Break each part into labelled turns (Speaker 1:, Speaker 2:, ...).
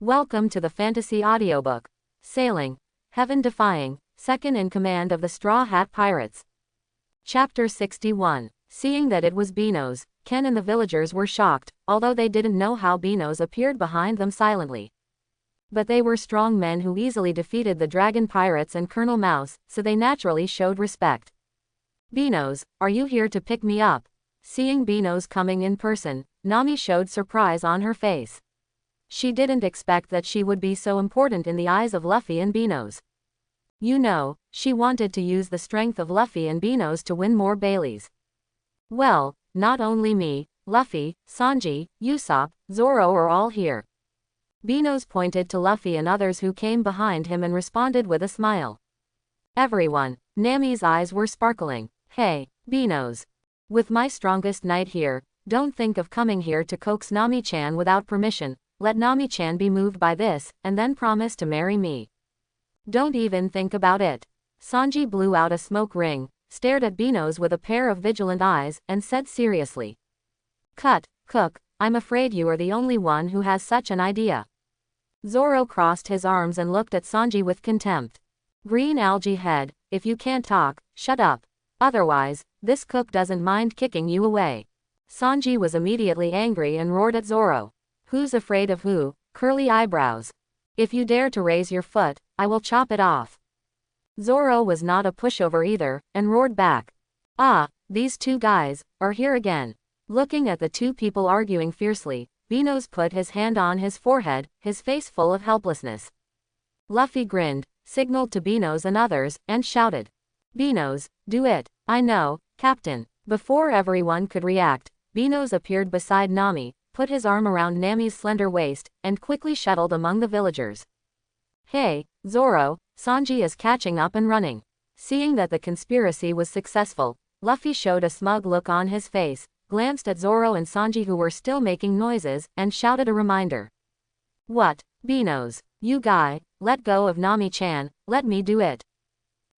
Speaker 1: Welcome to the fantasy audiobook. Sailing, Heaven-Defying, second in command of the Straw Hat Pirates. Chapter 61. Seeing that it was Beos, Ken and the villagers were shocked, although they didn't know how Beos appeared behind them silently. But they were strong men who easily defeated the dragon pirates and Colonel Mouse, so they naturally showed respect. Beos, are you here to pick me up? Seeing Beos coming in person, Nami showed surprise on her face. She didn't expect that she would be so important in the eyes of Luffy and Beos. You know, she wanted to use the strength of Luffy and Beos to win more Baileys. Well, not only me, Luffy, Sanji, Usopp, Zoro are all here. Beos pointed to Luffy and others who came behind him and responded with a smile. Everyone. Nami's eyes were sparkling. Hey, Beos. With my strongest knight here, don't think of coming here to coax Nami-chan without permission. Let Nami-chan be moved by this, and then promise to marry me. Don't even think about it. Sanji blew out a smoke ring, stared at Beos with a pair of vigilant eyes, and said seriously. Cut, Cook, I'm afraid you are the only one who has such an idea. Zoro crossed his arms and looked at Sanji with contempt. Green algae head, if you can't talk, shut up. Otherwise, this cook doesn't mind kicking you away. Sanji was immediately angry and roared at Zoro. Who's afraid of who? Curly eyebrows. If you dare to raise your foot, I will chop it off. Zoro was not a pushover either, and roared back. Ah, these two guys are here again. Looking at the two people arguing fiercely, Beos put his hand on his forehead, his face full of helplessness. Luffy grinned, signaled to Beos and others, and shouted. Beos, do it. I know, Captain. Before everyone could react, Beos appeared beside Nami, put his arm around Nami's slender waist, and quickly shuttled among the villagers. Hey, Zoro, Sanji is catching up and running. Seeing that the conspiracy was successful, Luffy showed a smug look on his face, glanced at Zoro and Sanji who were still making noises, and shouted a reminder. What, Beos, you guy, let go of Nami-chan, let me do it.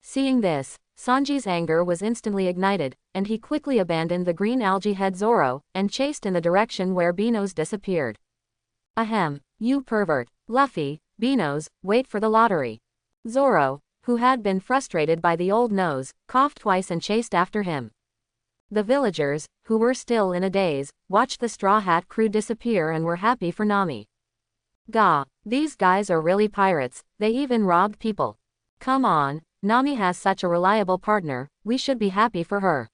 Speaker 1: Seeing this, Sanji's anger was instantly ignited, and he quickly abandoned the green algae head Zoro, and chased in the direction where Beos disappeared. Ahem, you pervert. Luffy, Beos, wait for the lottery. Zoro, who had been frustrated by the old nose, coughed twice and chased after him. The villagers, who were still in a daze, watched the Straw Hat crew disappear and were happy for Nami. Gah, these guys are really pirates, they even robbed people. Come on. Nami has such a reliable partner, we should be happy for her.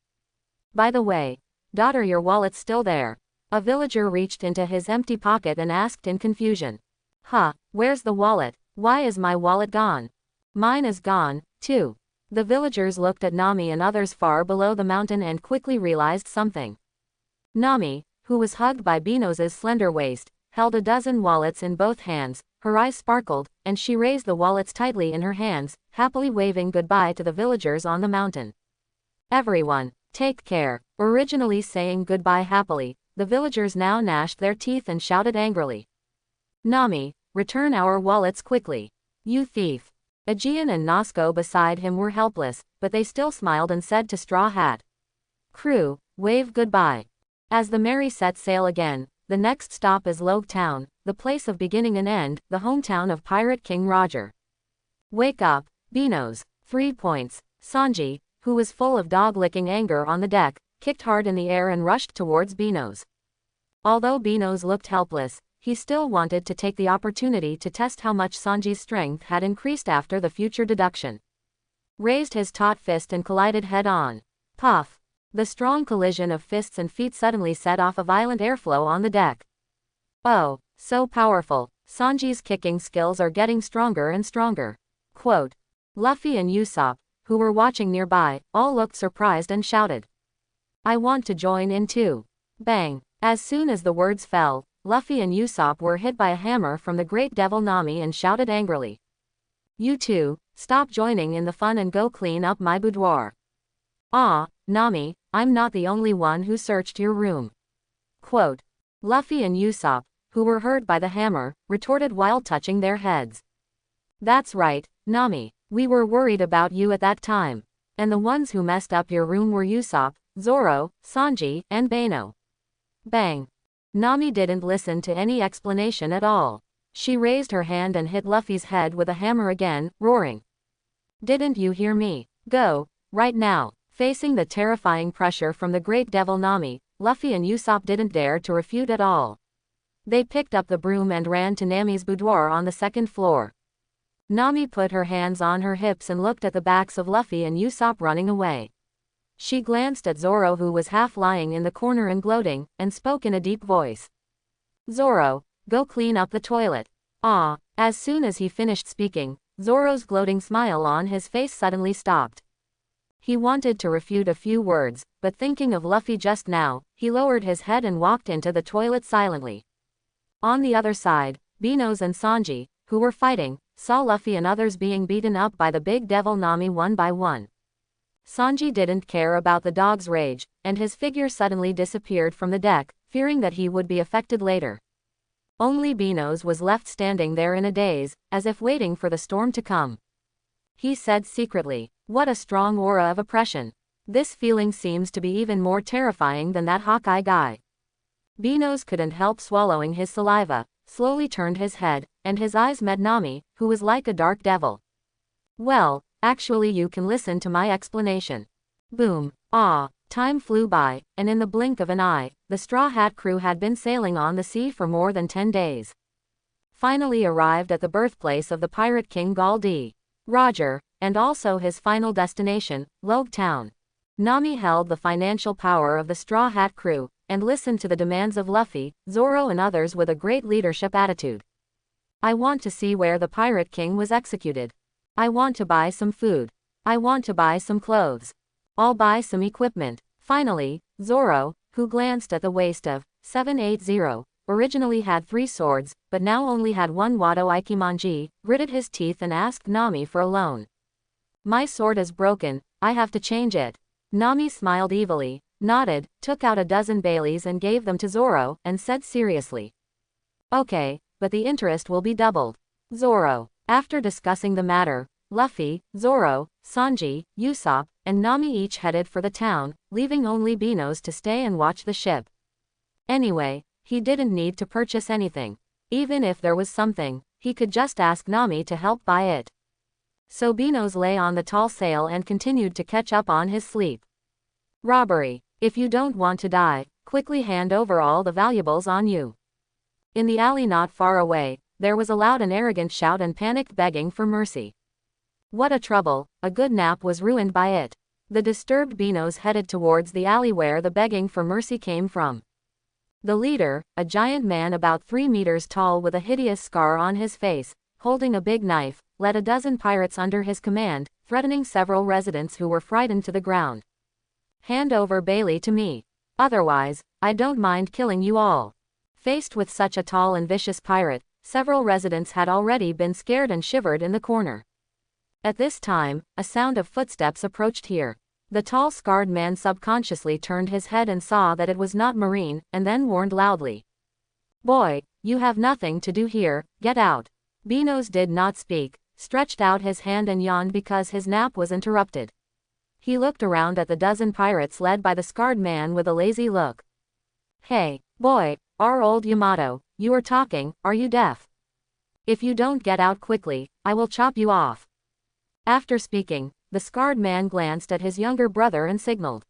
Speaker 1: By the way, daughter, your wallet's still there. A villager reached into his empty pocket and asked in confusion. Huh, where's the wallet? Why is my wallet gone? Mine is gone, too. The villagers looked at Nami and others far below the mountain and quickly realized something. Nami, who was hugged by Beos' slender waist, held a dozen wallets in both hands. Her eyes sparkled, and she raised the wallets tightly in her hands, happily waving goodbye to the villagers on the mountain. Everyone, take care. Originally saying goodbye happily, the villagers now gnashed their teeth and shouted angrily. Nami, return our wallets quickly. You thief. Aegean and Nosko beside him were helpless, but they still smiled and said to Straw Hat crew, wave goodbye. As the Merry set sail again, the next stop is Loguetown, the place of beginning and end, the hometown of Pirate King Roger. Wake up, Beos. 3 points. Sanji, who was full of dog-licking anger on the deck, kicked hard in the air and rushed towards Beos. Although Beos looked helpless, he still wanted to take the opportunity to test how much Sanji's strength had increased after the future deduction. Raised his taut fist and collided head-on. Puff. The strong collision of fists and feet suddenly set off a violent airflow on the deck. Oh, so powerful. Sanji's kicking skills are getting stronger and stronger. Quote. Luffy and Usopp, who were watching nearby, all looked surprised and shouted. I want to join in too. Bang. As soon as the words fell, Luffy and Usopp were hit by a hammer from the great devil Nami and shouted angrily. You two, stop joining in the fun and go clean up my boudoir. Ah, Nami, I'm not the only one who searched your room. Quote. Luffy and Usopp, who were hurt by the hammer, retorted while touching their heads. That's right, Nami, we were worried about you at that time. And the ones who messed up your room were Usopp, Zoro, Sanji, and Bano. Bang. Nami didn't listen to any explanation at all. She raised her hand and hit Luffy's head with a hammer again, roaring. Didn't you hear me? Go, right now. Facing the terrifying pressure from the great devil Nami, Luffy and Usopp didn't dare to refute at all. They picked up the broom and ran to Nami's boudoir on the second floor. Nami put her hands on her hips and looked at the backs of Luffy and Usopp running away. She glanced at Zoro, who was half lying in the corner and gloating, and spoke in a deep voice. Zoro, go clean up the toilet. Ah, as soon as he finished speaking, Zoro's gloating smile on his face suddenly stopped. He wanted to refute a few words, but thinking of Luffy just now, he lowered his head and walked into the toilet silently. On the other side, Beos and Sanji, who were fighting, saw Luffy and others being beaten up by the big devil Nami one by one. Sanji didn't care about the dog's rage, and his figure suddenly disappeared from the deck, fearing that he would be affected later. Only Beos was left standing there in a daze, as if waiting for the storm to come. He said secretly, "What a strong aura of oppression. This feeling seems to be even more terrifying than that Hawkeye guy." Beos couldn't help swallowing his saliva, slowly turned his head, and his eyes met Nami, who was like a dark devil. Well, actually you can listen to my explanation. Boom. Ah, time flew by, and in the blink of an eye, the Straw Hat crew had been sailing on the sea for more than 10 days. Finally arrived at the birthplace of the pirate king Gall D. Roger, and also his final destination, Loguetown. Nami held the financial power of the Straw Hat crew, and listened to the demands of Luffy, Zoro and others with a great leadership attitude. I want to see where the pirate king was executed. I want to buy some food. I want to buy some clothes. I'll buy some equipment. Finally, Zoro, who glanced at the waist of 780, originally had 3 swords, but now only had 1 Wado Ikimonji, gritted his teeth and asked Nami for a loan. My sword is broken, I have to change it. Nami smiled evilly, nodded, took out a dozen Baileys and gave them to Zoro, and said seriously. Okay, but the interest will be doubled. Zoro. After discussing the matter, Luffy, Zoro, Sanji, Usopp, and Nami each headed for the town, leaving only Beos to stay and watch the ship. Anyway, he didn't need to purchase anything. Even if there was something, he could just ask Nami to help buy it. So Beos lay on the tall sail and continued to catch up on his sleep. Robbery. If you don't want to die, quickly hand over all the valuables on you. In the alley not far away, there was a loud and arrogant shout and panicked begging for mercy. What a trouble, a good nap was ruined by it. The disturbed Beos headed towards the alley where the begging for mercy came from. The leader, a giant man about 3 meters tall with a hideous scar on his face, holding a big knife, led a dozen pirates under his command, threatening several residents who were frightened to the ground. Hand over Bailey to me. Otherwise, I don't mind killing you all. Faced with such a tall and vicious pirate, several residents had already been scared and shivered in the corner. At this time, a sound of footsteps approached here. The tall scarred man subconsciously turned his head and saw that it was not Marine, and then warned loudly. Boy, you have nothing to do here, get out. Beos did not speak, stretched out his hand and yawned because his nap was interrupted. He looked around at the dozen pirates led by the scarred man with a lazy look. Hey, boy, our old Yamato, you are talking, are you deaf? If you don't get out quickly, I will chop you off. After speaking, the scarred man glanced at his younger brother and signaled.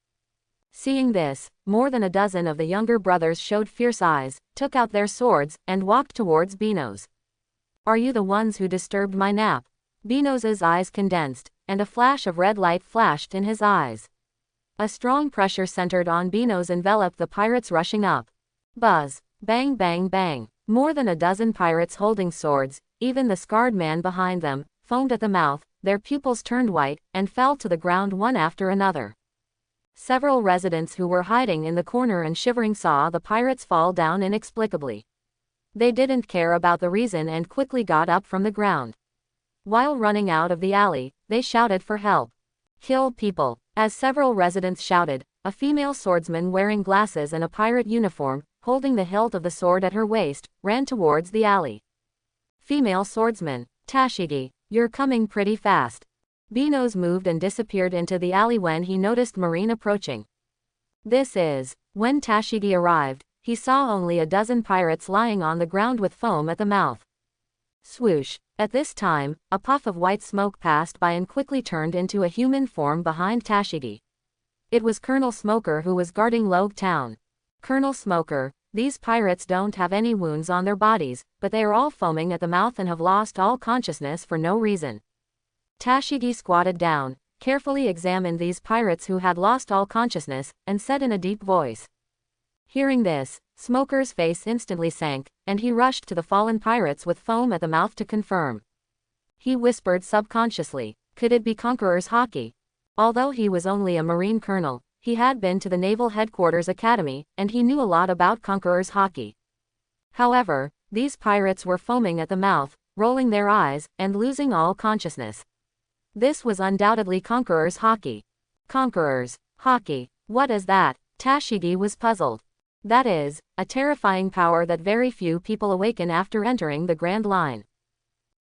Speaker 1: Seeing this, more than a dozen of the younger brothers showed fierce eyes, took out their swords, and walked towards Beos. Are you the ones who disturbed my nap? Benos's eyes condensed, and a flash of red light flashed in his eyes. A strong pressure centered on Beos enveloped the pirates rushing up. Buzz. Bang bang bang. More than a dozen pirates holding swords, even the scarred man behind them, foamed at the mouth, their pupils turned white, and fell to the ground one after another. Several residents who were hiding in the corner and shivering saw the pirates fall down inexplicably. They didn't care about the reason and quickly got up from the ground. While running out of the alley, they shouted for help. Kill people. As several residents shouted, a female swordsman wearing glasses and a pirate uniform, holding the hilt of the sword at her waist, ran towards the alley. Female swordsman. Tashigi, you're coming pretty fast. Beos moved and disappeared into the alley when he noticed Marine approaching. When Tashigi arrived, he saw only a dozen pirates lying on the ground with foam at the mouth. Swoosh. At this time, a puff of white smoke passed by and quickly turned into a human form behind Tashigi. It was Colonel Smoker who was guarding Loguetown. Colonel Smoker, these pirates don't have any wounds on their bodies, but they are all foaming at the mouth and have lost all consciousness for no reason. Tashigi squatted down, carefully examined these pirates who had lost all consciousness, and said in a deep voice. Hearing this, Smoker's face instantly sank, and he rushed to the fallen pirates with foam at the mouth to confirm. He whispered subconsciously, could it be Conqueror's Haki? Although he was only a Marine colonel, he had been to the Naval Headquarters Academy, and he knew a lot about Conqueror's Haki. However, these pirates were foaming at the mouth, rolling their eyes, and losing all consciousness. This was undoubtedly Conqueror's Haki. Conqueror's Haki, what is that? Tashigi was puzzled. That is, a terrifying power that very few people awaken after entering the Grand Line.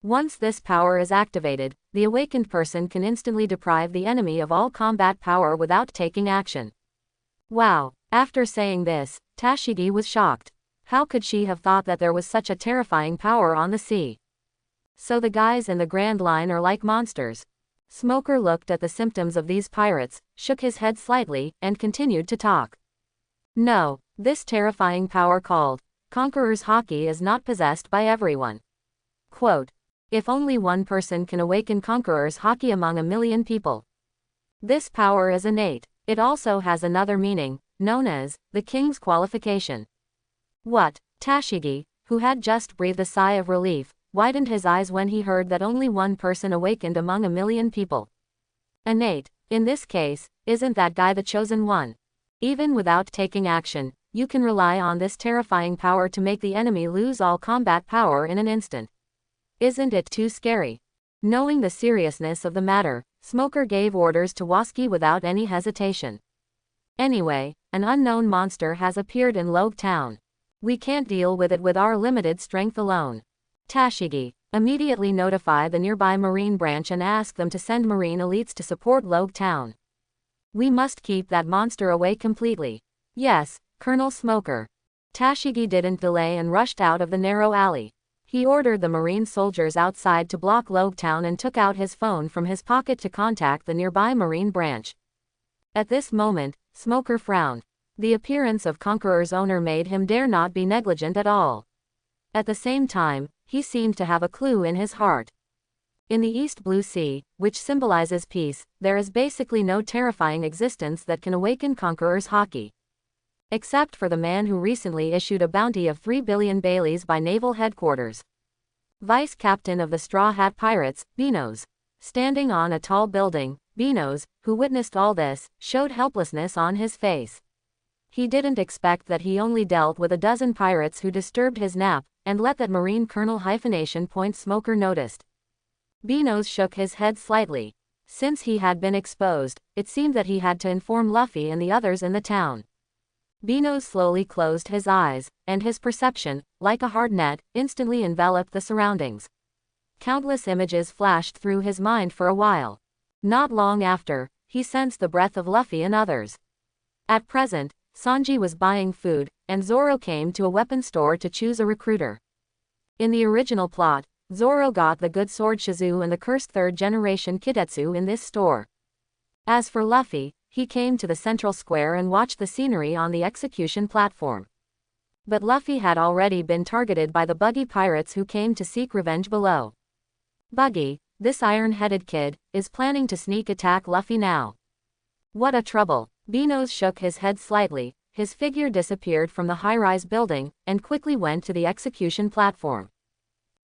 Speaker 1: Once this power is activated, the awakened person can instantly deprive the enemy of all combat power without taking action. Wow. After saying this, Tashigi was shocked. How could she have thought that there was such a terrifying power on the sea? So the guys in the Grand Line are like monsters. Smoker looked at the symptoms of these pirates, shook his head slightly, and continued to talk. No, this terrifying power called Conqueror's Haki is not possessed by everyone. Quote, if only one person can awaken Conqueror's Haki among a million people. This power is innate. It also has another meaning, known as the King's Qualification. What? Tashigi, who had just breathed a sigh of relief, widened his eyes when he heard that only one person awakened among a million people. Innate. In this case, isn't that guy the chosen one? Even without taking action, you can rely on this terrifying power to make the enemy lose all combat power in an instant. Isn't it too scary? Knowing the seriousness of the matter, Smoker gave orders to Waski without any hesitation. Anyway, an unknown monster has appeared in Loguetown. We can't deal with it with our limited strength alone. Tashigi, immediately notify the nearby Marine branch and ask them to send Marine elites to support Loguetown. We must keep that monster away completely. Yes, Colonel Smoker. Tashigi didn't delay and rushed out of the narrow alley. He ordered the Marine soldiers outside to block Loguetown and took out his phone from his pocket to contact the nearby Marine branch. At this moment, Smoker frowned. The appearance of Conqueror's owner made him dare not be negligent at all. At the same time, he seemed to have a clue in his heart. In the East Blue Sea, which symbolizes peace, there is basically no terrifying existence that can awaken Conqueror's Haki. Except for the man who recently issued a bounty of 3 billion Baileys by Naval Headquarters. Vice Captain of the Straw Hat Pirates, Beos. Standing on a tall building, Beos, who witnessed all this, showed helplessness on his face. He didn't expect that he only dealt with a dozen pirates who disturbed his nap, and let that Marine Colonel Point Smoker noticed. Beos shook his head slightly. Since he had been exposed, it seemed that he had to inform Luffy and the others in the town. Beos slowly closed his eyes, and his perception, like a hard net, instantly enveloped the surroundings. Countless images flashed through his mind for a while. Not long after, he sensed the breath of Luffy and others. At present, Sanji was buying food, and Zoro came to a weapon store to choose a recruiter. In the original plot, Zoro got the good sword Shizu and the cursed third-generation Kidetsu in this store. As for Luffy, he came to the central square and watched the scenery on the execution platform. But Luffy had already been targeted by the Buggy pirates who came to seek revenge below. Buggy, this iron-headed kid, is planning to sneak attack Luffy now. What a trouble. Beos shook his head slightly, his figure disappeared from the high-rise building, and quickly went to the execution platform.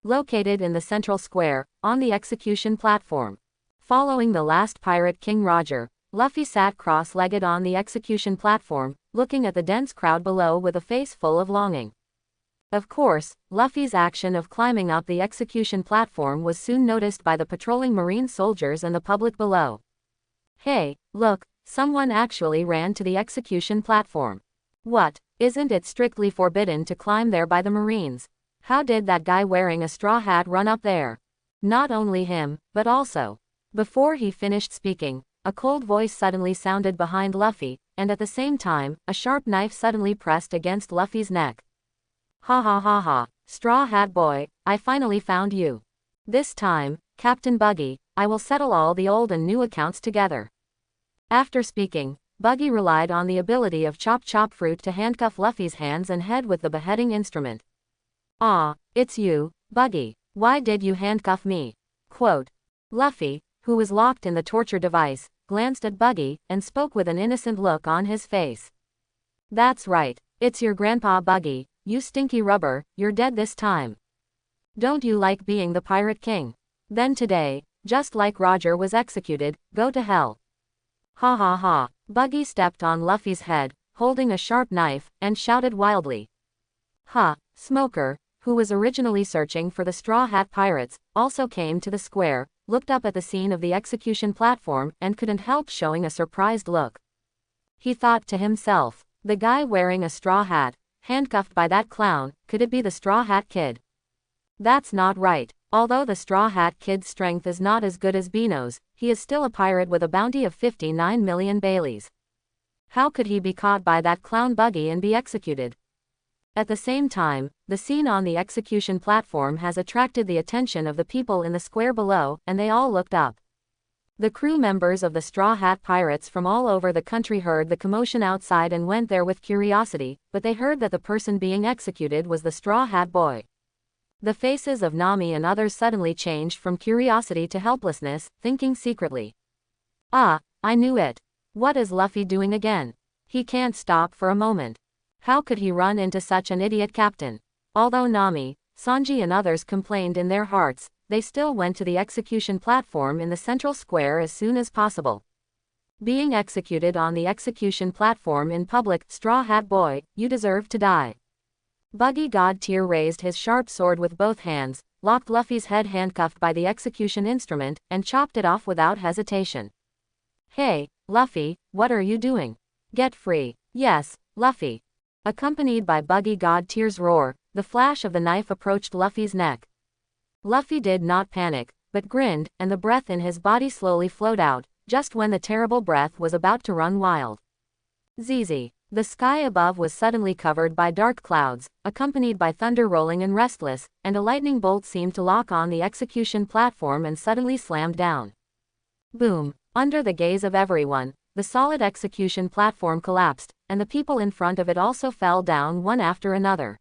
Speaker 1: Located in the central square, on the execution platform. Following the last pirate King Roger, Luffy sat cross-legged on the execution platform, looking at the dense crowd below with a face full of longing. Of course, Luffy's action of climbing up the execution platform was soon noticed by the patrolling Marine soldiers and the public below. Hey, look, someone actually ran to the execution platform. What, isn't it strictly forbidden to climb there by the Marines? How did that guy wearing a straw hat run up there? Not only him, but also. Before he finished speaking, a cold voice suddenly sounded behind Luffy, and at the same time, a sharp knife suddenly pressed against Luffy's neck. Ha ha ha ha, Straw Hat Boy, I finally found you. This time, Captain Buggy, I will settle all the old and new accounts together. After speaking, Buggy relied on the ability of Chop Chop Fruit to handcuff Luffy's hands and head with the beheading instrument. Ah, it's you, Buggy. Why did you handcuff me? Quote. Luffy, who was locked in the torture device, glanced at Buggy and spoke with an innocent look on his face. That's right, it's your grandpa Buggy, you stinky rubber, you're dead this time. Don't you like being the Pirate King? Then today, just like Roger was executed, go to hell. Ha ha ha. Buggy stepped on Luffy's head, holding a sharp knife, and shouted wildly. Ha, Smoker, who was originally searching for the Straw Hat Pirates, also came to the square, looked up at the scene of the execution platform, and couldn't help showing a surprised look. He thought to himself, the guy wearing a straw hat, handcuffed by that clown, could it be the Straw Hat Kid? That's not right. Although the Straw Hat Kid's strength is not as good as Beos, he is still a pirate with a bounty of 59 million Baileys. How could he be caught by that clown Buggy and be executed? At the same time, the scene on the execution platform has attracted the attention of the people in the square below, and they all looked up. The crew members of the Straw Hat Pirates from all over the country heard the commotion outside and went there with curiosity, but they heard that the person being executed was the Straw Hat Boy. The faces of Nami and others suddenly changed from curiosity to helplessness, thinking secretly. Ah, I knew it. What is Luffy doing again? He can't stop for a moment. How could he run into such an idiot captain? Although Nami, Sanji and others complained in their hearts, they still went to the execution platform in the central square as soon as possible. Being executed on the execution platform in public, Straw Hat Boy, you deserve to die. Buggy God Tier raised his sharp sword with both hands, locked Luffy's head handcuffed by the execution instrument, and chopped it off without hesitation. Hey, Luffy, what are you doing? Get free. Yes, Luffy. Accompanied by Buggy God Tier's roar, the flash of the knife approached Luffy's neck. Luffy did not panic, but grinned, and the breath in his body slowly flowed out, just when the terrible breath was about to run wild. ZZ. The sky above was suddenly covered by dark clouds, accompanied by thunder rolling and restless, and a lightning bolt seemed to lock on the execution platform and suddenly slammed down. Boom! Under the gaze of everyone, the solid execution platform collapsed, and the people in front of it also fell down one after another.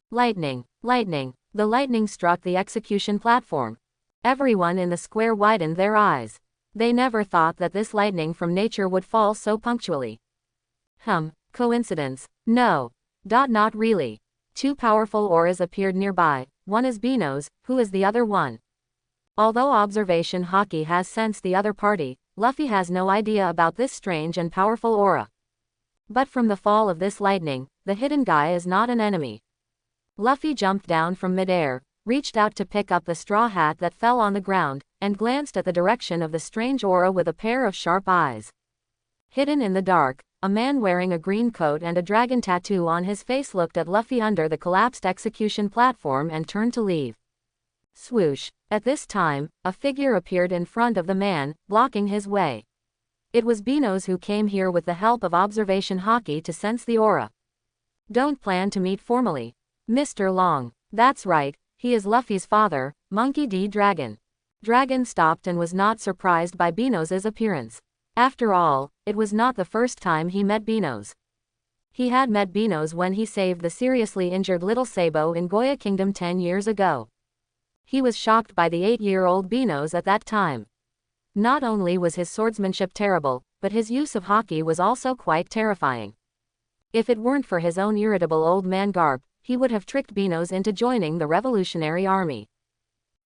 Speaker 1: Lightning! Lightning! The lightning struck the execution platform. Everyone in the square widened their eyes. They never thought that this lightning from nature would fall so punctually. Coincidence? No. Not really. Two powerful auras appeared nearby, one is Beos, who is the other one? Although observation Haki has sensed the other party, Luffy has no idea about this strange and powerful aura. But from the fall of this lightning, the hidden guy is not an enemy. Luffy jumped down from midair, reached out to pick up the straw hat that fell on the ground, and glanced at the direction of the strange aura with a pair of sharp eyes. Hidden in the dark, a man wearing a green coat and a dragon tattoo on his face looked at Luffy under the collapsed execution platform and turned to leave. Swoosh! At this time, a figure appeared in front of the man, blocking his way. It was Beos who came here with the help of observation Haki to sense the aura. Don't plan to meet formally. Mr. Long. That's right, he is Luffy's father, Monkey D. Dragon. Dragon stopped and was not surprised by Benos' appearance. After all, it was not the first time he met Benos. He had met Benos when he saved the seriously injured little Sabo in Goya Kingdom 10 years ago. He was shocked by the 8-year-old Benos at that time. Not only was his swordsmanship terrible, but his use of Haki was also quite terrifying. If it weren't for his own irritable old man Garp, he would have tricked Benos into joining the Revolutionary Army.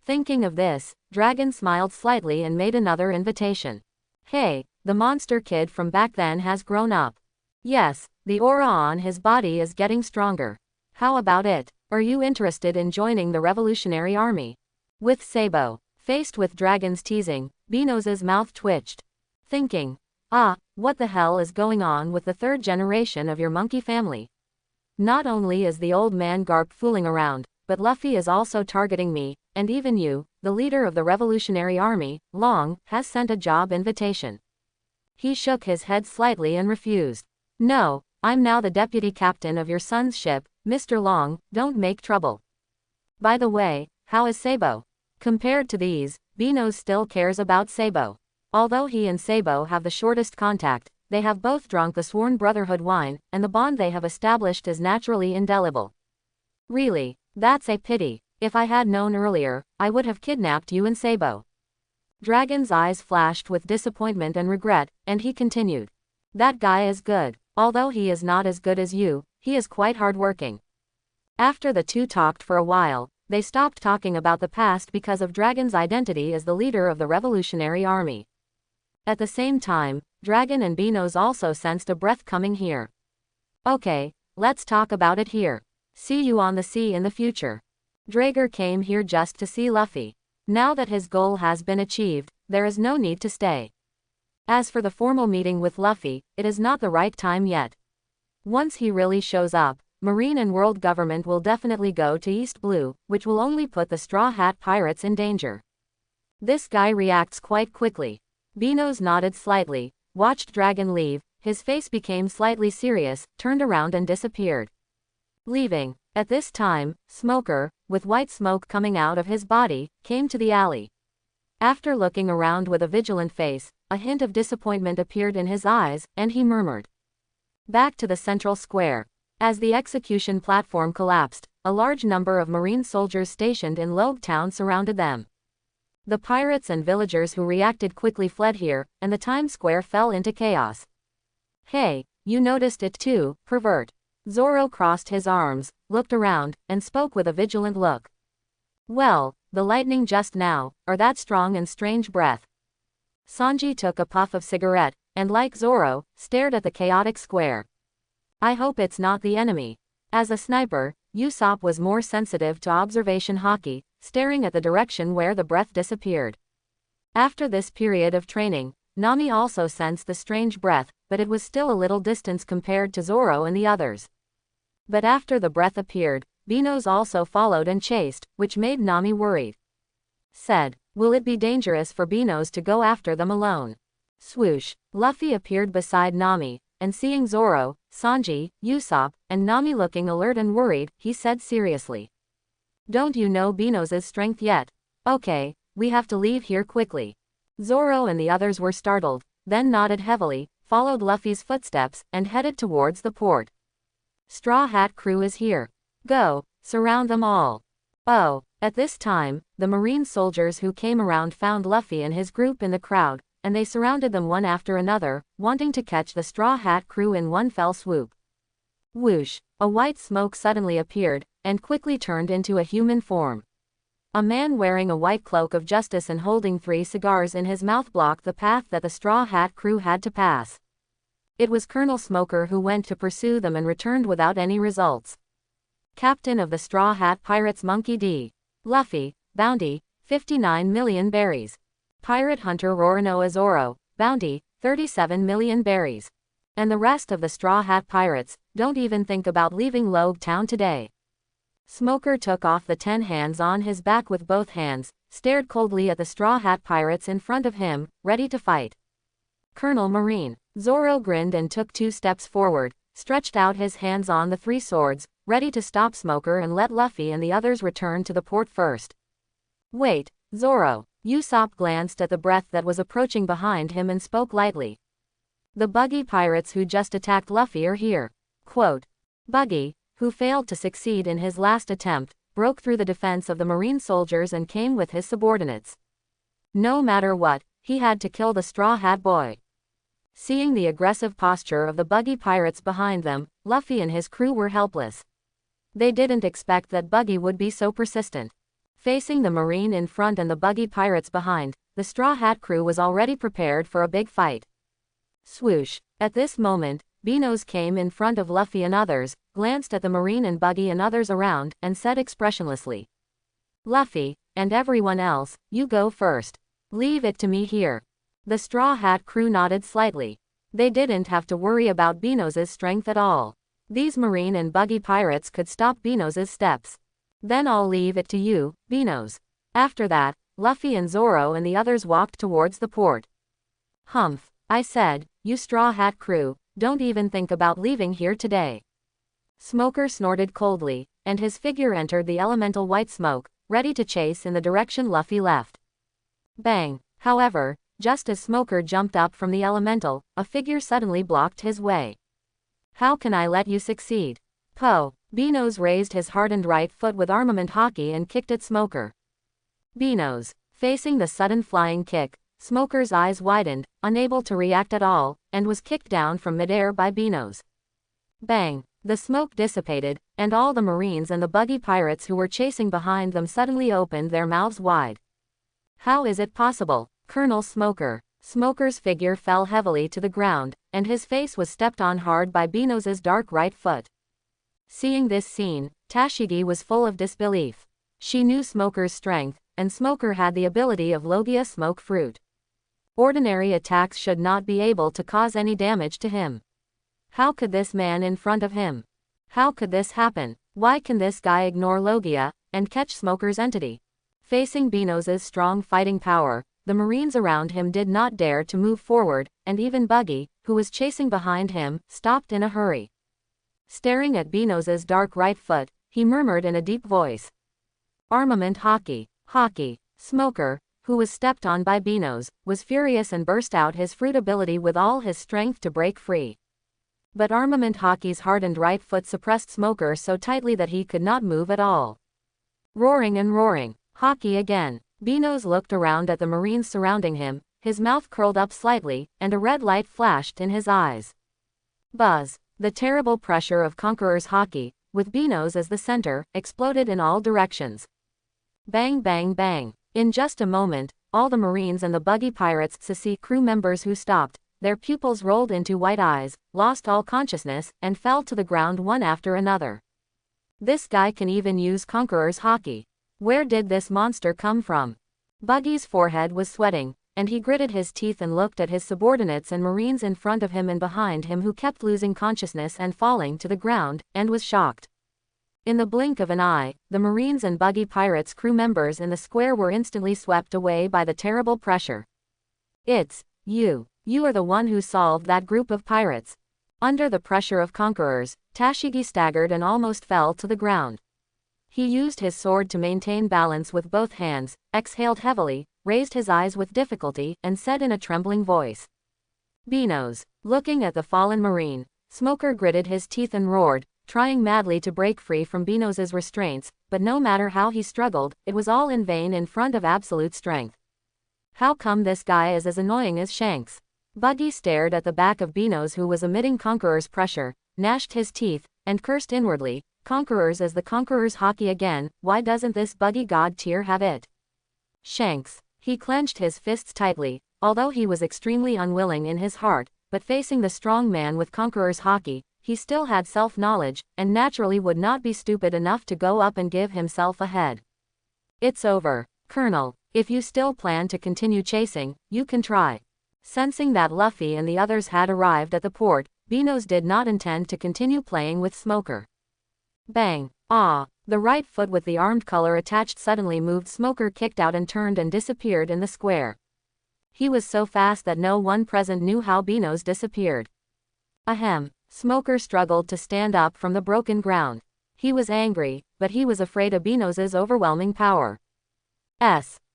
Speaker 1: Thinking of this, Dragon smiled slightly and made another invitation. Hey, the monster kid from back then has grown up. Yes, the aura on his body is getting stronger. How about it? Are you interested in joining the Revolutionary Army? With Sabo, faced with Dragon's teasing, Benos' mouth twitched. Thinking, what the hell is going on with the third generation of your monkey family? Not only is the old man Garp fooling around, but Luffy is also targeting me, and even you, the leader of the Revolutionary Army, Long, has sent a job invitation. He shook his head slightly and refused. No, I'm now the deputy captain of your son's ship, Mr. Long, don't make trouble. By the way, how is Sabo? Compared to these, Beos still cares about Sabo. Although he and Sabo have the shortest contact, they have both drunk the Sworn Brotherhood wine, and the bond they have established is naturally indelible. Really, that's a pity. If I had known earlier, I would have kidnapped you and Sabo. Dragon's eyes flashed with disappointment and regret, and he continued. That guy is good. Although he is not as good as you, he is quite hardworking. After the two talked for a while, they stopped talking about the past because of Dragon's identity as the leader of the Revolutionary Army. At the same time, Dragon and Beos also sensed a breath coming here. Okay, let's talk about it here. See you on the sea in the future. Drager came here just to see Luffy. Now that his goal has been achieved, there is no need to stay. As for the formal meeting with Luffy, it is not the right time yet. Once he really shows up, Marine and world government will definitely go to East Blue, which will only put the Straw Hat Pirates in danger. This guy reacts quite quickly. Beos nodded slightly, watched Dragon leave, his face became slightly serious, turned around and disappeared. Leaving. At this time, Smoker, with white smoke coming out of his body, came to the alley. After looking around with a vigilant face, a hint of disappointment appeared in his eyes, and he murmured. Back to the central square. As the execution platform collapsed, a large number of Marine soldiers stationed in Loguetown surrounded them. The pirates and villagers who reacted quickly fled here, and the Times Square fell into chaos. Hey, you noticed it too, pervert. Zoro crossed his arms, looked around, and spoke with a vigilant look. Well, the lightning just now, or that strong and strange breath. Sanji took a puff of cigarette, and like Zoro, stared at the chaotic square. I hope it's not the enemy. As a sniper, Usopp was more sensitive to observation haki, staring at the direction where the breath disappeared. After this period of training, Nami also sensed the strange breath, but it was still a little distance compared to Zoro and the others. But after the breath appeared, Beos also followed and chased, which made Nami worried. Said, will it be dangerous for Beos to go after them alone? Swoosh. Luffy appeared beside Nami, and seeing Zoro, Sanji, Usopp, and Nami looking alert and worried, he said seriously. Don't you know Beos' strength yet? Okay, we have to leave here quickly. Zoro and the others were startled, then nodded heavily, followed Luffy's footsteps, and headed towards the port. Straw Hat crew is here. Go, surround them all. Oh, at this time, the Marine soldiers who came around found Luffy and his group in the crowd, and they surrounded them one after another, wanting to catch the Straw Hat crew in one fell swoop. Whoosh, a white smoke suddenly appeared, and quickly turned into a human form. A man wearing a white cloak of justice and holding 3 cigars in his mouth blocked the path that the Straw Hat crew had to pass. It was Colonel Smoker who went to pursue them and returned without any results. Captain of the Straw Hat Pirates Monkey D. Luffy, bounty, 59 million berries. Pirate Hunter Roronoa Zoro, bounty, 37 million berries. And the rest of the Straw Hat Pirates, don't even think about leaving Loguetown today. Smoker took off the 10 hands on his back with both hands, stared coldly at the Straw Hat Pirates in front of him, ready to fight. Colonel Marine. Zoro grinned and took 2 steps forward, stretched out his hands on the 3 swords, ready to stop Smoker and let Luffy and the others return to the port first. Wait, Zoro. Usopp glanced at the breath that was approaching behind him and spoke lightly. The buggy pirates who just attacked Luffy are here. Quote. Buggy, who failed to succeed in his last attempt, broke through the defense of the Marine soldiers and came with his subordinates. No matter what, he had to kill the Straw Hat boy. Seeing the aggressive posture of the buggy pirates behind them, Luffy and his crew were helpless. They didn't expect that Buggy would be so persistent. Facing the Marine in front and the buggy pirates behind, the Straw Hat crew was already prepared for a big fight. Swoosh. At this moment, Beos came in front of Luffy and others, glanced at the Marine and buggy and others around, and said expressionlessly. Luffy, and everyone else, you go first. Leave it to me here. The Straw Hat crew nodded slightly. They didn't have to worry about Beos' strength at all. These Marine and buggy pirates could stop Beos' steps. Then I'll leave it to you, Beos. After that, Luffy and Zoro and the others walked towards the port. Humph, I said, you Straw Hat crew, don't even think about leaving here today. Smoker snorted coldly, and his figure entered the elemental white smoke, ready to chase in the direction Luffy left. Bang! However, just as Smoker jumped up from the elemental, a figure suddenly blocked his way. How can I let you succeed? Poe! Beos raised his hardened right foot with armament hockey and kicked at Smoker. Beos. Facing the sudden flying kick, Smoker's eyes widened, unable to react at all, and was kicked down from midair by Beos. Bang! The smoke dissipated, and all the Marines and the buggy pirates who were chasing behind them suddenly opened their mouths wide. How is it possible? Colonel Smoker. Smoker's figure fell heavily to the ground, and his face was stepped on hard by Benos's dark right foot. Seeing this scene, Tashigi was full of disbelief. She knew Smoker's strength, and Smoker had the ability of Logia smoke fruit. Ordinary attacks should not be able to cause any damage to him. How could this man in front of him? How could this happen? Why can this guy ignore Logia, and catch Smoker's entity? Facing Benos's strong fighting power, the Marines around him did not dare to move forward, and even Buggy, who was chasing behind him, stopped in a hurry. Staring at Benos's dark right foot, he murmured in a deep voice. Armament hockey. Hockey. Smoker, who was stepped on by Benos, was furious and burst out his fruit ability with all his strength to break free. But Armament Hockey's hardened right foot suppressed Smoker so tightly that he could not move at all. Roaring and roaring. Hockey again. Benos looked around at the Marines surrounding him, his mouth curled up slightly, and a red light flashed in his eyes. Buzz. The terrible pressure of Conqueror's hockey, with Benos as the center, exploded in all directions. Bang bang bang. In just a moment, all the Marines and the buggy pirates see crew members who stopped, their pupils rolled into white eyes, lost all consciousness, and fell to the ground one after another. This guy can even use Conqueror's hockey. Where did this monster come from? Buggy's forehead was sweating, and he gritted his teeth and looked at his subordinates and Marines in front of him and behind him who kept losing consciousness and falling to the ground, and was shocked. In the blink of an eye, the Marines and buggy pirates crew members in the square were instantly swept away by the terrible pressure. It's you. You are the one who solved that group of pirates. Under the pressure of Conquerors, Tashigi staggered and almost fell to the ground. He used his sword to maintain balance with both hands, exhaled heavily, raised his eyes with difficulty, and said in a trembling voice. Benos. Looking at the fallen Marine, Smoker gritted his teeth and roared, trying madly to break free from Benos's restraints, but no matter how he struggled, it was all in vain in front of absolute strength. How come this guy is as annoying as Shanks? Buggy stared at the back of Benos who was emitting Conqueror's pressure, gnashed his teeth, and cursed inwardly, Conquerors as the Conqueror's hockey again, why doesn't this buggy god tier have it? Shanks. He clenched his fists tightly, although he was extremely unwilling in his heart, but facing the strong man with Conqueror's hockey, he still had self-knowledge, and naturally would not be stupid enough to go up and give himself a head. It's over, Colonel. If you still plan to continue chasing, you can try. Sensing that Luffy and the others had arrived at the port, Benos did not intend to continue playing with Smoker. Bang! Ah! The right foot with the armed color attached suddenly moved. Smoker kicked out and turned and disappeared in the square. He was so fast that no one present knew how Benos disappeared. Ahem! Smoker struggled to stand up from the broken ground. He was angry, but he was afraid of Benos's overwhelming power.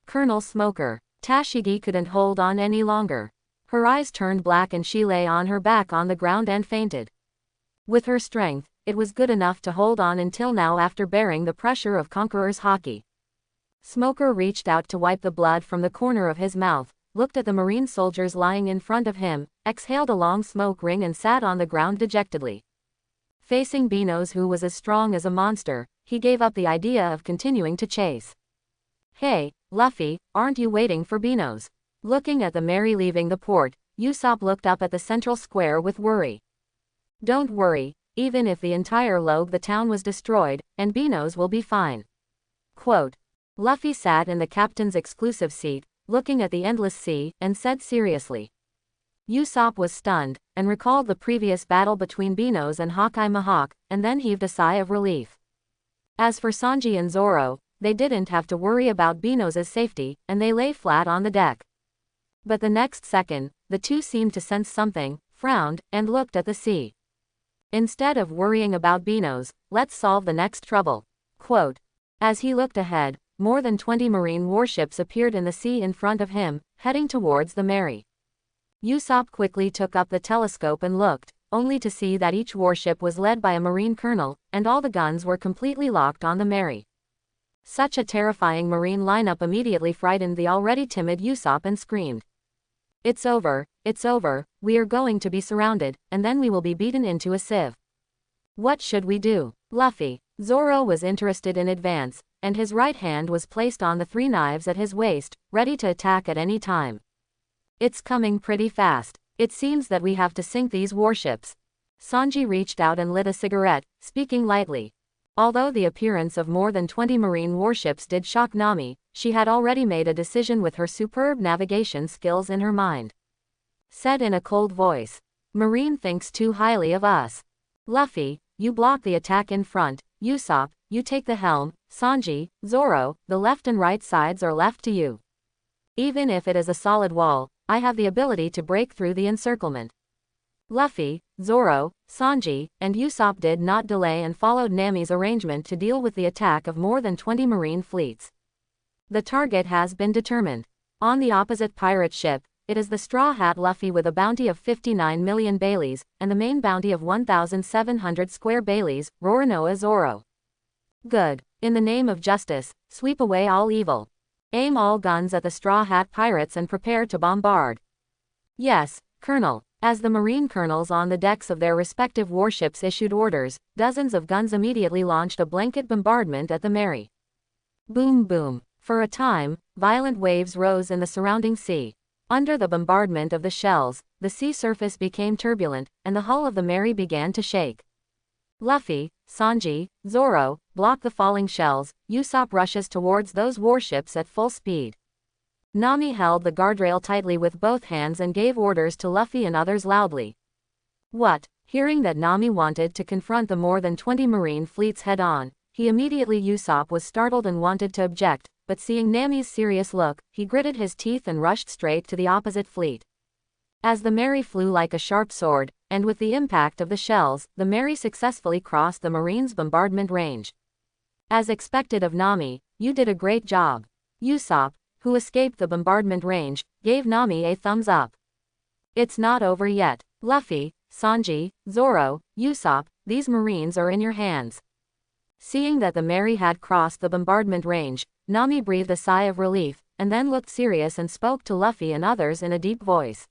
Speaker 1: Colonel Smoker. Tashigi couldn't hold on any longer. Her eyes turned black and she lay on her back on the ground and fainted. With her strength, it was good enough to hold on until now after bearing the pressure of Conqueror's hockey. Smoker reached out to wipe the blood from the corner of his mouth, looked at the Marine soldiers lying in front of him, exhaled a long smoke ring and sat on the ground dejectedly. Facing Benos who was as strong as a monster, he gave up the idea of continuing to chase. Hey, Luffy, aren't you waiting for Benos? Looking at the Mary leaving the port, Usopp looked up at the central square with worry. Don't worry, even if the entire Loguetown was destroyed, and Benos will be fine. Quote. Luffy sat in the captain's exclusive seat, looking at the endless sea, and said seriously. Usopp was stunned, and recalled the previous battle between Benos and Hawkeye Mihawk, and then heaved a sigh of relief. As for Sanji and Zoro, they didn't have to worry about Benos' safety, and they lay flat on the deck. But the next second, the two seemed to sense something, frowned, and looked at the sea. Instead of worrying about Beos, let's solve the next trouble. Quote. As he looked ahead, more than 20 Marine warships appeared in the sea in front of him, heading towards the Mary. Usopp quickly took up the telescope and looked, only to see that each warship was led by a Marine colonel, and all the guns were completely locked on the Mary. Such a terrifying Marine lineup immediately frightened the already timid Usopp and screamed. It's over, we are going to be surrounded, and then we will be beaten into a sieve. What should we do? Luffy. Zoro was interested in advance, and his right hand was placed on the 3 knives at his waist, ready to attack at any time. It's coming pretty fast. It seems that we have to sink these warships. Sanji reached out and lit a cigarette, speaking lightly. Although the appearance of more than 20 Marine warships did shock Nami, she had already made a decision with her superb navigation skills in her mind. Said in a cold voice. Marine thinks too highly of us. Luffy, you block the attack in front. Usopp, you take the helm. Sanji, Zoro, the left and right sides are left to you. Even if it is a solid wall, I have the ability to break through the encirclement. Luffy, Zoro, Sanji, and Usopp did not delay and followed Nami's arrangement to deal with the attack of more than 20 Marine fleets. The target has been determined. On the opposite pirate ship, it is the Straw Hat Luffy with a bounty of 59 million Baileys, and the main bounty of 1,700 square Baileys, Roronoa Zoro. Good. In the name of justice, sweep away all evil. Aim all guns at the Straw Hat pirates and prepare to bombard. Yes, Colonel. As the Marine colonels on the decks of their respective warships issued orders, dozens of guns immediately launched a blanket bombardment at the Mary. Boom boom. For a time, violent waves rose in the surrounding sea. Under the bombardment of the shells, the sea surface became turbulent, and the hull of the Mary began to shake. Luffy, Sanji, Zoro, block the falling shells. Usopp rushes towards those warships at full speed. Nami held the guardrail tightly with both hands and gave orders to Luffy and others loudly. What? Hearing that Nami wanted to confront the more than 20 Marine fleets head-on, Usopp was startled and wanted to object, but seeing Nami's serious look, he gritted his teeth and rushed straight to the opposite fleet. As the Mary flew like a sharp sword, and with the impact of the shells, the Mary successfully crossed the Marines' bombardment range. As expected of Nami, you did a great job. Usopp, who escaped the bombardment range, gave Nami a thumbs up. It's not over yet. Luffy, Sanji, Zoro, Usopp, these Marines are in your hands. Seeing that the Mary had crossed the bombardment range, Nami breathed a sigh of relief, and then looked serious and spoke to Luffy and others in a deep voice.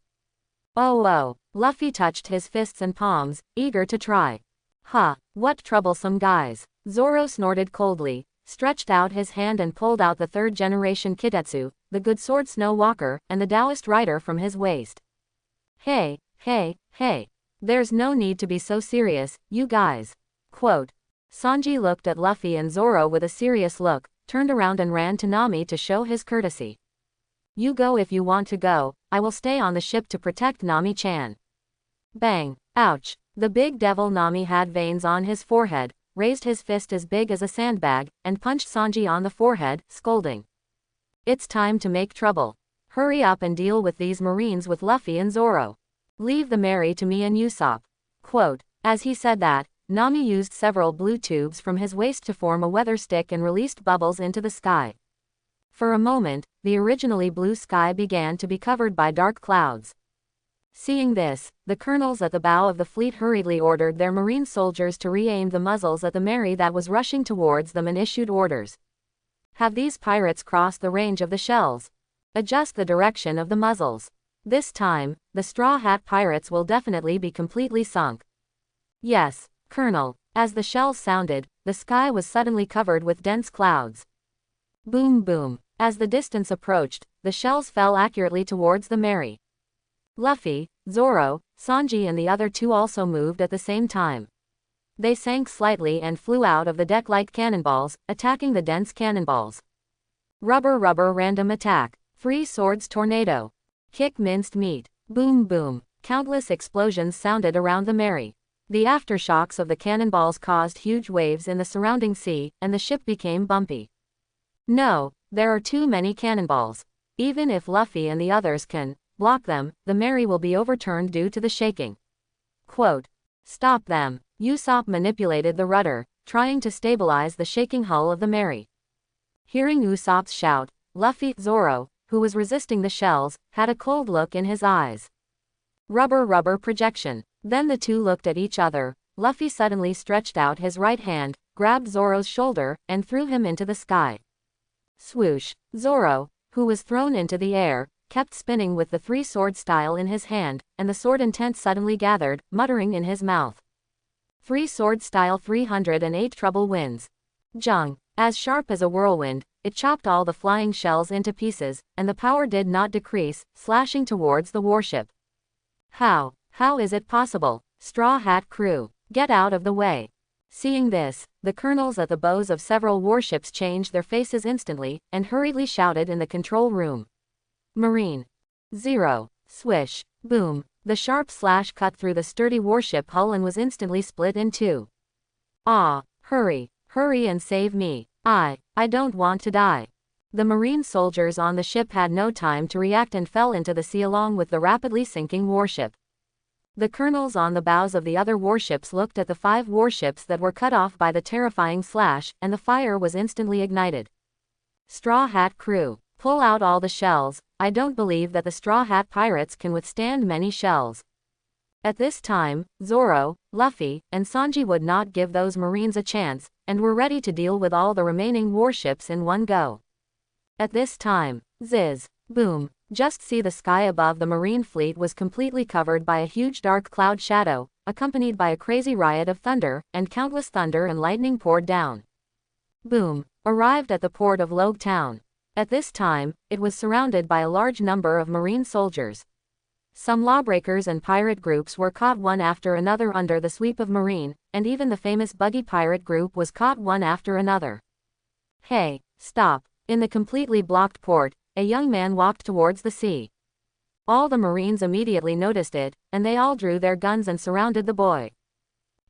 Speaker 1: Oh. Luffy touched his fists and palms, eager to try. Huh, what troublesome guys. Zoro snorted coldly, stretched out his hand and pulled out the 3rd-generation Kitetsu, the good sword Snow Walker, and the Taoist rider from his waist. Hey. There's no need to be so serious, you guys. Quote. Sanji looked at Luffy and Zoro with a serious look, turned around and ran to Nami to show his courtesy. You go if you want to go, I will stay on the ship to protect Nami-chan. Bang. Ouch. The big devil Nami had veins on his forehead, raised his fist as big as a sandbag, and punched Sanji on the forehead, scolding. It's time to make trouble. Hurry up and deal with these Marines with Luffy and Zoro. Leave the Mary to me and Usopp. Quote. As he said that, Nami used several blue tubes from his waist to form a weather stick and released bubbles into the sky. For a moment, the originally blue sky began to be covered by dark clouds. Seeing this, the colonels at the bow of the fleet hurriedly ordered their Marine soldiers to re-aim the muzzles at the Mary that was rushing towards them and issued orders. Have these pirates crossed the range of the shells? Adjust the direction of the muzzles. This time, the Straw Hat pirates will definitely be completely sunk. Yes, Colonel. As the shells sounded, the sky was suddenly covered with dense clouds. Boom boom. As the distance approached, the shells fell accurately towards the Mary. Luffy, Zoro, Sanji and the other 2 also moved at the same time. They sank slightly and flew out of the deck like cannonballs, attacking the dense cannonballs. Rubber random attack. 3 swords tornado. Kick minced meat. Boom boom. Countless explosions sounded around the Mary. The aftershocks of the cannonballs caused huge waves in the surrounding sea, and the ship became bumpy. No, there are too many cannonballs. Even if Luffy and the others can block them, the Mary will be overturned due to the shaking. Quote. Stop them. Usopp manipulated the rudder, trying to stabilize the shaking hull of the Mary. Hearing Usopp's shout, Luffy, Zoro, who was resisting the shells, had a cold look in his eyes. Rubber projection. Then the two looked at each other. Luffy suddenly stretched out his right hand, grabbed Zoro's shoulder, and threw him into the sky. Swoosh. Zoro, who was thrown into the air, kept spinning with the three-sword style in his hand, and the sword intent suddenly gathered, muttering in his mouth. Three-sword style 308 trouble wins. Jung. As sharp as a whirlwind, it chopped all the flying shells into pieces, and the power did not decrease, slashing towards the warship. How is it possible? Straw Hat crew, get out of the way. Seeing this, the colonels at the bows of several warships changed their faces instantly, and hurriedly shouted in the control room. Marine. 0. Swish. Boom. The sharp slash cut through the sturdy warship hull and was instantly split in two. Ah, hurry and save me. I don't want to die. The Marine soldiers on the ship had no time to react and fell into the sea along with the rapidly sinking warship. The colonels on the bows of the other warships looked at the 5 warships that were cut off by the terrifying slash, and the fire was instantly ignited. Straw Hat crew, pull out all the shells. I don't believe that the Straw Hat pirates can withstand many shells. At this time, Zoro, Luffy, and Sanji would not give those Marines a chance, and were ready to deal with all the remaining warships in one go. At this time, ziz, boom, just see the sky above the Marine fleet was completely covered by a huge dark cloud shadow, accompanied by a crazy riot of thunder, and countless thunder and lightning poured down. Boom, arrived at the port of Loguetown. At this time, it was surrounded by a large number of Marine soldiers. Some lawbreakers and pirate groups were caught one after another under the sweep of Marine, and even the famous buggy pirate group was caught one after another. Hey, stop. In the completely blocked port, a young man walked towards the sea. All the Marines immediately noticed it, and they all drew their guns and surrounded the boy.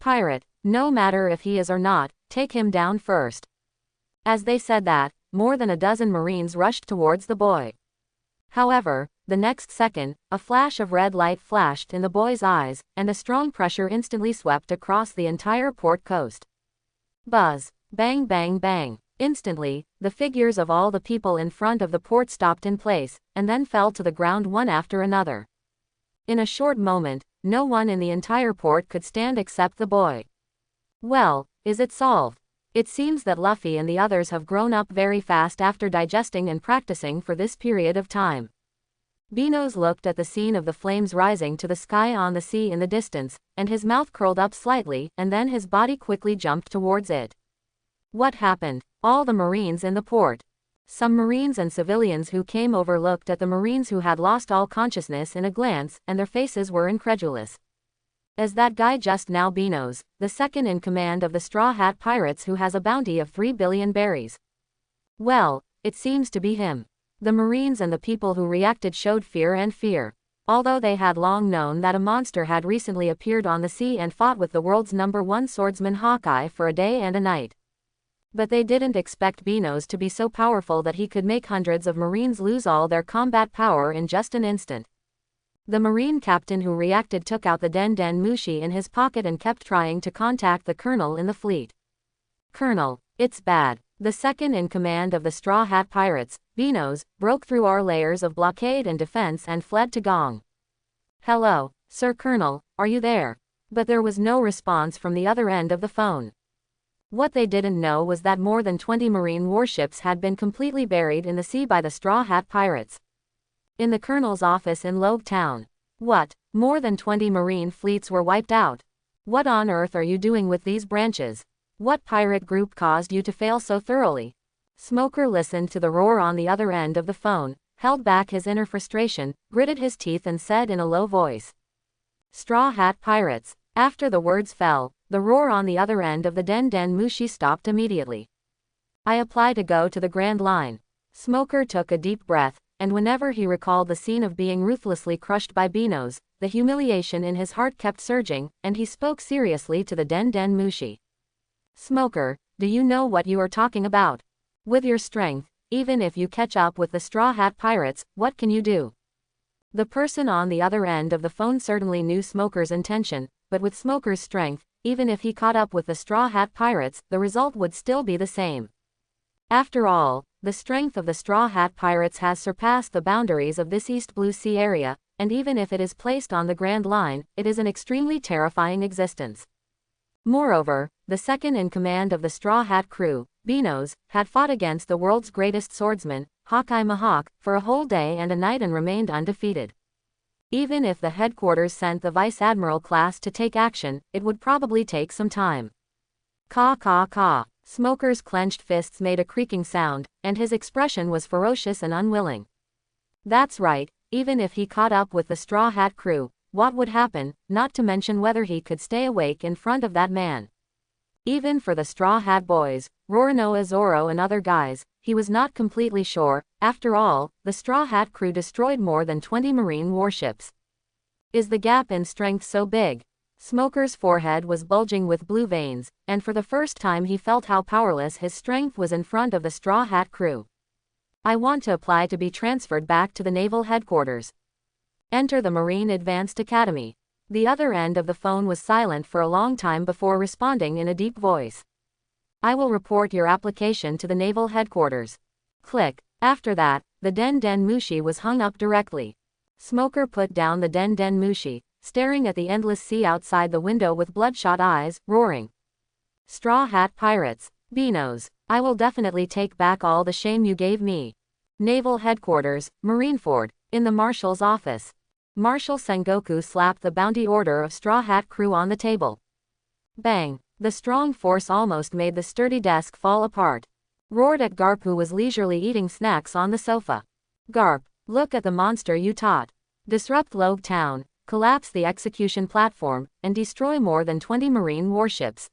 Speaker 1: Pirate, no matter if he is or not, take him down first. As they said that, more than a dozen Marines rushed towards the boy. However, the next second, a flash of red light flashed in the boy's eyes, and a strong pressure instantly swept across the entire port coast. Buzz, bang bang bang. Instantly, the figures of all the people in front of the port stopped in place, and then fell to the ground one after another. In a short moment, no one in the entire port could stand except the boy. Well, is it solved? It seems that Luffy and the others have grown up very fast after digesting and practicing for this period of time. Beos looked at the scene of the flames rising to the sky on the sea in the distance, and his mouth curled up slightly, and then his body quickly jumped towards it. What happened? All the Marines in the port. Some Marines and civilians who came over looked at the Marines who had lost all consciousness in a glance, and their faces were incredulous. Is that guy just now Beos, the second in command of the Straw Hat Pirates who has a bounty of 3 billion berries? Well, it seems to be him. The Marines and the people who reacted showed fear, although they had long known that a monster had recently appeared on the sea and fought with the world's #1 swordsman Hawkeye for a day and a night. But they didn't expect Beos to be so powerful that he could make hundreds of Marines lose all their combat power in just an instant. The Marine captain who reacted took out the Den Mushi in his pocket and kept trying to contact the colonel in the fleet. Colonel, it's bad. The second in command of the Straw Hat Pirates, Beos, broke through our layers of blockade and defense and fled to Gong. Hello, Sir Colonel, are you there? But there was no response from the other end of the phone. What they didn't know was that more than 20 Marine warships had been completely buried in the sea by the Straw Hat Pirates. In the colonel's office in Loguetown. What? More than 20 Marine fleets were wiped out? What on earth are you doing with these branches? What pirate group caused you to fail so thoroughly? Smoker listened to the roar on the other end of the phone, held back his inner frustration, gritted his teeth and said in a low voice. Straw Hat Pirates. After the words fell, the roar on the other end of the Den Mushi stopped immediately. I apply to go to the Grand Line. Smoker took a deep breath, and whenever he recalled the scene of being ruthlessly crushed by Beos, the humiliation in his heart kept surging, and he spoke seriously to the Den Mushi. Smoker, do you know what you are talking about? With your strength, even if you catch up with the Straw Hat Pirates, what can you do? The person on the other end of the phone certainly knew Smoker's intention, but with Smoker's strength, even if he caught up with the Straw Hat Pirates, the result would still be the same. After all, the strength of the Straw Hat Pirates has surpassed the boundaries of this East Blue Sea area, and even if it is placed on the Grand Line, it is an extremely terrifying existence. Moreover, the second in command of the Straw Hat crew, Beos, had fought against the world's greatest swordsman, Hawkeye Mahawk, for a whole day and a night and remained undefeated. Even if the headquarters sent the Vice Admiral class to take action, it would probably take some time. Caw caw caw. Smoker's clenched fists made a creaking sound, and his expression was ferocious and unwilling. That's right, even if he caught up with the Straw Hat crew, what would happen, not to mention whether he could stay awake in front of that man. Even for the Straw Hat boys, Roronoa Zoro and other guys, he was not completely sure. After all, the Straw Hat crew destroyed more than 20 Marine warships. Is the gap in strength so big? Smoker's forehead was bulging with blue veins, and for the first time he felt how powerless his strength was in front of the Straw Hat crew. I want to apply to be transferred back to the naval headquarters. Enter the Marine Advanced Academy. The other end of the phone was silent for a long time before responding in a deep voice. I will report your application to the naval headquarters. Click. After that, the Den Den Mushi was hung up directly. Smoker put down the Den Den Mushi, staring at the endless sea outside the window with bloodshot eyes, roaring. Straw Hat Pirates. Beos, I will definitely take back all the shame you gave me. Naval Headquarters, Marineford, in the Marshal's office. Marshal Sengoku slapped the bounty order of Straw Hat crew on the table. Bang! The strong force almost made the sturdy desk fall apart. Roared at Garp, who was leisurely eating snacks on the sofa. Garp, look at the monster you taught. Disrupt Loguetown, collapse the execution platform, and destroy more than 20 Marine warships.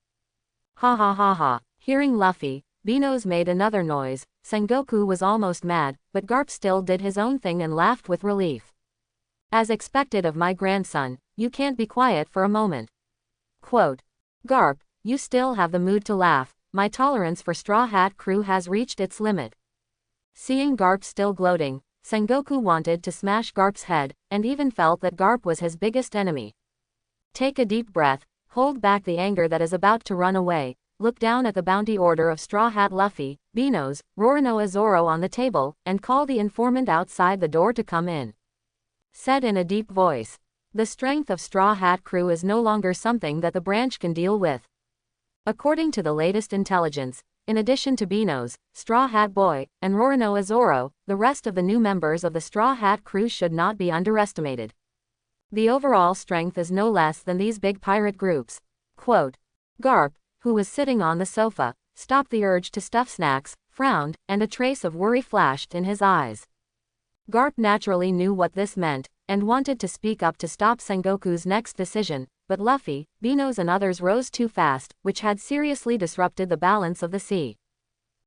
Speaker 1: Ha ha ha ha. Hearing Luffy, Beos made another noise. Sengoku was almost mad, but Garp still did his own thing and laughed with relief. As expected of my grandson, you can't be quiet for a moment. Quote. Garp, you still have the mood to laugh. My tolerance for Straw Hat crew has reached its limit. Seeing Garp still gloating, Sengoku wanted to smash Garp's head, and even felt that Garp was his biggest enemy. Take a deep breath, hold back the anger that is about to run away, look down at the bounty order of Straw Hat Luffy, Beos, Roronoa Zoro on the table, and call the informant outside the door to come in. Said in a deep voice. The strength of Straw Hat crew is no longer something that the branch can deal with. According to the latest intelligence, in addition to Beos, Straw Hat Boy, and Roronoa Zoro, the rest of the new members of the Straw Hat crew should not be underestimated. The overall strength is no less than these big pirate groups. Quote. Garp, who was sitting on the sofa, stopped the urge to stuff snacks, frowned, and a trace of worry flashed in his eyes. Garp naturally knew what this meant, and wanted to speak up to stop Sengoku's next decision, but Luffy, Beos and others rose too fast, which had seriously disrupted the balance of the sea.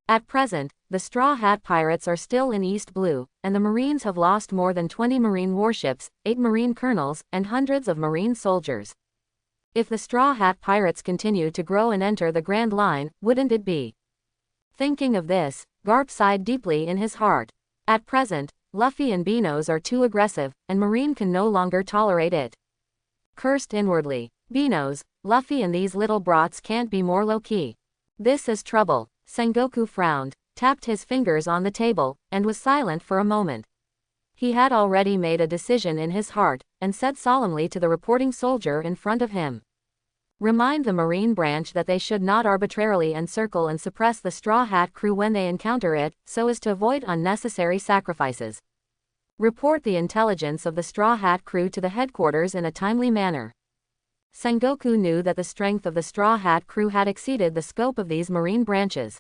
Speaker 1: At present, the Straw Hat Pirates are still in East Blue, and the Marines have lost more than 20 Marine warships, 8 Marine colonels, and hundreds of Marine soldiers. If the Straw Hat Pirates continue to grow and enter the Grand Line, wouldn't it be? Thinking of this, Garp sighed deeply in his heart. At present, Luffy and Beos are too aggressive, and Marine can no longer tolerate it. Cursed inwardly, Beos, Luffy and these little brats can't be more low-key. This is trouble. Sengoku frowned, tapped his fingers on the table, and was silent for a moment. He had already made a decision in his heart, and said solemnly to the reporting soldier in front of him. Remind the Marine branch that they should not arbitrarily encircle and suppress the Straw Hat crew when they encounter it, so as to avoid unnecessary sacrifices. Report the intelligence of the Straw Hat crew to the headquarters in a timely manner. Sengoku knew that the strength of the Straw Hat crew had exceeded the scope of these Marine branches.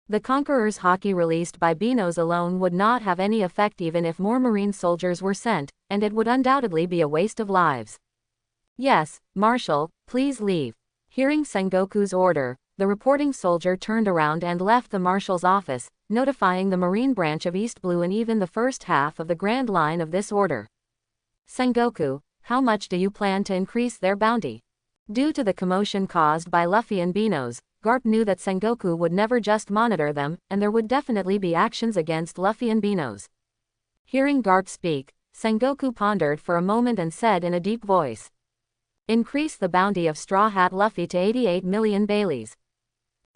Speaker 1: The Conqueror's Haki released by Beos alone would not have any effect even if more Marine soldiers were sent, and it would undoubtedly be a waste of lives. Yes, Marshal, please leave. Hearing Sengoku's order, the reporting soldier turned around and left the Marshal's office, notifying the Marine branch of East Blue and even the first half of the Grand Line of this order. Sengoku, how much do you plan to increase their bounty? Due to the commotion caused by Luffy and Beos, Garp knew that Sengoku would never just monitor them, and there would definitely be actions against Luffy and Beos. Hearing Garp speak, Sengoku pondered for a moment and said in a deep voice. Increase the bounty of Straw Hat Luffy to 88 million Baileys.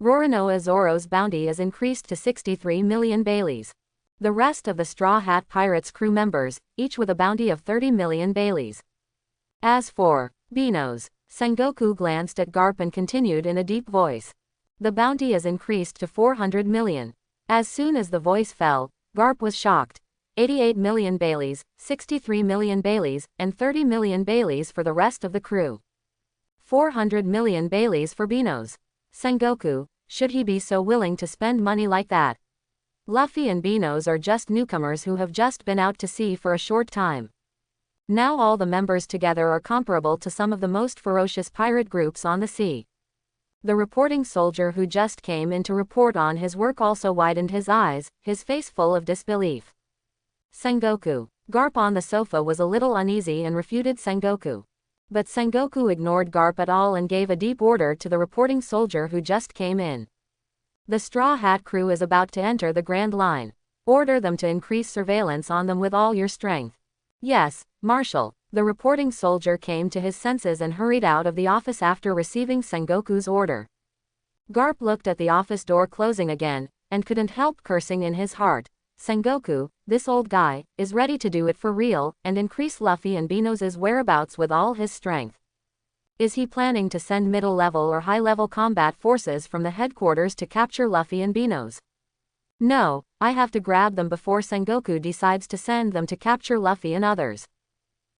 Speaker 1: Roronoa Zoro's bounty is increased to 63 million Baileys. The rest of the Straw Hat Pirates crew members, each with a bounty of 30 million Baileys. As for Beos, Sengoku glanced at Garp and continued in a deep voice. The bounty is increased to 400 million. As soon as the voice fell, Garp was shocked. 88 million Baileys, 63 million Baileys, and 30 million Baileys for the rest of the crew. 400 million Baileys for Beos. Sengoku, should he be so willing to spend money like that? Luffy and Beos are just newcomers who have just been out to sea for a short time. Now all the members together are comparable to some of the most ferocious pirate groups on the sea. The reporting soldier who just came in to report on his work also widened his eyes, his face full of disbelief. Sengoku. Garp on the sofa was a little uneasy and refuted Sengoku. But Sengoku ignored Garp at all and gave a deep order to the reporting soldier who just came in. The Straw Hat crew is about to enter the Grand Line. Order them to increase surveillance on them with all your strength. Yes, Marshal. The reporting soldier came to his senses and hurried out of the office after receiving Sengoku's order. Garp looked at the office door closing again, and couldn't help cursing in his heart. Sengoku, this old guy, is ready to do it for real, and increase Luffy and Beos' whereabouts with all his strength. Is he planning to send middle-level or high-level combat forces from the headquarters to capture Luffy and Beos? No, I have to grab them before Sengoku decides to send them to capture Luffy and others.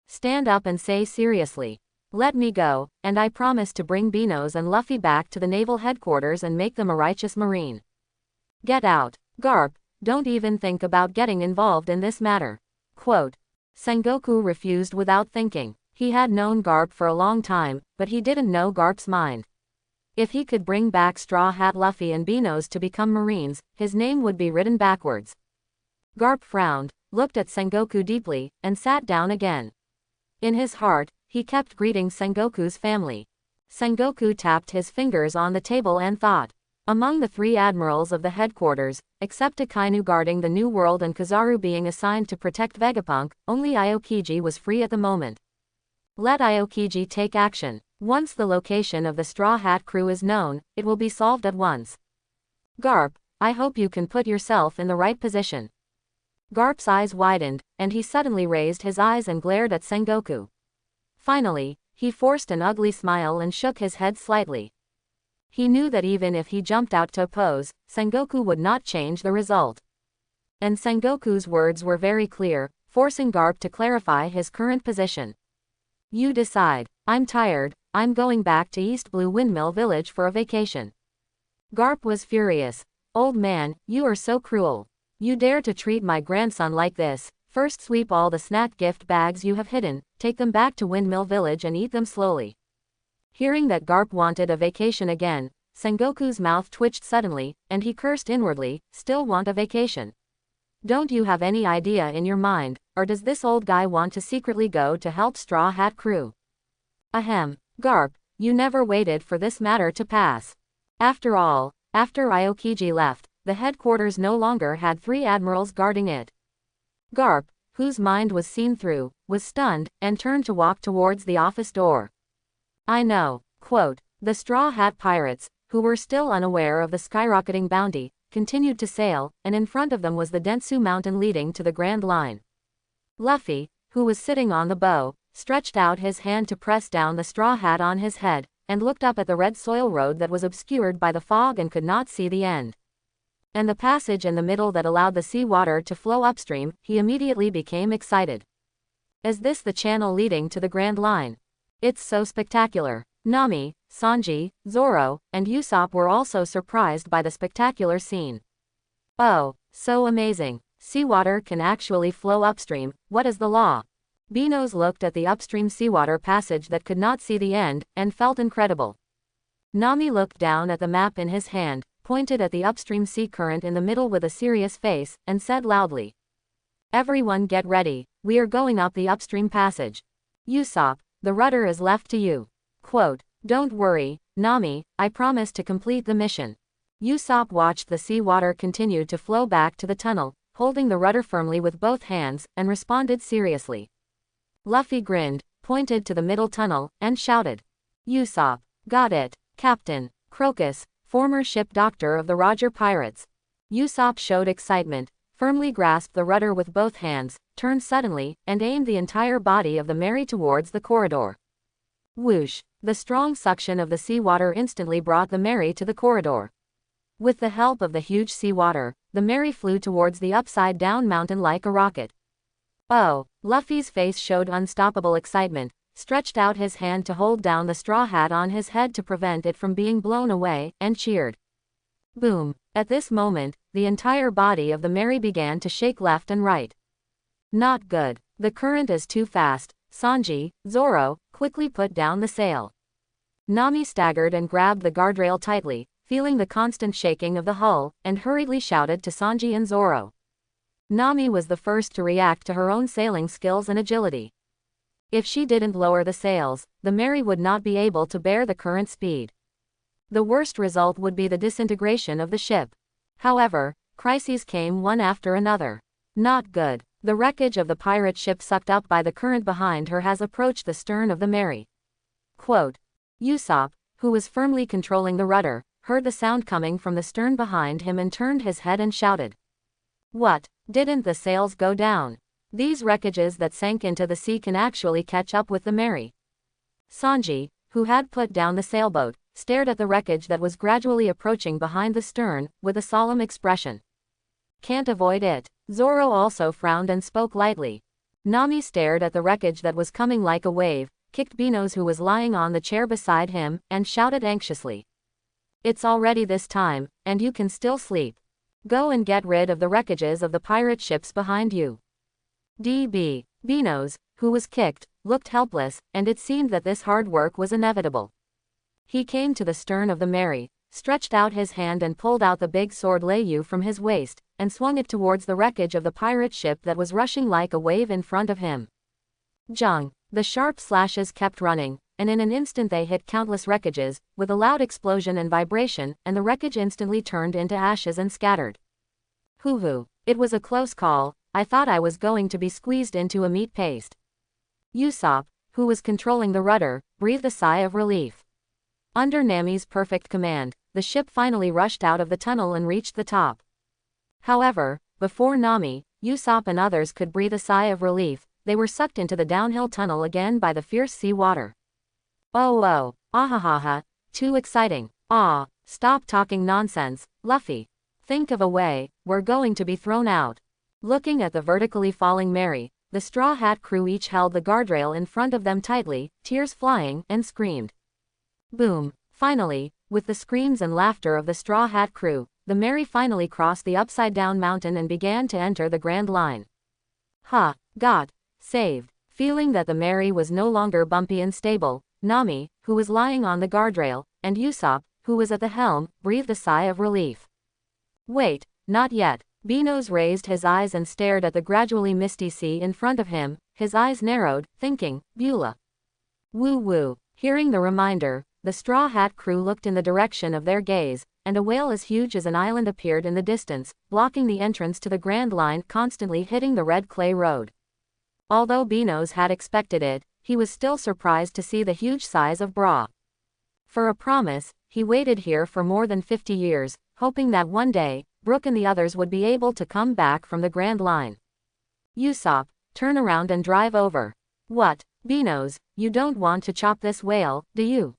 Speaker 1: Stand up and say seriously. Let me go, and I promise to bring Beos and Luffy back to the naval headquarters and make them a righteous marine. Get out. Garp, don't even think about getting involved in this matter. Quote. Sengoku refused without thinking. He had known Garp for a long time, but he didn't know Garp's mind. If he could bring back Straw Hat Luffy and Beos to become Marines, his name would be written backwards. Garp frowned, looked at Sengoku deeply, and sat down again. In his heart, he kept greeting Sengoku's family. Sengoku tapped his fingers on the table and thought. Among the three admirals of the headquarters, except Akainu guarding the New World and Kizaru being assigned to protect Vegapunk, only Aokiji was free at the moment. Let Aokiji take action. Once the location of the Straw Hat crew is known, it will be solved at once. Garp, I hope you can put yourself in the right position. Garp's eyes widened, and he suddenly raised his eyes and glared at Sengoku. Finally, he forced an ugly smile and shook his head slightly. He knew that even if he jumped out to oppose, Sengoku would not change the result. And Sengoku's words were very clear, forcing Garp to clarify his current position. You decide. I'm tired, I'm going back to East Blue Windmill Village for a vacation. Garp was furious. Old man, you are so cruel. You dare to treat my grandson like this. First sweep all the snack gift bags you have hidden, take them back to Windmill Village and eat them slowly. Hearing that Garp wanted a vacation again, Sengoku's mouth twitched suddenly, and he cursed inwardly, still want a vacation. Don't you have any idea in your mind, or does this old guy want to secretly go to help Straw Hat crew? Ahem, Garp, you never waited for this matter to pass. After all, after Aokiji left, the headquarters no longer had three admirals guarding it. Garp, whose mind was seen through, was stunned, and turned to walk towards the office door. I know. Quote. The Straw Hat Pirates, who were still unaware of the skyrocketing bounty, continued to sail, and in front of them was the Dentsu Mountain leading to the Grand Line. Luffy, who was sitting on the bow, stretched out his hand to press down the straw hat on his head, and looked up at the red soil road that was obscured by the fog and could not see the end. And the passage in the middle that allowed the sea water to flow upstream, he immediately became excited. Is this the channel leading to the Grand Line? It's so spectacular. Nami, Sanji, Zoro, and Usopp were also surprised by the spectacular scene. Oh, so amazing. Seawater can actually flow upstream, what is the law? Beos looked at the upstream seawater passage that could not see the end, and felt incredible. Nami looked down at the map in his hand, pointed at the upstream sea current in the middle with a serious face, and said loudly. Everyone get ready, we are going up the upstream passage. Usopp, the rudder is left to you. Quote, don't worry, Nami, I promise to complete the mission. Usopp watched the seawater continue to flow back to the tunnel, holding the rudder firmly with both hands, and responded seriously. Luffy grinned, pointed to the middle tunnel, and shouted. Usopp. Got it, Captain. Crocus, former ship doctor of the Roger Pirates. Usopp showed excitement, firmly grasped the rudder with both hands, turned suddenly, and aimed the entire body of the Mary towards the corridor. Whoosh! The strong suction of the seawater instantly brought the Mary to the corridor. With the help of the huge seawater, the Mary flew towards the upside-down mountain like a rocket. Oh! Luffy's face showed unstoppable excitement, stretched out his hand to hold down the straw hat on his head to prevent it from being blown away, and cheered. Boom! At this moment, the entire body of the Mary began to shake left and right. Not good. The current is too fast. Sanji, Zoro, quickly put down the sail. Nami staggered and grabbed the guardrail tightly, feeling the constant shaking of the hull, and hurriedly shouted to Sanji and Zoro. Nami was the first to react to her own sailing skills and agility. If she didn't lower the sails, the Mary would not be able to bear the current speed. The worst result would be the disintegration of the ship. However, crises came one after another. Not good. The wreckage of the pirate ship sucked up by the current behind her has approached the stern of the Mary. Quote. Usopp, who was firmly controlling the rudder, heard the sound coming from the stern behind him and turned his head and shouted. What? Didn't the sails go down? These wreckages that sank into the sea can actually catch up with the Mary. Sanji, who had put down the sailboat, stared at the wreckage that was gradually approaching behind the stern, with a solemn expression. Can't avoid it. Zoro also frowned and spoke lightly. Nami stared at the wreckage that was coming like a wave, kicked Beos who was lying on the chair beside him, and shouted anxiously. It's already this time, and you can still sleep. Go and get rid of the wreckages of the pirate ships behind you. D.B. Beos, who was kicked, looked helpless, and it seemed that this hard work was inevitable. He came to the stern of the Mary, stretched out his hand and pulled out the big sword Layu from his waist, and swung it towards the wreckage of the pirate ship that was rushing like a wave in front of him. Jung. The sharp slashes kept running, and in an instant they hit countless wreckages, with a loud explosion and vibration, and the wreckage instantly turned into ashes and scattered. Hoo-hoo. It was a close call. I thought I was going to be squeezed into a meat paste. Usopp, who was controlling the rudder, breathed a sigh of relief. Under Nami's perfect command, the ship finally rushed out of the tunnel and reached the top. However, before Nami, Usopp and others could breathe a sigh of relief, they were sucked into the downhill tunnel again by the fierce sea water. Oh, ahahaha, too exciting. Stop talking nonsense, Luffy. Think of a way, we're going to be thrown out. Looking at the vertically falling Mary, the Straw Hat crew each held the guardrail in front of them tightly, tears flying, and screamed. Boom. Finally, with the screams and laughter of the Straw Hat crew, the Mary finally crossed the upside-down mountain and began to enter the Grand Line. Got saved. Feeling that the Mary was no longer bumpy and stable, Nami, who was lying on the guardrail, and Usopp, who was at the helm, breathed a sigh of relief. Wait, not yet. Beos raised his eyes and stared at the gradually misty sea in front of him, his eyes narrowed, thinking, Beulah. Woo-woo. Hearing the reminder, the Straw Hat crew looked in the direction of their gaze, and a whale as huge as an island appeared in the distance, blocking the entrance to the Grand Line, constantly hitting the red clay road. Although Beos had expected it, he was still surprised to see the huge size of Bra. For a promise, he waited here for more than 50 years, hoping that one day, Brook and the others would be able to come back from the Grand Line. Usopp, turn around and drive over. What, Beos, you don't want to chop this whale, do you?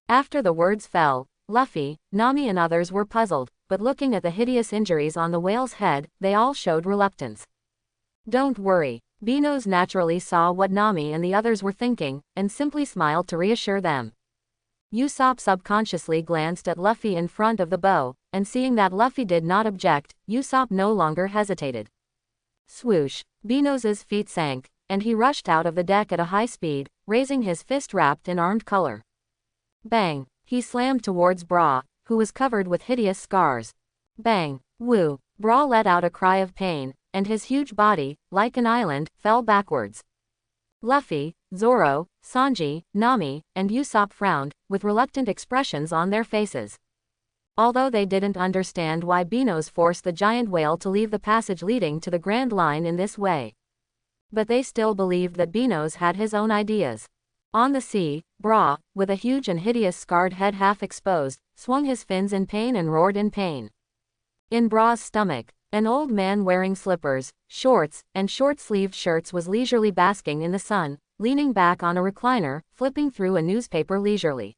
Speaker 1: After the words fell, Luffy, Nami and others were puzzled, but looking at the hideous injuries on the whale's head, they all showed reluctance. Don't worry. Beos naturally saw what Nami and the others were thinking, and simply smiled to reassure them. Usopp subconsciously glanced at Luffy in front of the bow, and seeing that Luffy did not object, Usopp no longer hesitated. Swoosh. Benos's feet sank, and he rushed out of the deck at a high speed, raising his fist wrapped in armed color. Bang. He slammed towards Bra, who was covered with hideous scars. Bang. Woo. Bra let out a cry of pain, and his huge body, like an island, fell backwards. Luffy, Zoro, Sanji, Nami, and Usopp frowned, with reluctant expressions on their faces. Although they didn't understand why Benos forced the giant whale to leave the passage leading to the Grand Line in this way. But they still believed that Beos had his own ideas. On the sea, Bra, with a huge and hideous scarred head half exposed, swung his fins in pain and roared in pain. In Bra's stomach, an old man wearing slippers, shorts, and short-sleeved shirts was leisurely basking in the sun, leaning back on a recliner, flipping through a newspaper leisurely.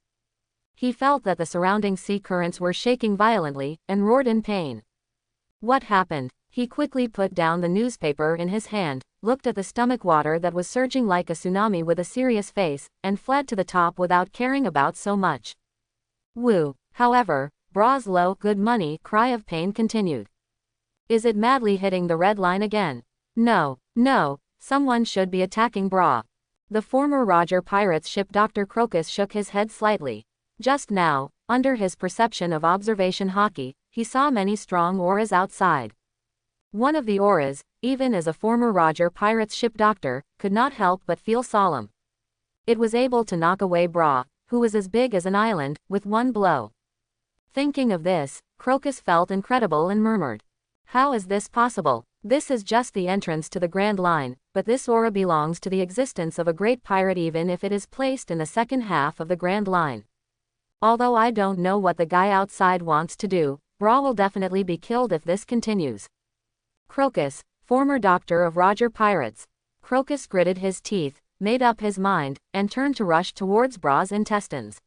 Speaker 1: He felt that the surrounding sea currents were shaking violently, and roared in pain. What happened? He quickly put down the newspaper in his hand, looked at the stomach water that was surging like a tsunami with a serious face, and fled to the top without caring about so much. Woo! However, Bra's low, good money cry of pain continued. Is it madly hitting the red line again? No, no, someone should be attacking Bra. The former Roger Pirates ship Dr. Crocus shook his head slightly. Just now, under his perception of observation hockey, he saw many strong auras outside. One of the auras, even as a former Roger Pirates ship doctor, could not help but feel solemn. It was able to knock away Bra, who was as big as an island, with one blow. Thinking of this, Crocus felt incredible and murmured. How is this possible? This is just the entrance to the Grand Line, but this aura belongs to the existence of a great pirate even if it is placed in the second half of the Grand Line. Although I don't know what the guy outside wants to do, Bra will definitely be killed if this continues. Crocus, former doctor of Roger Pirates. Crocus gritted his teeth, made up his mind, and turned to rush towards Bra's intestines.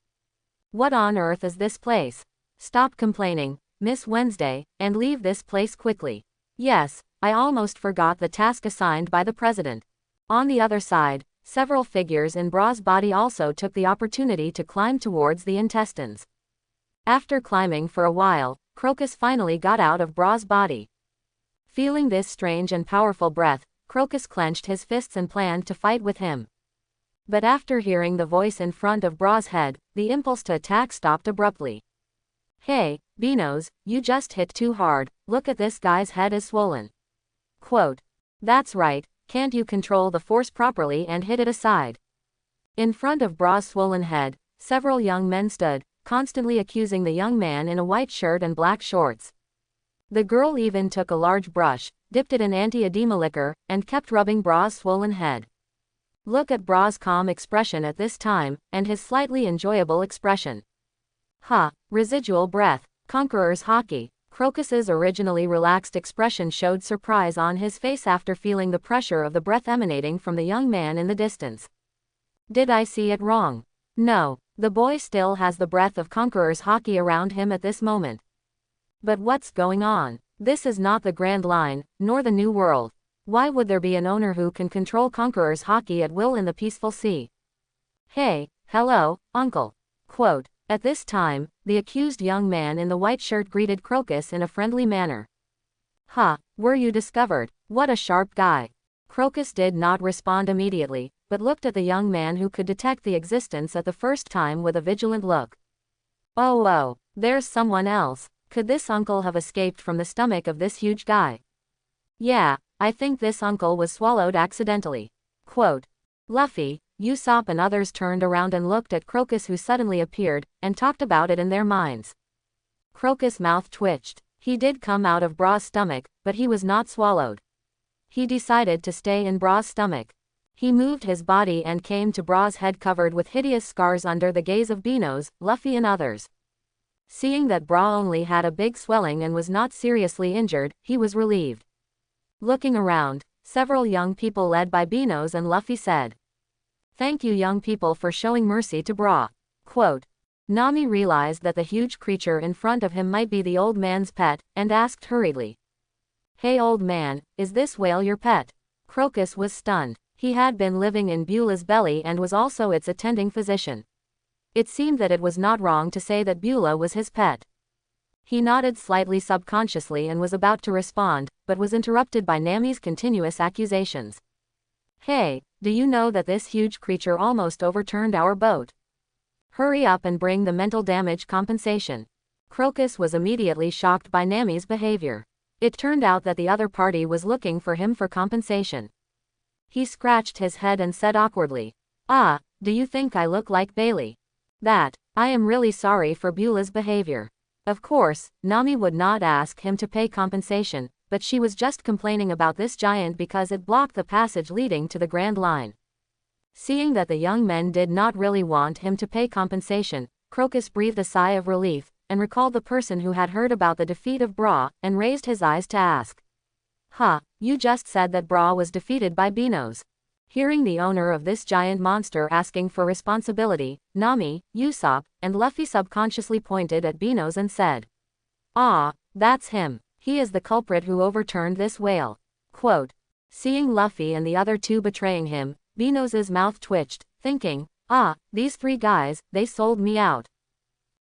Speaker 1: What on earth is this place? Stop complaining, Miss Wednesday, and leave this place quickly. Yes, I almost forgot the task assigned by the president. On the other side, several figures in Bra's body also took the opportunity to climb towards the intestines. After climbing for a while, Crocus finally got out of Bra's body. Feeling this strange and powerful breath, Crocus clenched his fists and planned to fight with him. But after hearing the voice in front of Bra's head, the impulse to attack stopped abruptly. Hey, Beos, you just hit too hard, look at this guy's head is swollen. Quote. That's right, can't you control the force properly and hit it aside? In front of Bra's swollen head, several young men stood, constantly accusing the young man in a white shirt and black shorts. The girl even took a large brush, dipped it in anti-edema liquor, and kept rubbing Bra's swollen head. Look at Bra's calm expression at this time, and his slightly enjoyable expression. Ha, residual breath, conqueror's hockey. Crocus's originally relaxed expression showed surprise on his face after feeling the pressure of the breath emanating from the young man in the distance. Did I see it wrong? No, the boy still has the breath of conqueror's hockey around him at this moment. But what's going on? This is not the Grand Line, nor the New World. Why would there be an owner who can control conqueror's hockey at will in the peaceful sea? Hey, hello, uncle. Quote. At this time, the accused young man in the white shirt greeted Crocus in a friendly manner. Ha, were you discovered? What a sharp guy. Crocus did not respond immediately, but looked at the young man who could detect the existence at the first time with a vigilant look. Oh, there's someone else. Could this uncle have escaped from the stomach of this huge guy? Yeah, I think this uncle was swallowed accidentally. Quote. Luffy, Usopp and others turned around and looked at Crocus who suddenly appeared, and talked about it in their minds. Crocus' mouth twitched. He did come out of Bra's stomach, but he was not swallowed. He decided to stay in Bra's stomach. He moved his body and came to Bra's head covered with hideous scars under the gaze of Beos, Luffy and others. Seeing that Bra only had a big swelling and was not seriously injured, he was relieved. Looking around, several young people led by Beos and Luffy said, Thank you young people for showing mercy to Bra. Quote. Nami realized that the huge creature in front of him might be the old man's pet, and asked hurriedly. Hey old man, is this whale your pet? Crocus was stunned. He had been living in Beulah's belly and was also its attending physician. It seemed that it was not wrong to say that Beulah was his pet. He nodded slightly subconsciously and was about to respond, but was interrupted by Nami's continuous accusations. Hey, do you know that this huge creature almost overturned our boat? Hurry up and bring the mental damage compensation. Crocus was immediately shocked by Nami's behavior. It turned out that the other party was looking for him for compensation. He scratched his head and said awkwardly, do you think I look like Bailey? I am really sorry for Beulah's behavior. Of course, Nami would not ask him to pay compensation, but she was just complaining about this giant because it blocked the passage leading to the Grand Line. Seeing that the young men did not really want him to pay compensation, Crocus breathed a sigh of relief, and recalled the person who had heard about the defeat of Bra, and raised his eyes to ask. "Huh, you just said that Bra was defeated by Beos." Hearing the owner of this giant monster asking for responsibility, Nami, Usopp, and Luffy subconsciously pointed at Beos and said, "Ah, that's him. He is the culprit who overturned this whale." Quote. Seeing Luffy and the other two betraying him, Benos' mouth twitched, thinking, these three guys, they sold me out.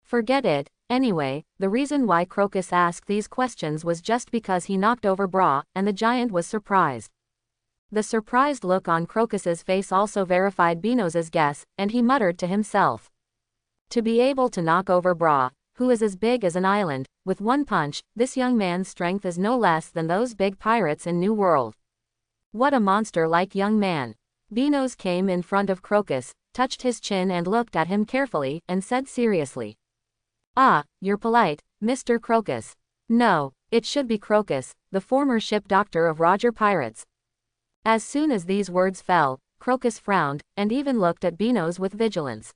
Speaker 1: Forget it. Anyway, the reason why Crocus asked these questions was just because he knocked over Bra, and the giant was surprised. The surprised look on Crocus's face also verified Benos' guess, and he muttered to himself. To be able to knock over Bra, who is as big as an island, with one punch, this young man's strength is no less than those big pirates in New World. What a monster-like young man. Benos came in front of Crocus, touched his chin and looked at him carefully, and said seriously. You're polite, Mr. Crocus. No, it should be Crocus, the former ship doctor of Roger Pirates. As soon as these words fell, Crocus frowned, and even looked at Benos with vigilance.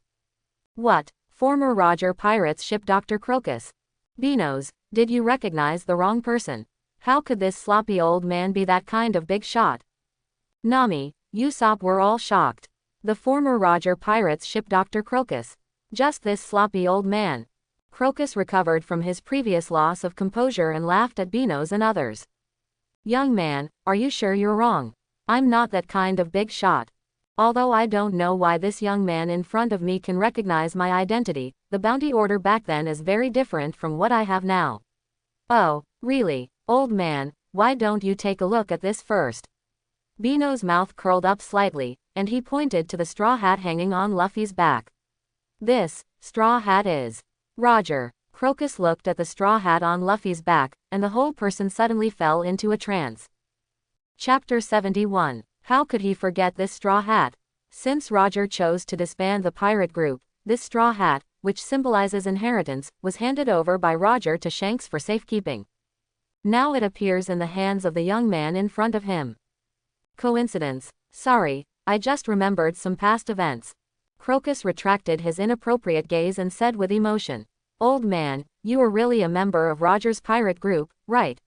Speaker 1: What, former Roger Pirates ship Dr. Crocus? Benos, did you recognize the wrong person? How could this sloppy old man be that kind of big shot? Nami, Usopp were all shocked. The former Roger Pirates ship Dr. Crocus. Just this sloppy old man. Crocus recovered from his previous loss of composure and laughed at Benos and others. Young man, are you sure you're wrong? I'm not that kind of big shot. Although I don't know why this young man in front of me can recognize my identity, the bounty order back then is very different from what I have now. Oh, really, old man, why don't you take a look at this first? Benos' mouth curled up slightly, and he pointed to the straw hat hanging on Luffy's back. This straw hat is Roger. Crocus looked at the straw hat on Luffy's back, and the whole person suddenly fell into a trance. Chapter 71. How could he forget this straw hat? Since Roger chose to disband the pirate group, this straw hat, which symbolizes inheritance, was handed over by Roger to Shanks for safekeeping. Now it appears in the hands of the young man in front of him. Coincidence? Sorry, I just remembered some past events. Crocus retracted his inappropriate gaze and said with emotion. Old man, you are really a member of Roger's pirate group, right?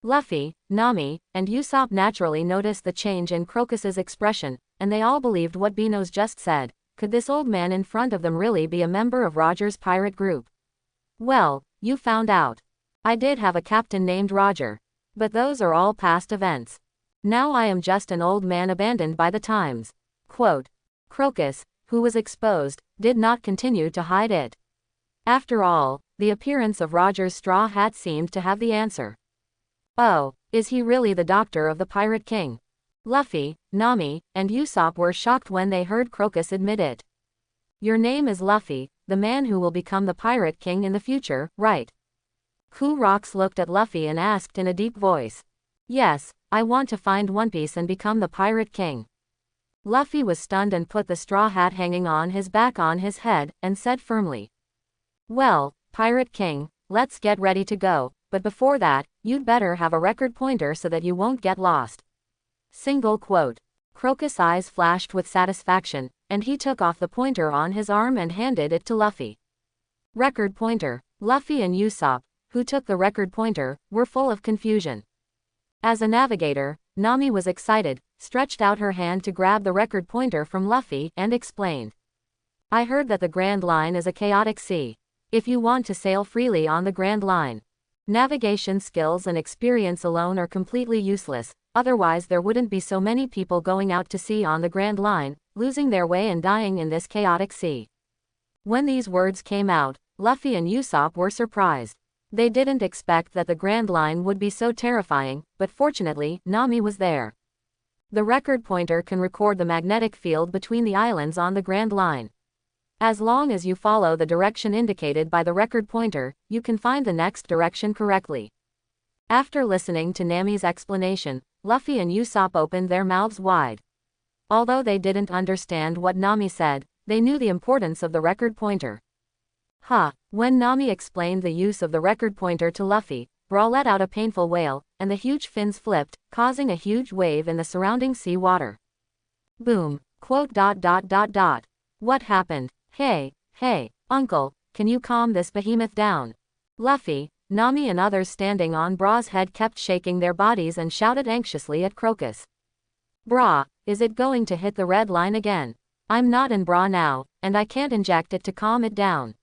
Speaker 1: Luffy, Nami, and Usopp naturally noticed the change in Crocus's expression, and they all believed what Benos just said. Could this old man in front of them really be a member of Roger's pirate group? Well, you found out. I did have a captain named Roger. But those are all past events. Now I am just an old man abandoned by the times. Quote. Crocus, who was exposed, did not continue to hide it. After all, the appearance of Roger's straw hat seemed to have the answer. Oh, is he really the doctor of the Pirate King? Luffy, Nami, and Usopp were shocked when they heard Crocus admit it. Your name is Luffy, the man who will become the Pirate King in the future, right? Ku Rox looked at Luffy and asked in a deep voice. Yes, I want to find One Piece and become the Pirate King. Luffy was stunned and put the straw hat hanging on his back on his head, and said firmly. Well, Pirate King, let's get ready to go, but before that, you'd better have a record pointer so that you won't get lost. Single quote. Crocus' eyes flashed with satisfaction, and he took off the pointer on his arm and handed it to Luffy. Record pointer. Luffy and Usopp, who took the record pointer, were full of confusion. As a navigator, Nami was excited, stretched out her hand to grab the record pointer from Luffy, and explained. I heard that the Grand Line is a chaotic sea. If you want to sail freely on the Grand Line, navigation skills and experience alone are completely useless, otherwise there wouldn't be so many people going out to sea on the Grand Line, losing their way and dying in this chaotic sea. When these words came out, Luffy and Usopp were surprised. They didn't expect that the Grand Line would be so terrifying, but fortunately, Nami was there. The record pointer can record the magnetic field between the islands on the Grand Line. As long as you follow the direction indicated by the record pointer, you can find the next direction correctly. After listening to Nami's explanation, Luffy and Usopp opened their mouths wide. Although they didn't understand what Nami said, they knew the importance of the record pointer. When Nami explained the use of the record pointer to Luffy, Bra let out a painful wail, and the huge fins flipped, causing a huge wave in the surrounding sea water. Boom. Quote. What happened? Hey, uncle, can you calm this behemoth down? Luffy, Nami and others standing on Bra's head kept shaking their bodies and shouted anxiously at Crocus. Bra, is it going to hit the red line again? I'm not in Bra now, and I can't inject it to calm it down.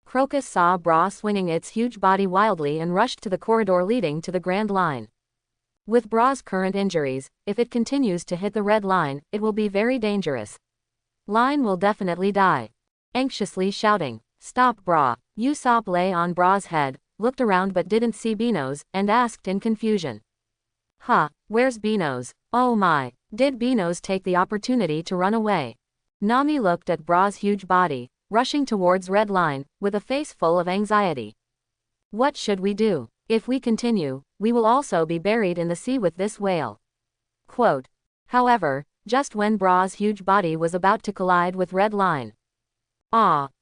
Speaker 1: Crocus saw Bra swinging its huge body wildly and rushed to the corridor leading to the Grand Line. With Bra's current injuries, if it continues to hit the red line, it will be very dangerous. Line will definitely die. Anxiously shouting, Stop Bra. Usopp lay on Bra's head, looked around but didn't see Beos, and asked in confusion. Where's Beos? Oh my, did Beos take the opportunity to run away? Nami looked at Bra's huge body, rushing towards red line, with a face full of anxiety. What should we do? If we continue, we will also be buried in the sea with this whale. Quote. However, just when Bra's huge body was about to collide with red line.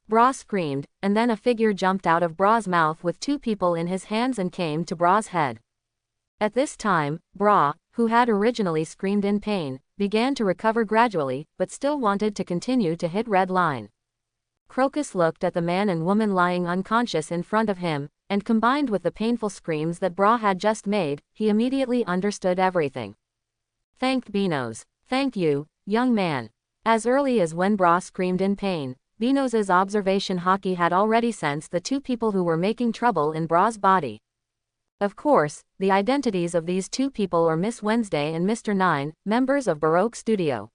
Speaker 1: Bra screamed, and then a figure jumped out of Bra's mouth with two people in his hands and came to Bra's head. At this time, Bra, who had originally screamed in pain, began to recover gradually, but still wanted to continue to hit red line. Crocus looked at the man and woman lying unconscious in front of him, and combined with the painful screams that Bra had just made, he immediately understood everything. Thanked Beos. Thank you, young man. As early as when Bra screamed in pain, Benos's observation Haki had already sensed the two people who were making trouble in Bra's body. Of course, the identities of these two people are Miss Wednesday and Mr. Nine, members of Baroque Studio.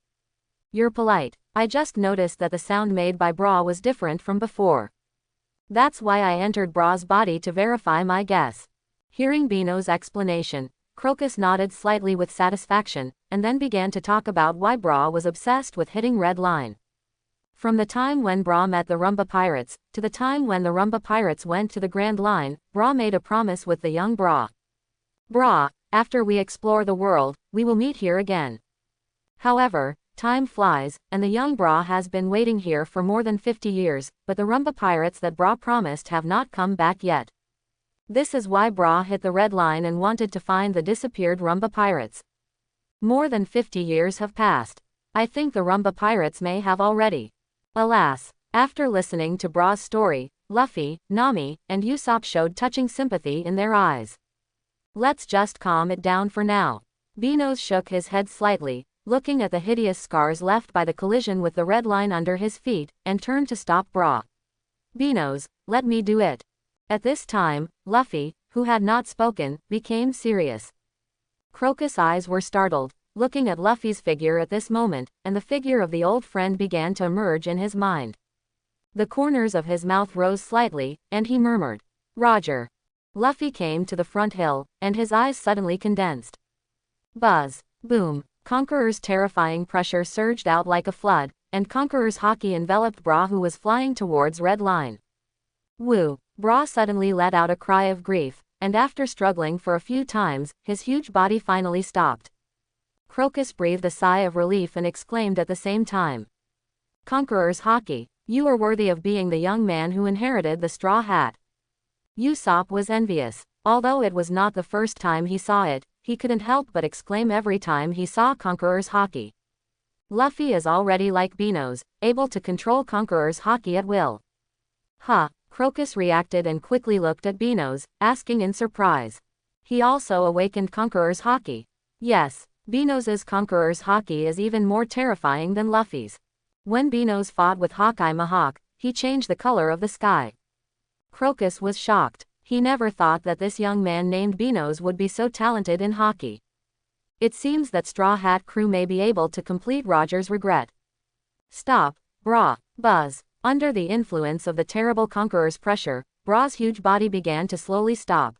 Speaker 1: You're polite. I just noticed that the sound made by Bra was different from before. That's why I entered Bra's body to verify my guess. Hearing Benos' explanation, Crocus nodded slightly with satisfaction, and then began to talk about why Bra was obsessed with hitting red line. From the time when Bra met the Rumba Pirates, to the time when the Rumba Pirates went to the Grand Line, Bra made a promise with the young Bra. Bra, after we explore the world, we will meet here again. However, time flies, and the young Bra has been waiting here for more than 50 years, but the Rumba Pirates that Bra promised have not come back yet. This is why Bra hit the red line and wanted to find the disappeared Rumba Pirates. More than 50 years have passed. I think the Rumba Pirates may have already. Alas, after listening to Bra's story, Luffy, Nami, and Usopp showed touching sympathy in their eyes. Let's just calm it down for now. Benos shook his head slightly, looking at the hideous scars left by the collision with the red line under his feet, and turned to stop Bra. Benos, let me do it. At this time, Luffy, who had not spoken, became serious. Crocus' eyes were startled, looking at Luffy's figure at this moment, and the figure of the old friend began to emerge in his mind. The corners of his mouth rose slightly, and he murmured, Roger. Luffy came to the front hill, and his eyes suddenly condensed. Buzz. Boom. Conqueror's terrifying pressure surged out like a flood, and Conqueror's Haki enveloped Bra who was flying towards red line. Woo. Bra suddenly let out a cry of grief, and after struggling for a few times, his huge body finally stopped. Crocus breathed a sigh of relief and exclaimed at the same time. Conqueror's Haki, you are worthy of being the young man who inherited the straw hat. Usopp was envious. Although it was not the first time he saw it, he couldn't help but exclaim every time he saw Conqueror's Haki. Luffy is already like Benos, able to control Conqueror's Haki at will. Crocus reacted and quickly looked at Benos, asking in surprise. He also awakened Conqueror's Haki. Yes. Benos's Conqueror's Haki is even more terrifying than Luffy's. When Benos fought with Hawkeye Mihawk, he changed the color of the sky. Crocus was shocked. He never thought that this young man named Benos would be so talented in Haki. It seems that Straw Hat crew may be able to complete Roger's regret. Stop, Bra. Buzz. Under the influence of the terrible Conqueror's pressure, Bra's huge body began to slowly stop.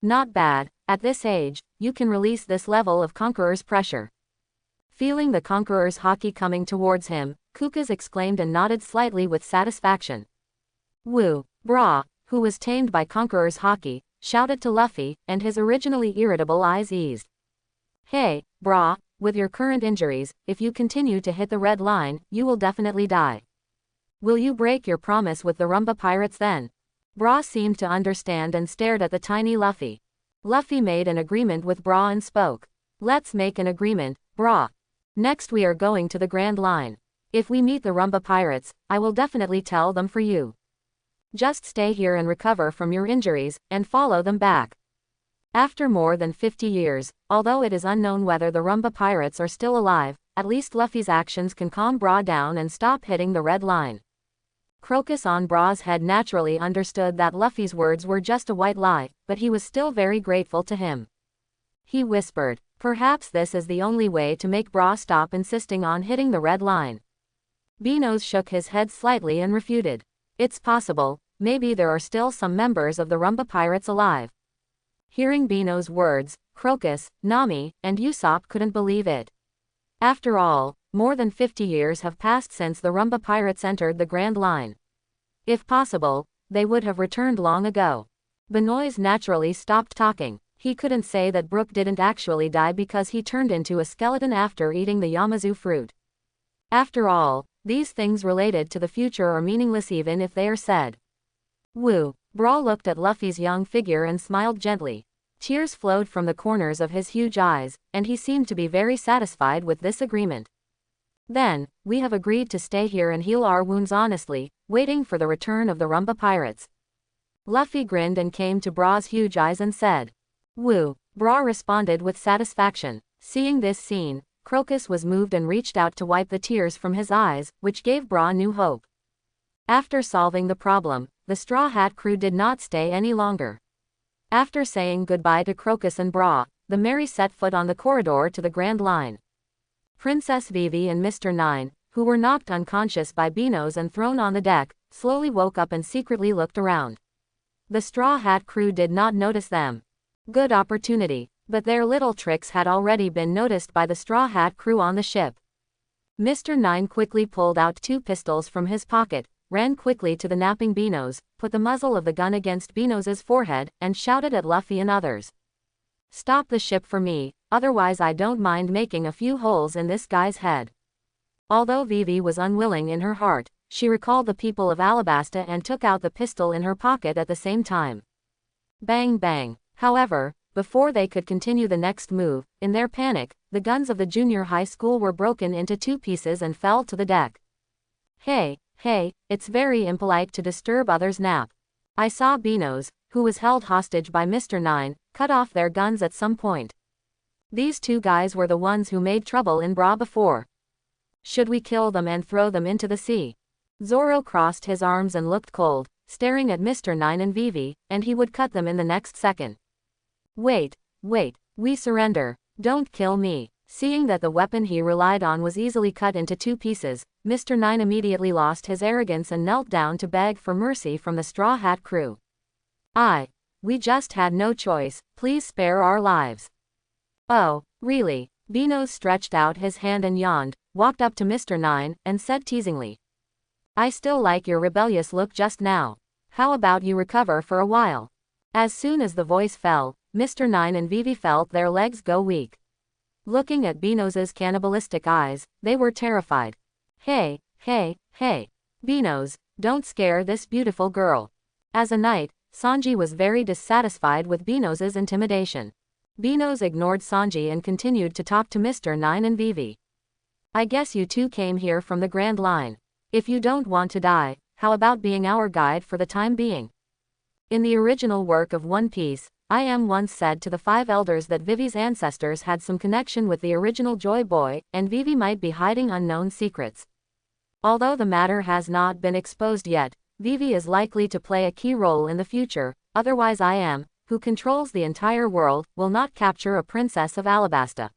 Speaker 1: Not bad. At this age, you can release this level of Conqueror's pressure. Feeling the Conqueror's Haki coming towards him, Kukas exclaimed and nodded slightly with satisfaction. Woo. Bra, who was tamed by Conqueror's Haki, shouted to Luffy, and his originally irritable eyes eased. Hey, Bra, with your current injuries, if you continue to hit the red line, you will definitely die. Will you break your promise with the Rumba Pirates then? Bra seemed to understand and stared at the tiny Luffy. Luffy made an agreement with Bra and spoke. Let's make an agreement, Bra. Next we are going to the Grand Line. If we meet the Rumba pirates, I will definitely tell them for you. Just stay here and recover from your injuries, and follow them back. After more than 50 years, although it is unknown whether the Rumba pirates are still alive, at least Luffy's actions can calm Bra down and stop hitting the red line. Crocus on Bra's head naturally understood that Luffy's words were just a white lie, but he was still very grateful to him. He whispered, perhaps this is the only way to make Bra stop insisting on hitting the red line. Beos shook his head slightly and refuted. It's possible, maybe there are still some members of the Rumba pirates alive. Hearing Beos' words, Crocus, Nami, and Usopp couldn't believe it. After all, more than 50 years have passed since the Rumba pirates entered the Grand Line. If possible, they would have returned long ago. Beos naturally stopped talking. He couldn't say that Brook didn't actually die because he turned into a skeleton after eating the Yamazu fruit. After all, these things related to the future are meaningless even if they are said. Woo! Bra looked at Luffy's young figure and smiled gently. Tears flowed from the corners of his huge eyes, and he seemed to be very satisfied with this agreement. Then, we have agreed to stay here and heal our wounds honestly, waiting for the return of the Rumba pirates. Luffy grinned and came to Bra's huge eyes and said. Woo! Bra responded with satisfaction. Seeing this scene, Crocus was moved and reached out to wipe the tears from his eyes, which gave Bra new hope. After solving the problem, the Straw Hat crew did not stay any longer. After saying goodbye to Crocus and Bra, the Merry set foot on the corridor to the Grand Line. Princess Vivi and Mr. Nine, who were knocked unconscious by Beos and thrown on the deck, slowly woke up and secretly looked around. The Straw Hat crew did not notice them. Good opportunity, but their little tricks had already been noticed by the Straw Hat crew on the ship. Mr. Nine quickly pulled out 2 pistols from his pocket, ran quickly to the napping Beos, put the muzzle of the gun against Beos' forehead, and shouted at Luffy and others. Stop the ship for me, otherwise I don't mind making a few holes in this guy's head. Although Vivi was unwilling in her heart, she recalled the people of Alabasta and took out the pistol in her pocket at the same time. Bang bang. However, before they could continue the next move, in their panic, the guns of the junior high school were broken into 2 pieces and fell to the deck. Hey, it's very impolite to disturb others' nap. I saw Beos, who was held hostage by Mr. Nine, cut off their guns at some point. These 2 guys were the ones who made trouble in Bra before. Should we kill them and throw them into the sea? Zoro crossed his arms and looked cold, staring at Mr. Nine and Vivi, and he would cut them in the next second. Wait, we surrender. Don't kill me. Seeing that the weapon he relied on was easily cut into 2 pieces, Mr. Nine immediately lost his arrogance and knelt down to beg for mercy from the Straw Hat crew. We just had no choice, please spare our lives. Oh, really? Beos stretched out his hand and yawned, walked up to Mr. Nine, and said teasingly. I still like your rebellious look just now. How about you recover for a while? As soon as the voice fell, Mr. Nine and Vivi felt their legs go weak. Looking at Benos' cannibalistic eyes, they were terrified. Hey, Beos, don't scare this beautiful girl. As a knight, Sanji was very dissatisfied with Benos' intimidation. Beos ignored Sanji and continued to talk to Mr. Nine and Vivi. I guess you 2 came here from the Grand Line. If you don't want to die, how about being our guide for the time being? In the original work of One Piece, I Am once said to the 5 elders that Vivi's ancestors had some connection with the original Joy Boy, and Vivi might be hiding unknown secrets. Although the matter has not been exposed yet, Vivi is likely to play a key role in the future, otherwise I Am, who controls the entire world, will not capture a princess of Alabasta.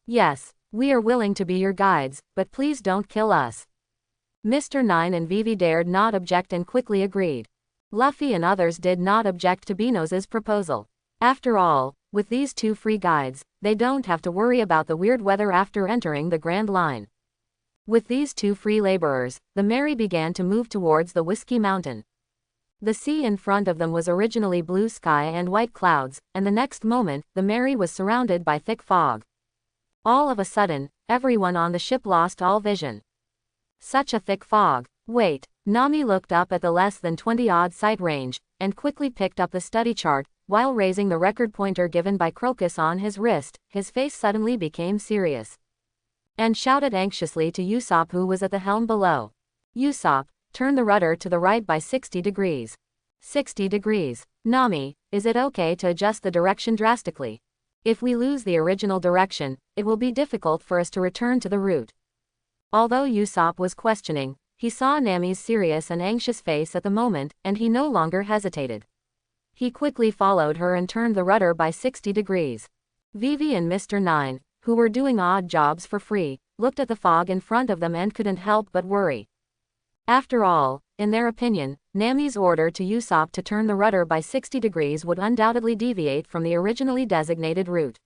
Speaker 1: Yes, we are willing to be your guides, but please don't kill us. Mr. Nine and Vivi dared not object and quickly agreed. Luffy and others did not object to Benos' proposal. After all, with these 2 free guides, they don't have to worry about the weird weather after entering the Grand Line. With these 2 free laborers, the Merry began to move towards the Whiskey Mountain. The sea in front of them was originally blue sky and white clouds, and the next moment, the Merry was surrounded by thick fog. All of a sudden, everyone on the ship lost all vision. Such a thick fog. Wait. Nami looked up at the less than 20-odd sight range, and quickly picked up the study chart, while raising the record pointer given by Crocus on his wrist. His face suddenly became serious, and shouted anxiously to Usopp, who was at the helm below. Usopp, turn the rudder to the right by 60 degrees. 60 degrees. Nami, is it okay to adjust the direction drastically? If we lose the original direction, it will be difficult for us to return to the route. Although Usopp was questioning, he saw Nami's serious and anxious face at the moment, and he no longer hesitated. He quickly followed her and turned the rudder by 60 degrees. Vivi and Mr. 9, who were doing odd jobs for free, looked at the fog in front of them and couldn't help but worry. After all, in their opinion, Nami's order to Usopp to turn the rudder by 60 degrees would undoubtedly deviate from the originally designated route.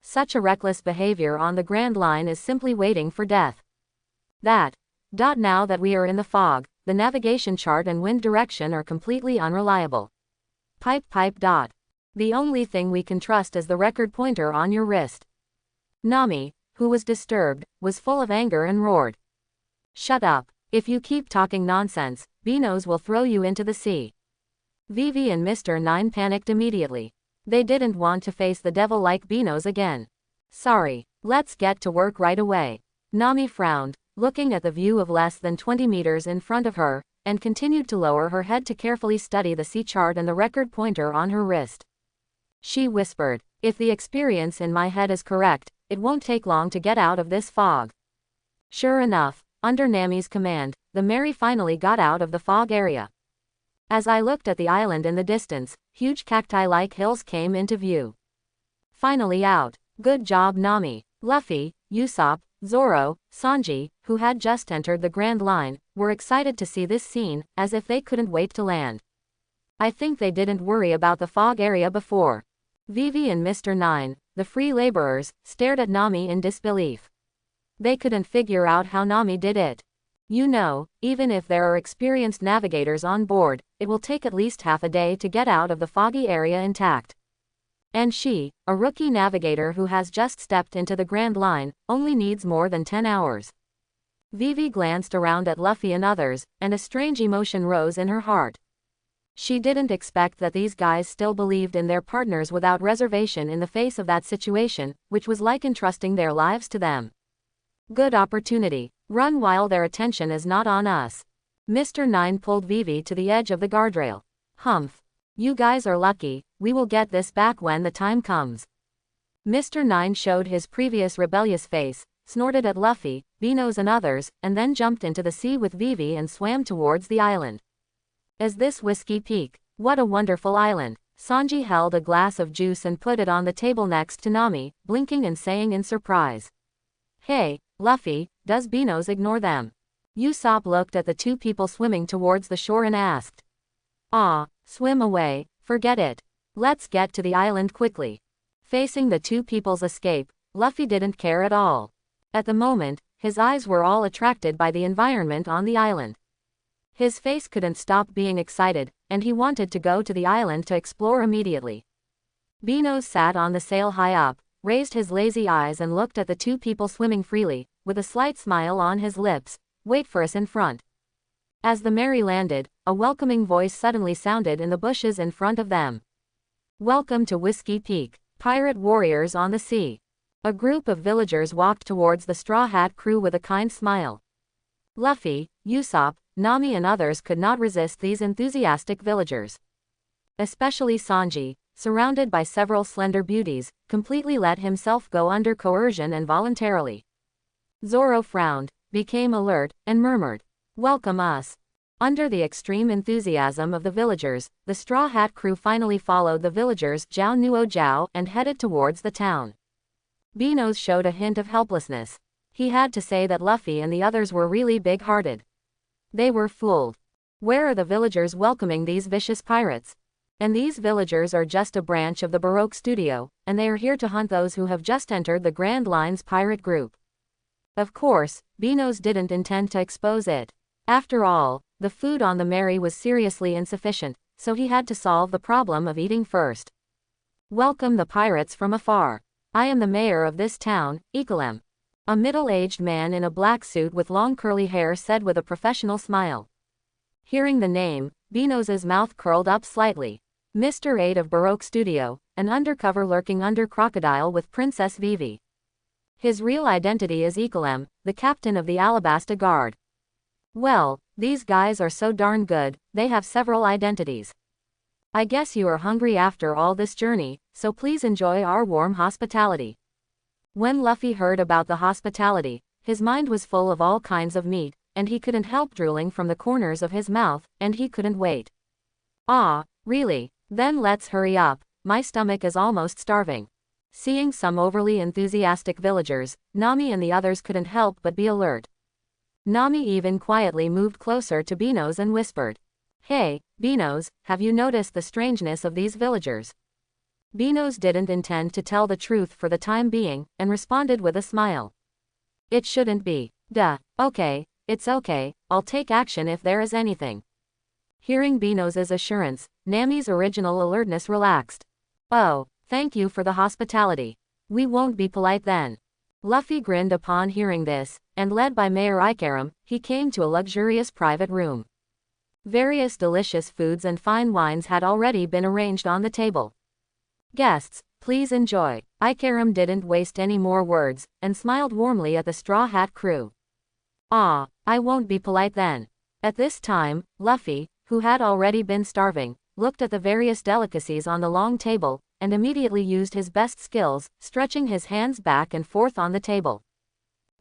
Speaker 1: Such a reckless behavior on the Grand Line is simply waiting for death. Now that we are in the fog, the navigation chart and wind direction are completely unreliable. Pipe. The only thing we can trust is the record pointer on your wrist. Nami, who was disturbed, was full of anger and roared. Shut up. If you keep talking nonsense, Beos will throw you into the sea. Vivi and Mr. 9 panicked immediately. They didn't want to face the devil like Beos again. Sorry, let's get to work right away. Nami frowned, looking at the view of less than 20 meters in front of her, and continued to lower her head to carefully study the sea chart and the record pointer on her wrist. She whispered, if the experience in my head is correct, it won't take long to get out of this fog. Sure enough, under Nami's command, the Mary finally got out of the fog area. As I looked at the island in the distance, huge cacti-like hills came into view. Finally out. Good job, Nami. Luffy, Usopp, Zoro, Sanji, who had just entered the Grand Line, were excited to see this scene, as if they couldn't wait to land. I think they didn't worry about the fog area before. Vivi and Mr. 9, the free laborers, stared at Nami in disbelief. They couldn't figure out how Nami did it. You know, even if there are experienced navigators on board, it will take at least half a day to get out of the foggy area intact. And she, a rookie navigator who has just stepped into the Grand Line, only needs more than 10 hours. Vivi glanced around at Luffy and others, and a strange emotion rose in her heart. She didn't expect that these guys still believed in their partners without reservation in the face of that situation, which was like entrusting their lives to them. Good opportunity. Run while their attention is not on us. Mr. 9 pulled Vivi to the edge of the guardrail. Humph. You guys are lucky, we will get this back when the time comes. Mr. 9 showed his previous rebellious face, snorted at Luffy, Beos and others, and then jumped into the sea with Vivi and swam towards the island. Is this Whiskey Peak? What a wonderful island. Sanji held a glass of juice and put it on the table next to Nami, blinking and saying in surprise. Hey, Luffy, does Beos ignore them? Usopp looked at the two people swimming towards the shore and asked. Swim away, forget it. Let's get to the island quickly. Facing the two people's escape, Luffy didn't care at all. At the moment, his eyes were all attracted by the environment on the island. His face couldn't stop being excited, and he wanted to go to the island to explore immediately. Beos sat on the sail high up, raised his lazy eyes and looked at the two people swimming freely, with a slight smile on his lips. Wait for us in front. As the Mary landed, a welcoming voice suddenly sounded in the bushes in front of them. Welcome to Whiskey Peak, pirate warriors on the sea. A group of villagers walked towards the Straw Hat crew with a kind smile. Luffy, Usopp, Nami and others could not resist these enthusiastic villagers. Especially Sanji, surrounded by several slender beauties, completely let himself go under coercion and voluntarily. Zoro frowned, became alert, and murmured, "Welcome us." Under the extreme enthusiasm of the villagers, the Straw Hat crew finally followed the villagers Jiao Nuo Jiao and headed towards the town. Beos showed a hint of helplessness. He had to say that Luffy and the others were really big-hearted. They were fooled. Where are the villagers welcoming these vicious pirates? And these villagers are just a branch of the Baroque studio, and they are here to hunt those who have just entered the Grand Line's pirate group. Of course, Beos didn't intend to expose it. After all, the food on the Mary was seriously insufficient, so he had to solve the problem of eating first. Welcome the pirates from afar. I am the mayor of this town, Ekalem. A middle-aged man in a black suit with long curly hair said with a professional smile. Hearing the name, Benos's mouth curled up slightly. Mr. 8 of Baroque Studio, an undercover lurking under Crocodile with Princess Vivi. His real identity is Ecolem, the captain of the Alabasta Guard. Well, these guys are so darn good, they have several identities. I guess you are hungry after all this journey, so please enjoy our warm hospitality. When Luffy heard about the hospitality, his mind was full of all kinds of meat, and he couldn't help drooling from the corners of his mouth, and he couldn't wait. Ah, really? Then let's hurry up, my stomach is almost starving. Seeing some overly enthusiastic villagers, Nami and the others couldn't help but be alert. Nami even quietly moved closer to Benos and whispered, "Hey, Benos, have you noticed the strangeness of these villagers?" Benos didn't intend to tell the truth for the time being, and responded with a smile. "It shouldn't be. Duh, okay, it's okay, I'll take action if there is anything." Hearing Benos's assurance, Nami's original alertness relaxed. "Oh, thank you for the hospitality. We won't be polite then." Luffy grinned upon hearing this, and led by Mayor Ikaram, he came to a luxurious private room. Various delicious foods and fine wines had already been arranged on the table. "Guests, please enjoy." Ikaram didn't waste any more words, and smiled warmly at the Straw Hat crew. "Ah, I won't be polite then." At this time, Luffy, who had already been starving, looked at the various delicacies on the long table, and immediately used his best skills, stretching his hands back and forth on the table.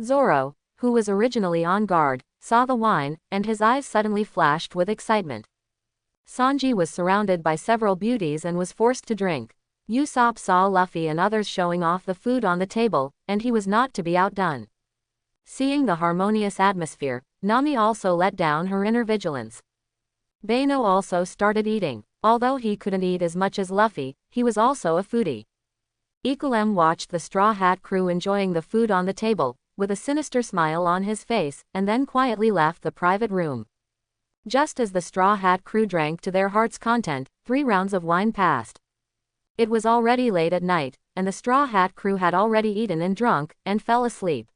Speaker 1: Zoro, who was originally on guard, saw the wine, and his eyes suddenly flashed with excitement. Sanji was surrounded by several beauties and was forced to drink. Usopp saw Luffy and others showing off the food on the table, and he was not to be outdone. Seeing the harmonious atmosphere, Nami also let down her inner vigilance. Beno also started eating. Although he couldn't eat as much as Luffy, he was also a foodie. Ecolem watched the Straw Hat crew enjoying the food on the table, with a sinister smile on his face, and then quietly left the private room. Just as the Straw Hat crew drank to their heart's content, 3 rounds of wine passed. It was already late at night, and the Straw Hat crew had already eaten and drunk, and fell asleep.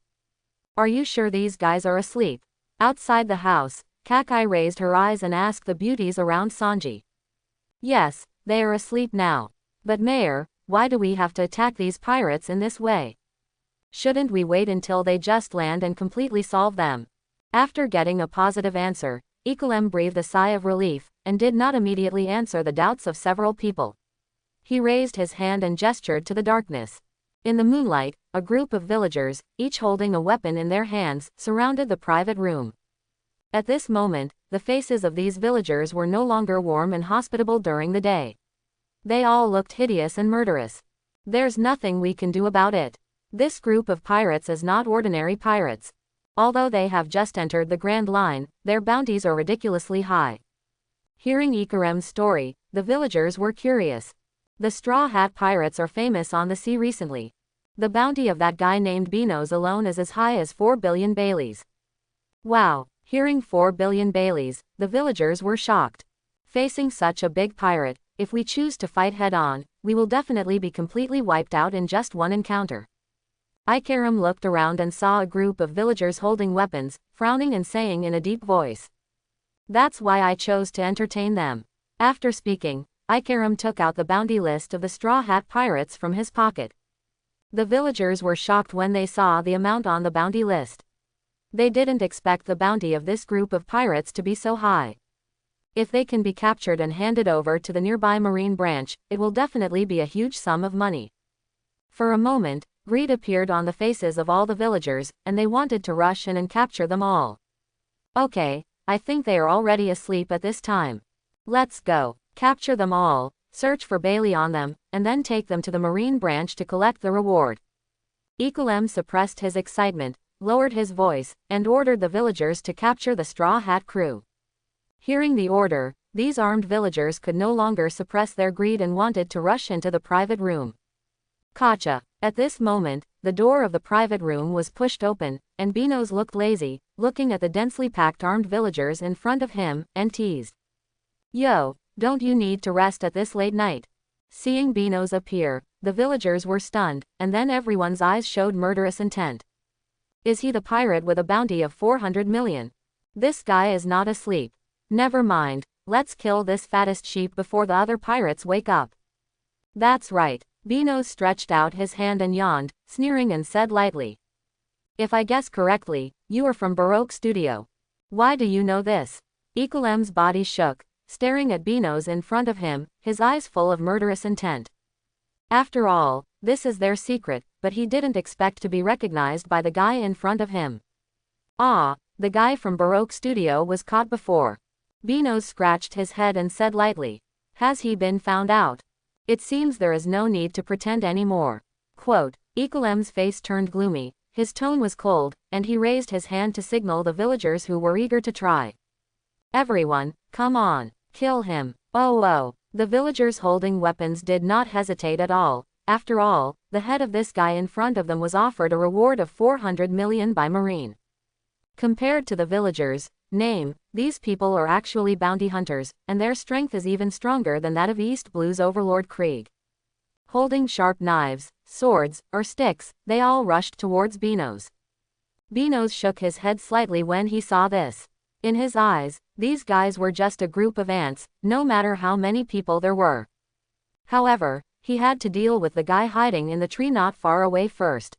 Speaker 1: "Are you sure these guys are asleep?" Outside the house, Kakai raised her eyes and asked the beauties around Sanji. "Yes, they are asleep now. But Mayor, why do we have to attack these pirates in this way? Shouldn't we wait until they just land and completely solve them?" After getting a positive answer, Ecolem breathed a sigh of relief, and did not immediately answer the doubts of several people. He raised his hand and gestured to the darkness. In the moonlight, a group of villagers, each holding a weapon in their hands, surrounded the private room. At this moment, the faces of these villagers were no longer warm and hospitable during the day. They all looked hideous and murderous. "There's nothing we can do about it. This group of pirates is not ordinary pirates. Although they have just entered the Grand Line, their bounties are ridiculously high." Hearing Ikaram's story, the villagers were curious. The Straw Hat pirates are famous on the sea recently. The bounty of that guy named Benos alone is as high as 4 billion Baileys. Wow. Hearing 4 billion Baileys, the villagers were shocked. Facing such a big pirate, if we choose to fight head-on, we will definitely be completely wiped out in just one encounter. Ikaram looked around and saw a group of villagers holding weapons, frowning and saying in a deep voice, "That's why I chose to entertain them." After speaking, Ikaram took out the bounty list of the Straw Hat pirates from his pocket. The villagers were shocked when they saw the amount on the bounty list. They didn't expect the bounty of this group of pirates to be so high. If they can be captured and handed over to the nearby Marine branch, it will definitely be a huge sum of money. For a moment, greed appeared on the faces of all the villagers, and they wanted to rush in and capture them all. "Okay, I think they are already asleep at this time. Let's go. Capture them all, search for Bailey on them, and then take them to the Marine branch to collect the reward." Ecolem suppressed his excitement, lowered his voice, and ordered the villagers to capture the Straw Hat crew. Hearing the order, these armed villagers could no longer suppress their greed and wanted to rush into the private room. Gotcha. At this moment, the door of the private room was pushed open, and Benos looked lazy, looking at the densely packed armed villagers in front of him, and teased, "Yo, don't you need to rest at this late night?" Seeing Benos appear, the villagers were stunned, and then everyone's eyes showed murderous intent. Is he the pirate with a bounty of 400 million? This guy is not asleep. Never mind, let's kill this fattest sheep before the other pirates wake up. That's right. Beos stretched out his hand and yawned, sneering, and said lightly. If I guess correctly, you are from Baroque Studio. Why do you know this? Ecolem's body shook, staring at Beos in front of him, his eyes full of murderous intent. After all, this is their secret, but he didn't expect to be recognized by the guy in front of him. Ah, the guy from Baroque Studio was caught before. Beos scratched his head and said lightly. Has he been found out? It seems there is no need to pretend anymore. Quote, Ecolem's face turned gloomy, his tone was cold, and he raised his hand to signal the villagers who were eager to try. Everyone, come on, kill him. Oh. The villagers holding weapons did not hesitate at all. After all, the head of this guy in front of them was offered a reward of 400 million by Marine. Compared to the villagers, these people are actually bounty hunters, and their strength is even stronger than that of East Blue's overlord Krieg. Holding sharp knives, swords, or sticks, they all rushed towards Beos. Beos shook his head slightly when he saw this. In his eyes, these guys were just a group of ants, no matter how many people there were. However, he had to deal with the guy hiding in the tree not far away first.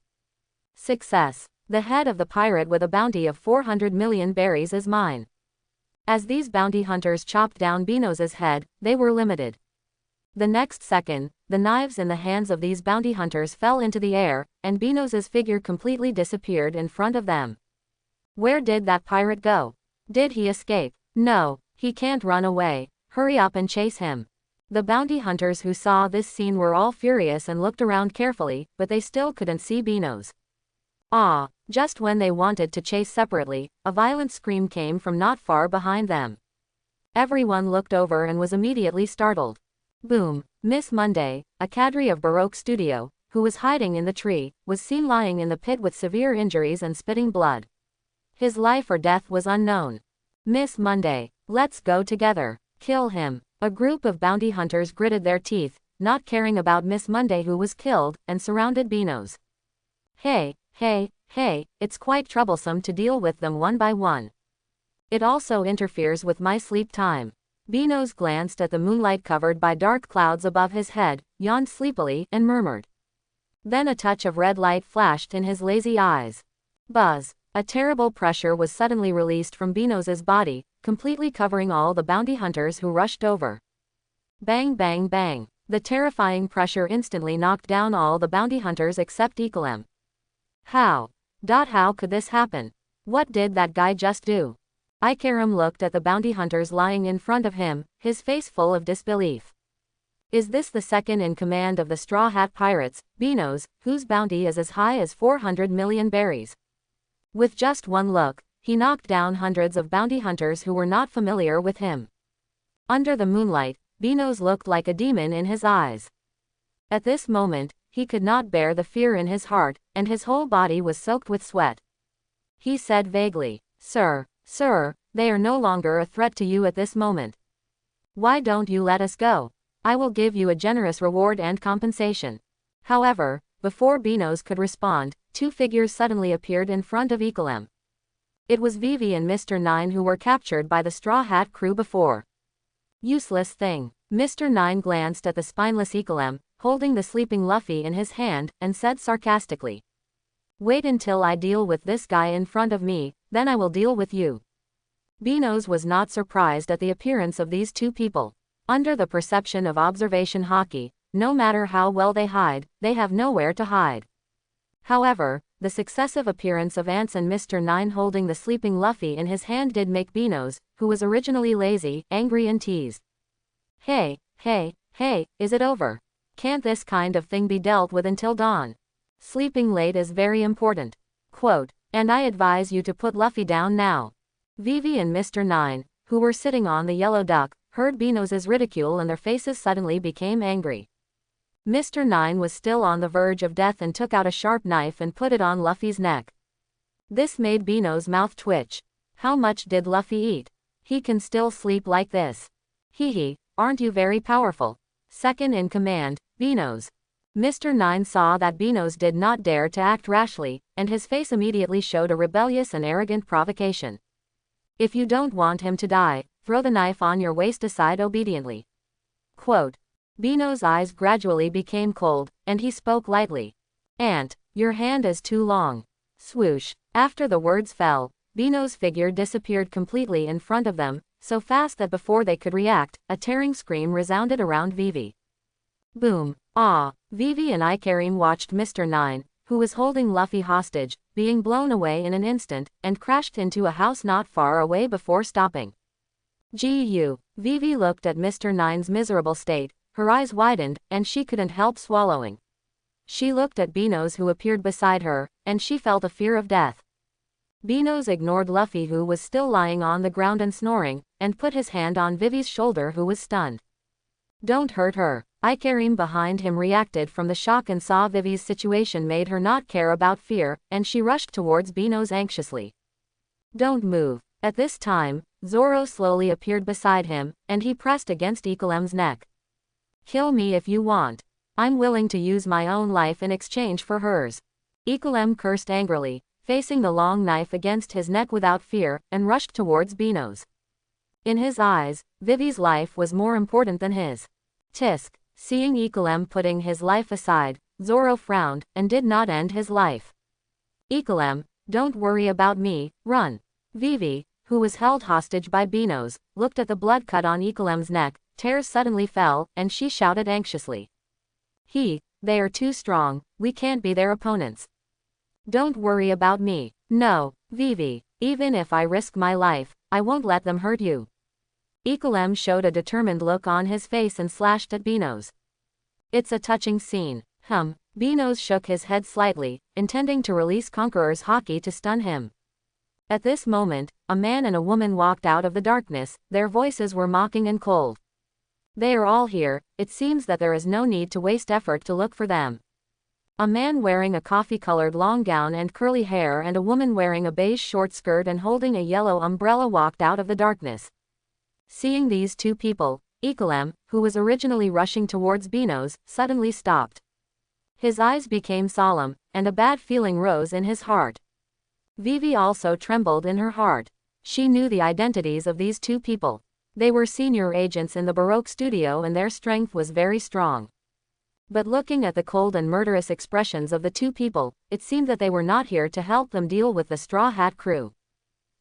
Speaker 1: Success. The head of the pirate with a bounty of 400 million berries is mine. As these bounty hunters chopped down Beos's head, they were limited. The next second, the knives in the hands of these bounty hunters fell into the air, and Beos's figure completely disappeared in front of them. Where did that pirate go? Did he escape? No, he can't run away. Hurry up and chase him. The bounty hunters who saw this scene were all furious and looked around carefully, but they still couldn't see Beos. Ah, just when they wanted to chase separately, a violent scream came from not far behind them. Everyone looked over and was immediately startled. Boom! Miss Monday, a cadre of Baroque Studio, who was hiding in the tree, was seen lying in the pit with severe injuries and spitting blood. His life or death was unknown. Miss Monday, let's go together. Kill him. A group of bounty hunters gritted their teeth, not caring about Miss Monday who was killed, and surrounded Beos. Hey, it's quite troublesome to deal with them one by one. It also interferes with my sleep time. Beos glanced at the moonlight covered by dark clouds above his head, yawned sleepily, and murmured. Then a touch of red light flashed in his lazy eyes. Buzz! A terrible pressure was suddenly released from Beos's body, completely covering all the bounty hunters who rushed over. Bang bang bang! The terrifying pressure instantly knocked down all the bounty hunters except Ecolem. How could this happen? What did that guy just do? Ikaram looked at the bounty hunters lying in front of him, his face full of disbelief. Is this the second in command of the Straw Hat Pirates, Beos, whose bounty is as high as 400 million berries? With just one look, he knocked down hundreds of bounty hunters who were not familiar with him. Under the moonlight, Beos looked like a demon in his eyes. At this moment, he could not bear the fear in his heart, and his whole body was soaked with sweat. He said vaguely, Sir, they are no longer a threat to you at this moment. Why don't you let us go? I will give you a generous reward and compensation. However, before Beos could respond, two figures suddenly appeared in front of Ecolem. It was Vivi and Mr. 9 who were captured by the Straw Hat crew before. Useless thing. Mr. 9 glanced at the spineless Ecolem, holding the sleeping Luffy in his hand, and said sarcastically. Wait until I deal with this guy in front of me, then I will deal with you. Beos was not surprised at the appearance of these two people. Under the perception of observation hockey, no matter how well they hide, they have nowhere to hide. However, the successive appearance of Ants and Mr. 9 holding the sleeping Luffy in his hand did make Beos, who was originally lazy, angry and teased. Hey, is it over? Can't this kind of thing be dealt with until dawn? Sleeping late is very important. Quote, and I advise you to put Luffy down now. Vivi and Mr. 9, who were sitting on the yellow duck, heard Beos' ridicule and their faces suddenly became angry. Mr. 9 was still on the verge of death and took out a sharp knife and put it on Luffy's neck. This made Beos' mouth twitch. How much did Luffy eat? He can still sleep like this. Aren't you very powerful? Second in command, Beos. Mr. Nine saw that Beos did not dare to act rashly, and his face immediately showed a rebellious and arrogant provocation. If you don't want him to die, throw the knife on your waist aside obediently. Quote. Beos' eyes gradually became cold, and he spoke lightly. Aunt, your hand is too long. Swoosh. After the words fell, Beos' figure disappeared completely in front of them, so fast that before they could react, a tearing scream resounded around Vivi. Boom. Ah. Vivi and Ikarim watched Mr. Nine, who was holding Luffy hostage, being blown away in an instant, and crashed into a house not far away before stopping. Gu. Vivi looked at Mr. Nine's miserable state, her eyes widened, and she couldn't help swallowing. She looked at Beos who appeared beside her, and she felt a fear of death. Beos ignored Luffy who was still lying on the ground and snoring, and put his hand on Vivi's shoulder who was stunned. Don't hurt her. Ikarim behind him reacted from the shock and saw Vivi's situation made her not care about fear, and she rushed towards Beos anxiously. Don't move. At this time, Zoro slowly appeared beside him, and he pressed against Ikalem's neck. Kill me if you want. I'm willing to use my own life in exchange for hers. Ikalem cursed angrily, facing the long knife against his neck without fear, and rushed towards Beos. In his eyes, Vivi's life was more important than his. Tisk. Seeing Ikalem putting his life aside, Zoro frowned, and did not end his life. Ikalem, don't worry about me, run. Vivi, who was held hostage by Beos, looked at the blood cut on Ikalem's neck, tears suddenly fell, and she shouted anxiously. They are too strong, we can't be their opponents. Don't worry about me. No, Vivi, even if I risk my life, I won't let them hurt you. Ikalem showed a determined look on his face and slashed at Beos. It's a touching scene. Beos shook his head slightly, intending to release Conqueror's Haki to stun him. At this moment, a man and a woman walked out of the darkness, their voices were mocking and cold. They are all here, it seems that there is no need to waste effort to look for them. A man wearing a coffee-colored long gown and curly hair and a woman wearing a beige short skirt and holding a yellow umbrella walked out of the darkness. Seeing these two people, Ikalem, who was originally rushing towards Beos, suddenly stopped. His eyes became solemn, and a bad feeling rose in his heart. Vivi also trembled in her heart. She knew the identities of these two people. They were senior agents in the Baroque studio and their strength was very strong. But looking at the cold and murderous expressions of the two people, it seemed that they were not here to help them deal with the Straw Hat crew.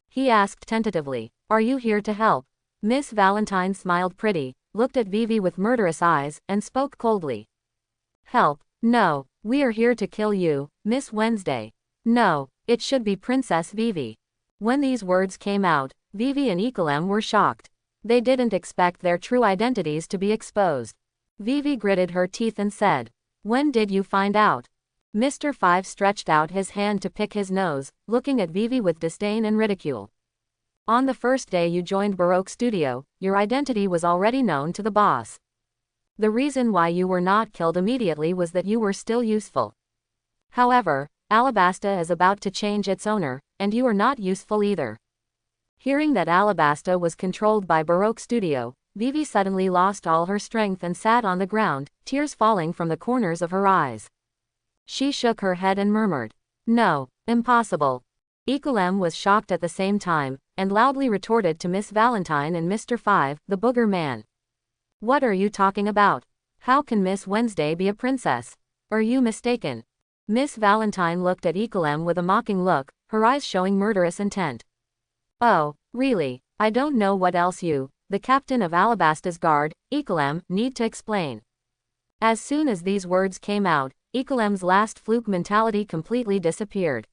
Speaker 1: He asked tentatively, "Are you here to help?" Miss Valentine smiled pretty, looked at Vivi with murderous eyes, and spoke coldly. "Help? No, we are here to kill you, Miss Wednesday. No, it should be Princess Vivi." When these words came out, Vivi and Ikalem were shocked. They didn't expect their true identities to be exposed. Vivi gritted her teeth and said, "When did you find out?" Mr. Five stretched out his hand to pick his nose, looking at Vivi with disdain and ridicule. "On the first day you joined Baroque Studio, your identity was already known to the boss. The reason why you were not killed immediately was that you were still useful. However, Alabasta is about to change its owner, and you are not useful either." Hearing that Alabasta was controlled by Baroque Studio, Vivi suddenly lost all her strength and sat on the ground, tears falling from the corners of her eyes. She shook her head and murmured, "No, impossible." Ikalem was shocked at the same time, and loudly retorted to Miss Valentine and Mr. Five, the booger man. "What are you talking about? How can Miss Wednesday be a princess? Are you mistaken?" Miss Valentine looked at Ikalem with a mocking look, her eyes showing murderous intent. "Oh, really, I don't know what else you, the captain of Alabasta's guard, Ikalem, need to explain." As soon as these words came out, Ikalem's last fluke mentality completely disappeared.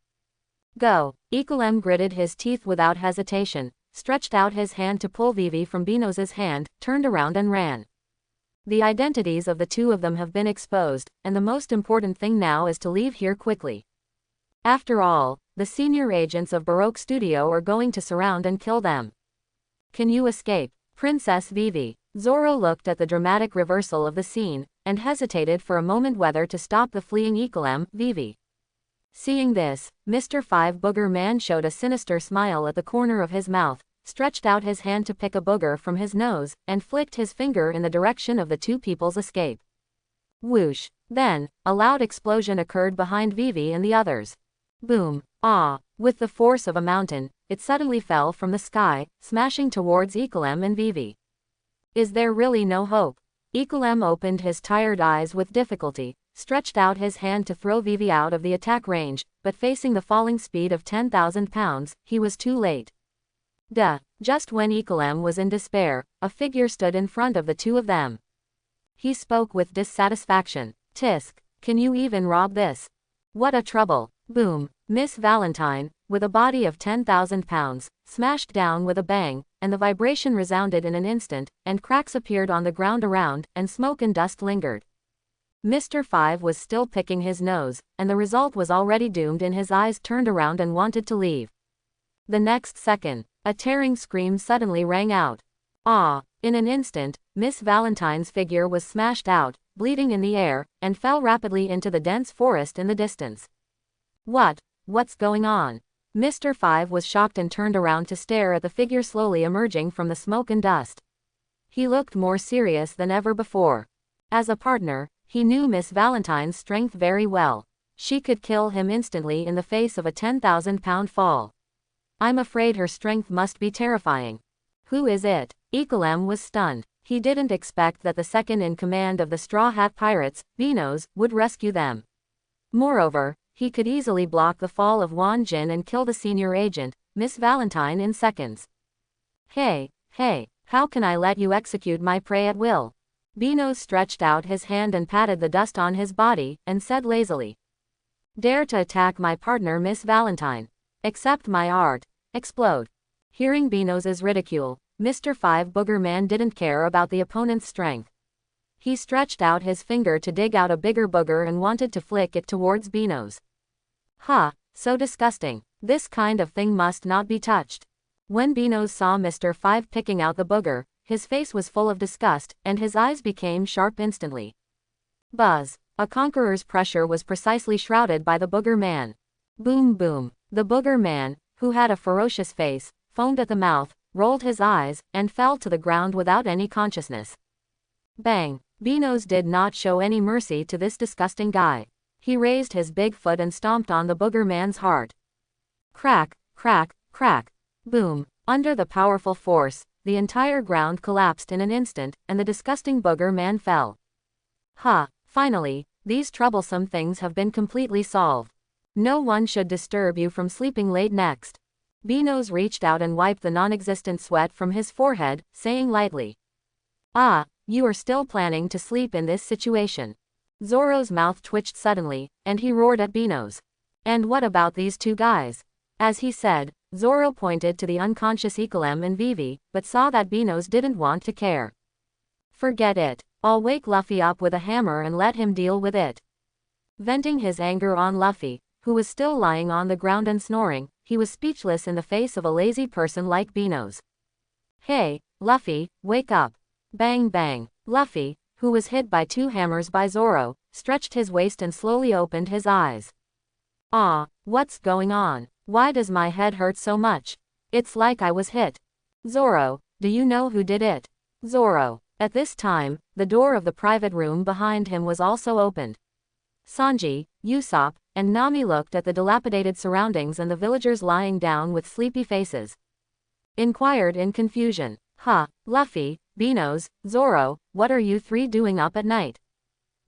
Speaker 1: "Go." Ikalem gritted his teeth without hesitation, stretched out his hand to pull Vivi from Benos's hand, turned around and ran. The identities of the two of them have been exposed, and the most important thing now is to leave here quickly. After all, the senior agents of Baroque Studio are going to surround and kill them. Can you escape, Princess Vivi? Zoro looked at the dramatic reversal of the scene, and hesitated for a moment whether to stop the fleeing Ikalem, Vivi. Seeing this, Mr. Five Booger Man showed a sinister smile at the corner of his mouth, stretched out his hand to pick a booger from his nose, and flicked his finger in the direction of the two people's escape. Whoosh! Then, a loud explosion occurred behind Vivi and the others. Boom. Ah. With the force of a mountain, it suddenly fell from the sky, smashing towards Equilem and Vivi. Is there really no hope? Equilem opened his tired eyes with difficulty, stretched out his hand to throw Vivi out of the attack range, but facing the falling speed of 10,000 pounds, he was too late. Duh. Just when Equilem was in despair, a figure stood in front of the two of them. He spoke with dissatisfaction. Tisk, can you even rob this? What a trouble. Boom. Miss Valentine, with a body of 10,000 pounds, smashed down with a bang, and the vibration resounded in an instant, and cracks appeared on the ground around, and smoke and dust lingered. Mr. Five was still picking his nose, and the result was already doomed, and his eyes turned around and wanted to leave. The next second, a tearing scream suddenly rang out. Ah! In an instant, Miss Valentine's figure was smashed out, bleeding in the air, and fell rapidly into the dense forest in the distance. What's going on? Mr. Five was shocked and turned around to stare at the figure slowly emerging from the smoke and dust. He looked more serious than ever before. As a partner, he knew Miss Valentine's strength very well. She could kill him instantly in the face of a 10,000-pound fall. I'm afraid her strength must be terrifying. Who is it? Equilem was stunned. He didn't expect that the second in command of the Straw Hat Pirates, Beos, would rescue them. Moreover, he could easily block the fall of Wan Jin and kill the senior agent, Miss Valentine, in seconds. Hey, how can I let you execute my prey at will? Beos stretched out his hand and patted the dust on his body, and said lazily. Dare to attack my partner Miss Valentine. Accept my art. Explode. Hearing Benos's ridicule, Mr. Five Booger Man didn't care about the opponent's strength. He stretched out his finger to dig out a bigger booger and wanted to flick it towards Benos. So disgusting. This kind of thing must not be touched. When Benos saw Mr. Five picking out the booger, his face was full of disgust, and his eyes became sharp instantly. Buzz. A conqueror's pressure was precisely shrouded by the Booger Man. Boom boom. The Booger Man, who had a ferocious face, foamed at the mouth, rolled his eyes, and fell to the ground without any consciousness. Bang. Benos did not show any mercy to this disgusting guy. He raised his big foot and stomped on the Booger Man's heart. Crack, crack, crack. Boom. Under the powerful force, the entire ground collapsed in an instant, and the disgusting Booger Man fell. Finally, these troublesome things have been completely solved. No one should disturb you from sleeping late next. Benos reached out and wiped the non-existent sweat from his forehead, saying lightly. You are still planning to sleep in this situation. Zoro's mouth twitched suddenly, and he roared at Benos. And what about these two guys? As he said, Zoro pointed to the unconscious Equilem and Vivi, but saw that Benos didn't want to care. Forget it. I'll wake Luffy up with a hammer and let him deal with it. Venting his anger on Luffy, who was still lying on the ground and snoring, he was speechless in the face of a lazy person like Benos. Hey, Luffy, wake up. Bang bang. Luffy, who was hit by 2 hammers by Zoro, stretched his waist and slowly opened his eyes. What's going on? Why does my head hurt so much? It's like I was hit. Zoro, do you know who did it? Zoro. At this time, the door of the private room behind him was also opened. Sanji, Usopp, and Nami looked at the dilapidated surroundings and the villagers lying down with sleepy faces. Inquired in confusion. Luffy, Benos, Zoro, what are you 3 doing up at night?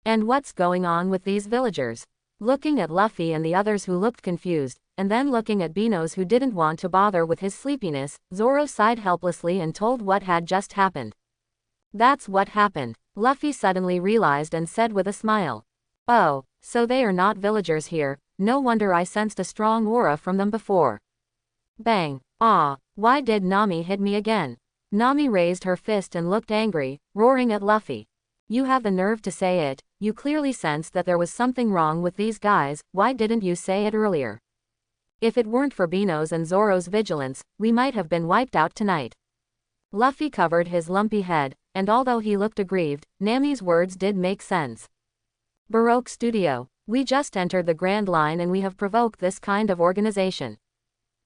Speaker 1: And what's going on with these villagers? Looking at Luffy and the others who looked confused, and then looking at Benos who didn't want to bother with his sleepiness, Zoro sighed helplessly and told what had just happened. That's what happened. Luffy suddenly realized and said with a smile. Oh, so they are not villagers here, no wonder I sensed a strong aura from them before. Bang. Why did Nami hit me again? Nami raised her fist and looked angry, roaring at Luffy. You have the nerve to say it, you clearly sensed that there was something wrong with these guys, why didn't you say it earlier? If it weren't for Benos and Zoro's vigilance, we might have been wiped out tonight. Luffy covered his lumpy head, and although he looked aggrieved, Nami's words did make sense. Baroque Studio. We just entered the Grand Line and we have provoked this kind of organization.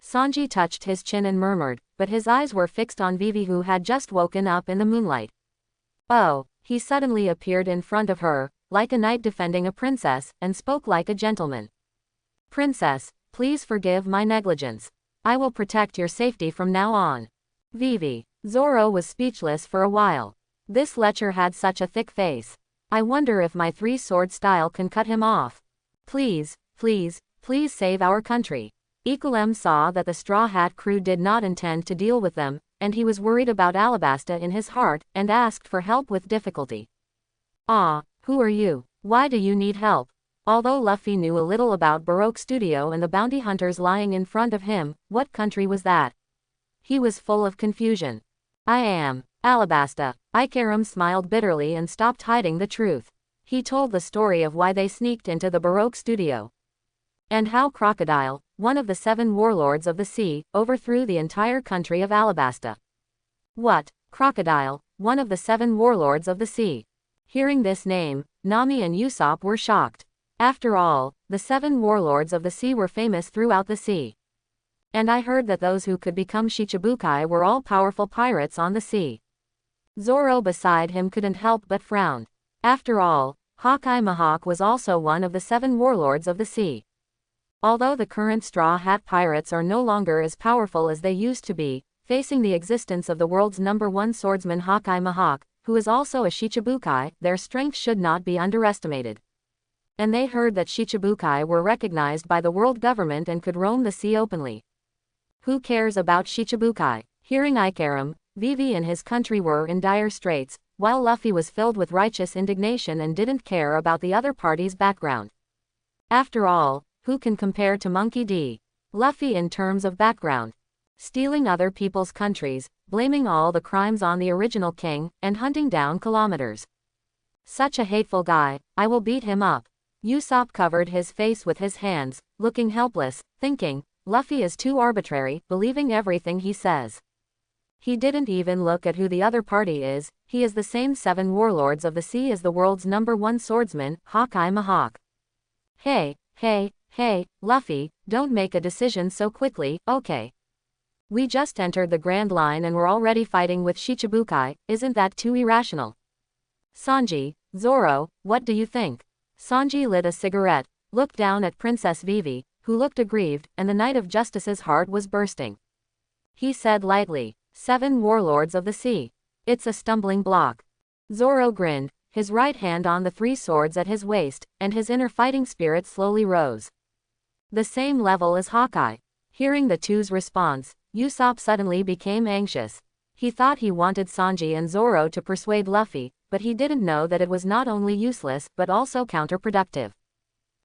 Speaker 1: Sanji touched his chin and murmured, but his eyes were fixed on Vivi who had just woken up in the moonlight. He suddenly appeared in front of her, like a knight defending a princess, and spoke like a gentleman. Princess, please forgive my negligence. I will protect your safety from now on. Vivi. Zoro was speechless for a while. This lecher had such a thick face. I wonder if my three-sword style can cut him off. Please, please, please save our country. Equilem saw that the Straw Hat crew did not intend to deal with them, and he was worried about Alabasta in his heart, and asked for help with difficulty. Ah, who are you? Why do you need help? Although Luffy knew a little about Baroque Studio and the bounty hunters lying in front of him, what country was that? He was full of confusion. I am Alabasta. Ikaram smiled bitterly and stopped hiding the truth. He told the story of why they sneaked into the Baroque Studio. And how Crocodile, one of the 7 warlords of the sea, overthrew the entire country of Alabasta. What? Crocodile, one of the 7 warlords of the sea. Hearing this name, Nami and Usopp were shocked. After all, the 7 warlords of the sea were famous throughout the sea. And I heard that those who could become Shichibukai were all powerful pirates on the sea. Zoro beside him couldn't help but frown. After all, Hawkeye Mihawk was also one of the 7 warlords of the sea. Although the current Straw Hat pirates are no longer as powerful as they used to be, facing the existence of the world's #1 swordsman Hawkeye Mihawk, who is also a Shichibukai, their strength should not be underestimated. And they heard that Shichibukai were recognized by the world government and could roam the sea openly. Who cares about Shichibukai? Hearing Ikaram, Vivi and his country were in dire straits, while Luffy was filled with righteous indignation and didn't care about the other party's background. After all, who can compare to Monkey D? Luffy in terms of background. Stealing other people's countries, blaming all the crimes on the original king, and hunting down kilometers. Such a hateful guy, I will beat him up. Usopp covered his face with his hands, looking helpless, thinking, Luffy is too arbitrary, believing everything he says. He didn't even look at who the other party is. He is the same 7 warlords of the sea as the world's #1 swordsman, Hawkeye Mihawk. Hey, Luffy, don't make a decision so quickly, okay? We just entered the Grand Line and we're already fighting with Shichibukai, isn't that too irrational? Sanji, Zoro, what do you think? Sanji lit a cigarette, looked down at Princess Vivi, who looked aggrieved, and the Knight of Justice's heart was bursting. He said lightly, 7 warlords of the sea. It's a stumbling block. Zoro grinned, his right hand on the 3 swords at his waist, and his inner fighting spirit slowly rose. The same level as Hawkeye. Hearing the two's response, Usopp suddenly became anxious. He thought he wanted Sanji and Zoro to persuade Luffy, but he didn't know that it was not only useless but also counterproductive.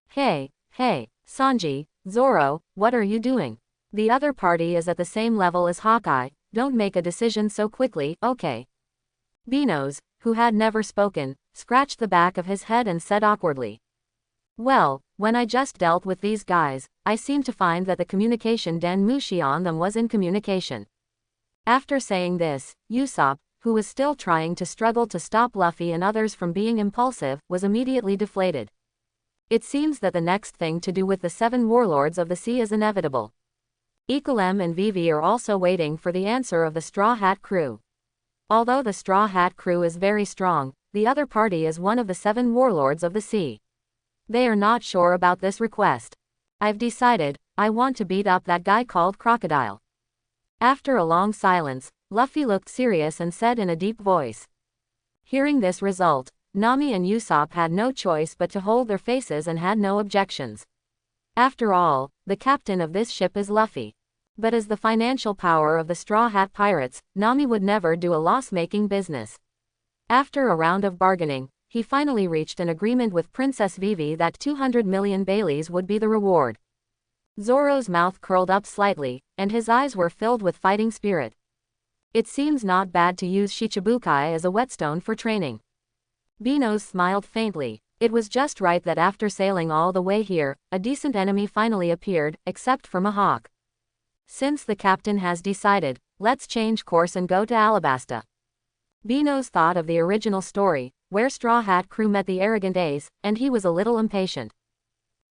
Speaker 1: Hey, Sanji, Zoro, what are you doing? The other party is at the same level as Hawkeye, don't make a decision so quickly, okay? Beos, who had never spoken, scratched the back of his head and said awkwardly. Well, when I just dealt with these guys, I seemed to find that the communication Den Mushi on them was in communication. After saying this, Usopp, who was still trying to struggle to stop Luffy and others from being impulsive, was immediately deflated. It seems that the next thing to do with the 7 warlords of the sea is inevitable. Equilem and Vivi are also waiting for the answer of the Straw Hat crew. Although the Straw Hat crew is very strong, the other party is one of the 7 warlords of the sea. They are not sure about this request. I've decided, I want to beat up that guy called Crocodile. After a long silence, Luffy looked serious and said in a deep voice. Hearing this result, Nami and Usopp had no choice but to hold their faces and had no objections. After all, the captain of this ship is Luffy. But as the financial power of the Straw Hat Pirates, Nami would never do a loss-making business. After a round of bargaining, he finally reached an agreement with Princess Vivi that 200 million Baileys would be the reward. Zoro's mouth curled up slightly, and his eyes were filled with fighting spirit. It seems not bad to use Shichibukai as a whetstone for training. Beos smiled faintly. It was just right that after sailing all the way here, a decent enemy finally appeared, except for Mihawk. Since the captain has decided, let's change course and go to Alabasta. Beos thought of the original story, where Straw Hat crew met the arrogant Ace, and he was a little impatient.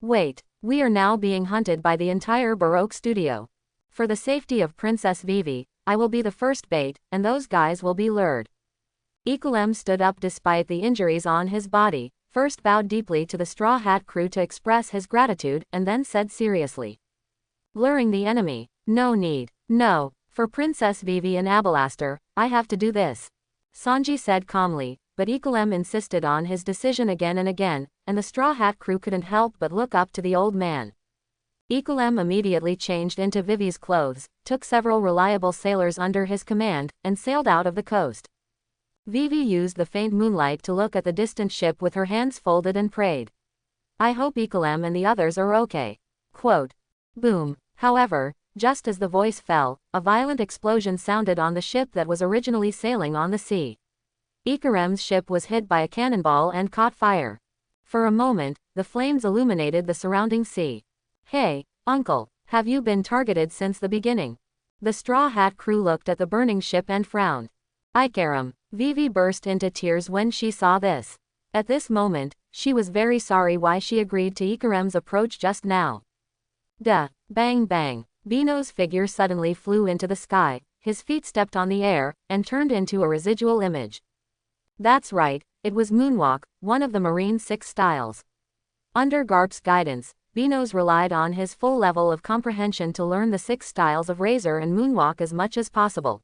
Speaker 1: Wait, we are now being hunted by the entire Baroque studio. For the safety of Princess Vivi, I will be the first bait, and those guys will be lured. Equilem stood up despite the injuries on his body. first bowed deeply to the Straw Hat crew to express his gratitude and then said seriously. Luring the enemy. No need. No. For Princess Vivi and Abelastor, I have to do this. Sanji said calmly, but Equilem insisted on his decision again and again, and the Straw Hat crew couldn't help but look up to the old man. Equilem immediately changed into Vivi's clothes, took several reliable sailors under his command, and sailed out of the coast. Vivi used the faint moonlight to look at the distant ship with her hands folded and prayed. I hope Equilem and the others are okay. Quote. Boom. However, just as the voice fell, a violent explosion sounded on the ship that was originally sailing on the sea. Ikalem's ship was hit by a cannonball and caught fire. For a moment, the flames illuminated the surrounding sea. Hey, uncle, have you been targeted since the beginning? The Straw Hat crew looked at the burning ship and frowned. Ikaram. Vivi burst into tears when she saw this. At this moment, she was very sorry why she agreed to Ikaram's approach just now. Duh. Bang bang. Beos' figure suddenly flew into the sky, his feet stepped on the air, and turned into a residual image. That's right, it was Moonwalk, one of the Marine 6 styles. Under Garp's guidance, Beos relied on his full level of comprehension to learn the 6 styles of Razor and Moonwalk as much as possible.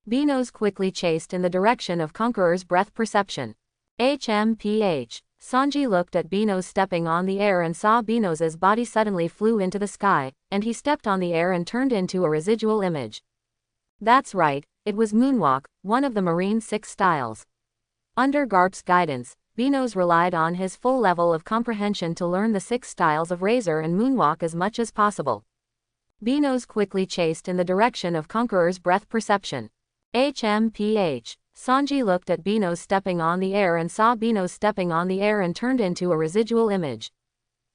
Speaker 1: Beos quickly chased in the direction of Conqueror's breath perception. HMPH. Sanji looked at Beos stepping on the air and saw Beos' body suddenly flew into the sky, and he stepped on the air and turned into a residual image. That's right, it was Moonwalk, one of the Marine 6 styles. Under Garp's guidance, Beos relied on his full level of comprehension to learn the 6 styles of Razor and Moonwalk as much as possible. Beos quickly chased in the direction of Conqueror's breath perception. HMPH. Sanji looked at Beos stepping on the air and saw Beos stepping on the air and turned into a residual image.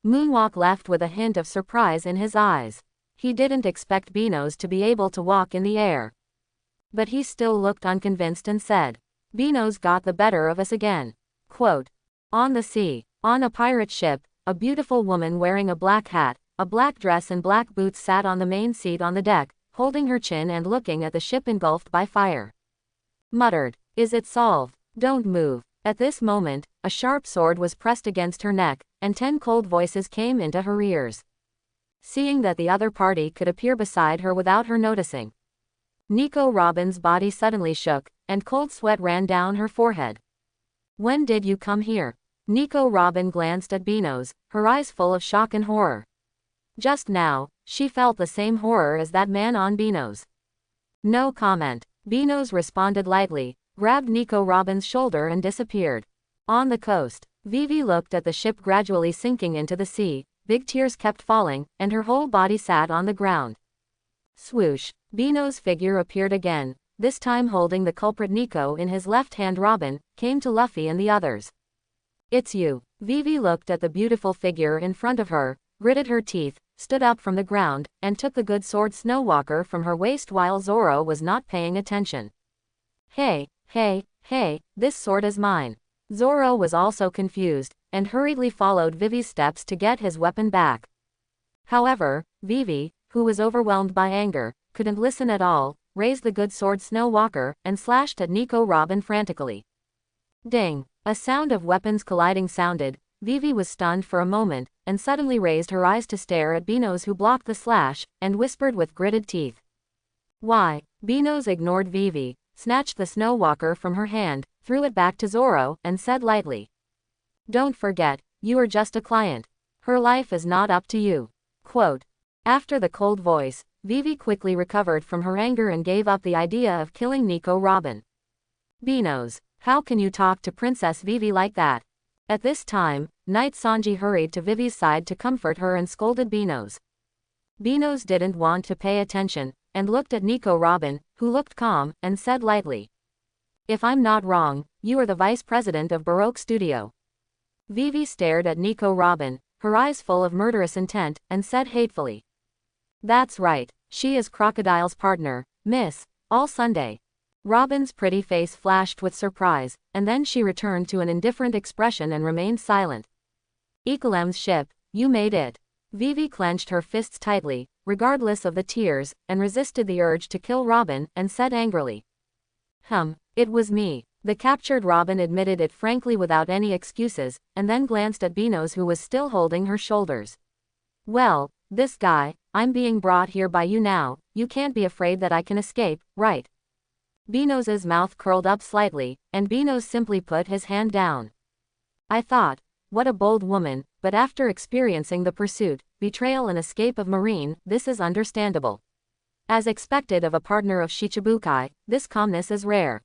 Speaker 1: Moonwalk left with a hint of surprise in his eyes. He didn't expect Beos to be able to walk in the air. But he still looked unconvinced and said, Beos got the better of us again. Quote. On the sea, on a pirate ship, a beautiful woman wearing a black hat, a black dress and black boots sat on the main seat on the deck, holding her chin and looking at the ship engulfed by fire. Muttered, is it solved? Don't move. At this moment, a sharp sword was pressed against her neck, and 10 cold voices came into her ears. Seeing that the other party could appear beside her without her noticing, Nico Robin's body suddenly shook, and cold sweat ran down her forehead. When did you come here? Nico Robin glanced at Beos, her eyes full of shock and horror. Just now, she felt the same horror as that man on Beos. No comment. Beos responded lightly, grabbed Nico Robin's shoulder and disappeared. On the coast, Vivi looked at the ship gradually sinking into the sea, big tears kept falling, and her whole body sat on the ground. Swoosh. Beos' figure appeared again, this time holding the culprit Nico in his left hand. Robin came to Luffy and the others. It's you. Vivi looked at the beautiful figure in front of her, gritted her teeth, stood up from the ground, and took the good sword Snowwalker from her waist while Zoro was not paying attention. Hey, this sword is mine. Zoro was also confused, and hurriedly followed Vivi's steps to get his weapon back. However, Vivi, who was overwhelmed by anger, couldn't listen at all, raised the good sword Snowwalker, and slashed at Nico Robin frantically. Ding! A sound of weapons colliding sounded. Vivi was stunned for a moment, and suddenly raised her eyes to stare at Beos, who blocked the slash, and whispered with gritted teeth. Why? Beos ignored Vivi, snatched the Snowwalker from her hand, threw it back to Zoro, and said lightly. Don't forget, you are just a client. Her life is not up to you. Quote. After the cold voice, Vivi quickly recovered from her anger and gave up the idea of killing Nico Robin. Beos, how can you talk to Princess Vivi like that? At this time, Knight Sanji hurried to Vivi's side to comfort her and scolded Beos. Beos didn't want to pay attention, and looked at Nico Robin, who looked calm, and said lightly. If I'm not wrong, you are the vice president of Baroque Studio. Vivi stared at Nico Robin, her eyes full of murderous intent, and said hatefully. That's right, she is Crocodile's partner, Miss, all Sunday. Robin's pretty face flashed with surprise, and then she returned to an indifferent expression and remained silent. Equalem's ship, you made it. Vivi clenched her fists tightly, regardless of the tears, and resisted the urge to kill Robin, and said angrily. It was me. The captured Robin admitted it frankly without any excuses, and then glanced at Beos, who was still holding her shoulders. Well, this guy, I'm being brought here by you now, you can't be afraid that I can escape, right? Benos's mouth curled up slightly, and Beos simply put his hand down. I thought, what a bold woman, but after experiencing the pursuit, betrayal and escape of Marine, this is understandable. As expected of a partner of Shichibukai, this calmness is rare.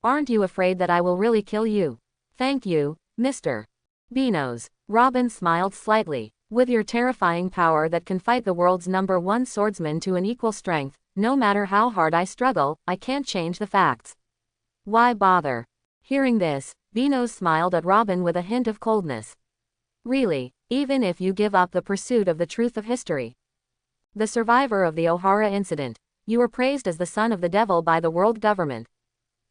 Speaker 1: Aren't you afraid that I will really kill you? Thank you, Mr. Beos. Robin smiled slightly. With your terrifying power that can fight the world's #1 swordsman to an equal strength, no matter how hard I struggle, I can't change the facts. Why bother? Hearing this, Beos smiled at Robin with a hint of coldness. Really, even if you give up the pursuit of the truth of history. The survivor of the Ohara incident, you were praised as the son of the devil by the world government.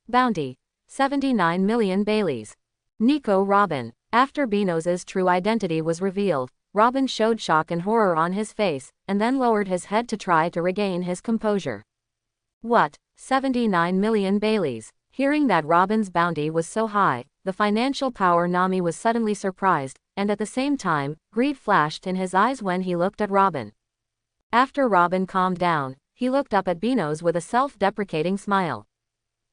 Speaker 1: Bounty: 79 million Baileys. Nico Robin. After Benos's true identity was revealed, Robin showed shock and horror on his face, and then lowered his head to try to regain his composure. What? 79 million Baileys? Hearing that Robin's bounty was so high, the financial power Nami was suddenly surprised, and at the same time, greed flashed in his eyes when he looked at Robin. After Robin calmed down, he looked up at Benos with a self-deprecating smile.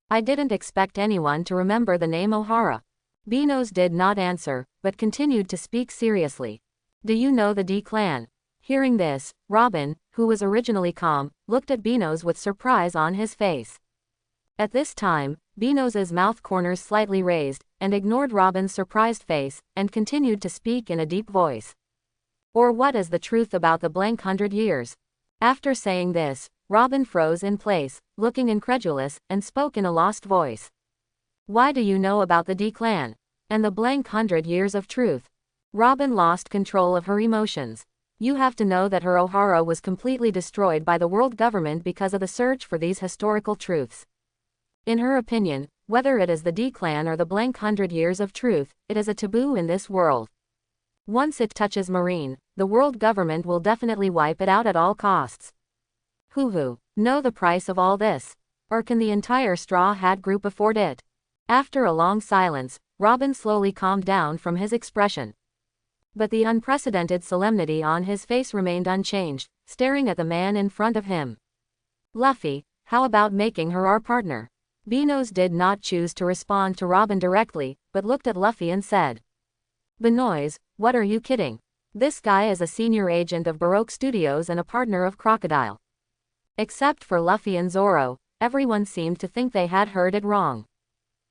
Speaker 1: I didn't expect anyone to remember the name Ohara. Benos did not answer, but continued to speak seriously. Do you know the D clan? Hearing this, Robin, who was originally calm, looked at Benos with surprise on his face. At this time, Benos's mouth corners slightly raised, and ignored Robin's surprised face, and continued to speak in a deep voice. Or what is the truth about the blank 100 years? After saying this, Robin froze in place, looking incredulous, and spoke in a lost voice. Why do you know about the D clan? And the blank 100 years of truth? Robin lost control of her emotions. You have to know that her Ohara was completely destroyed by the world government because of the search for these historical truths. In her opinion, whether it is the D clan or the blank 100 years of truth, it is a taboo in this world. Once it touches Marine, the world government will definitely wipe it out at all costs. Who know the price of all this? Or can the entire Straw Hat group afford it? After a long silence, Robin slowly calmed down from his expression. But the unprecedented solemnity on his face remained unchanged, staring at the man in front of him. Luffy, how about making her our partner? Benos did not choose to respond to Robin directly, but looked at Luffy and said. Benoist, what are you kidding? This guy is a senior agent of Baroque Studios and a partner of Crocodile. Except for Luffy and Zoro, everyone seemed to think they had heard it wrong.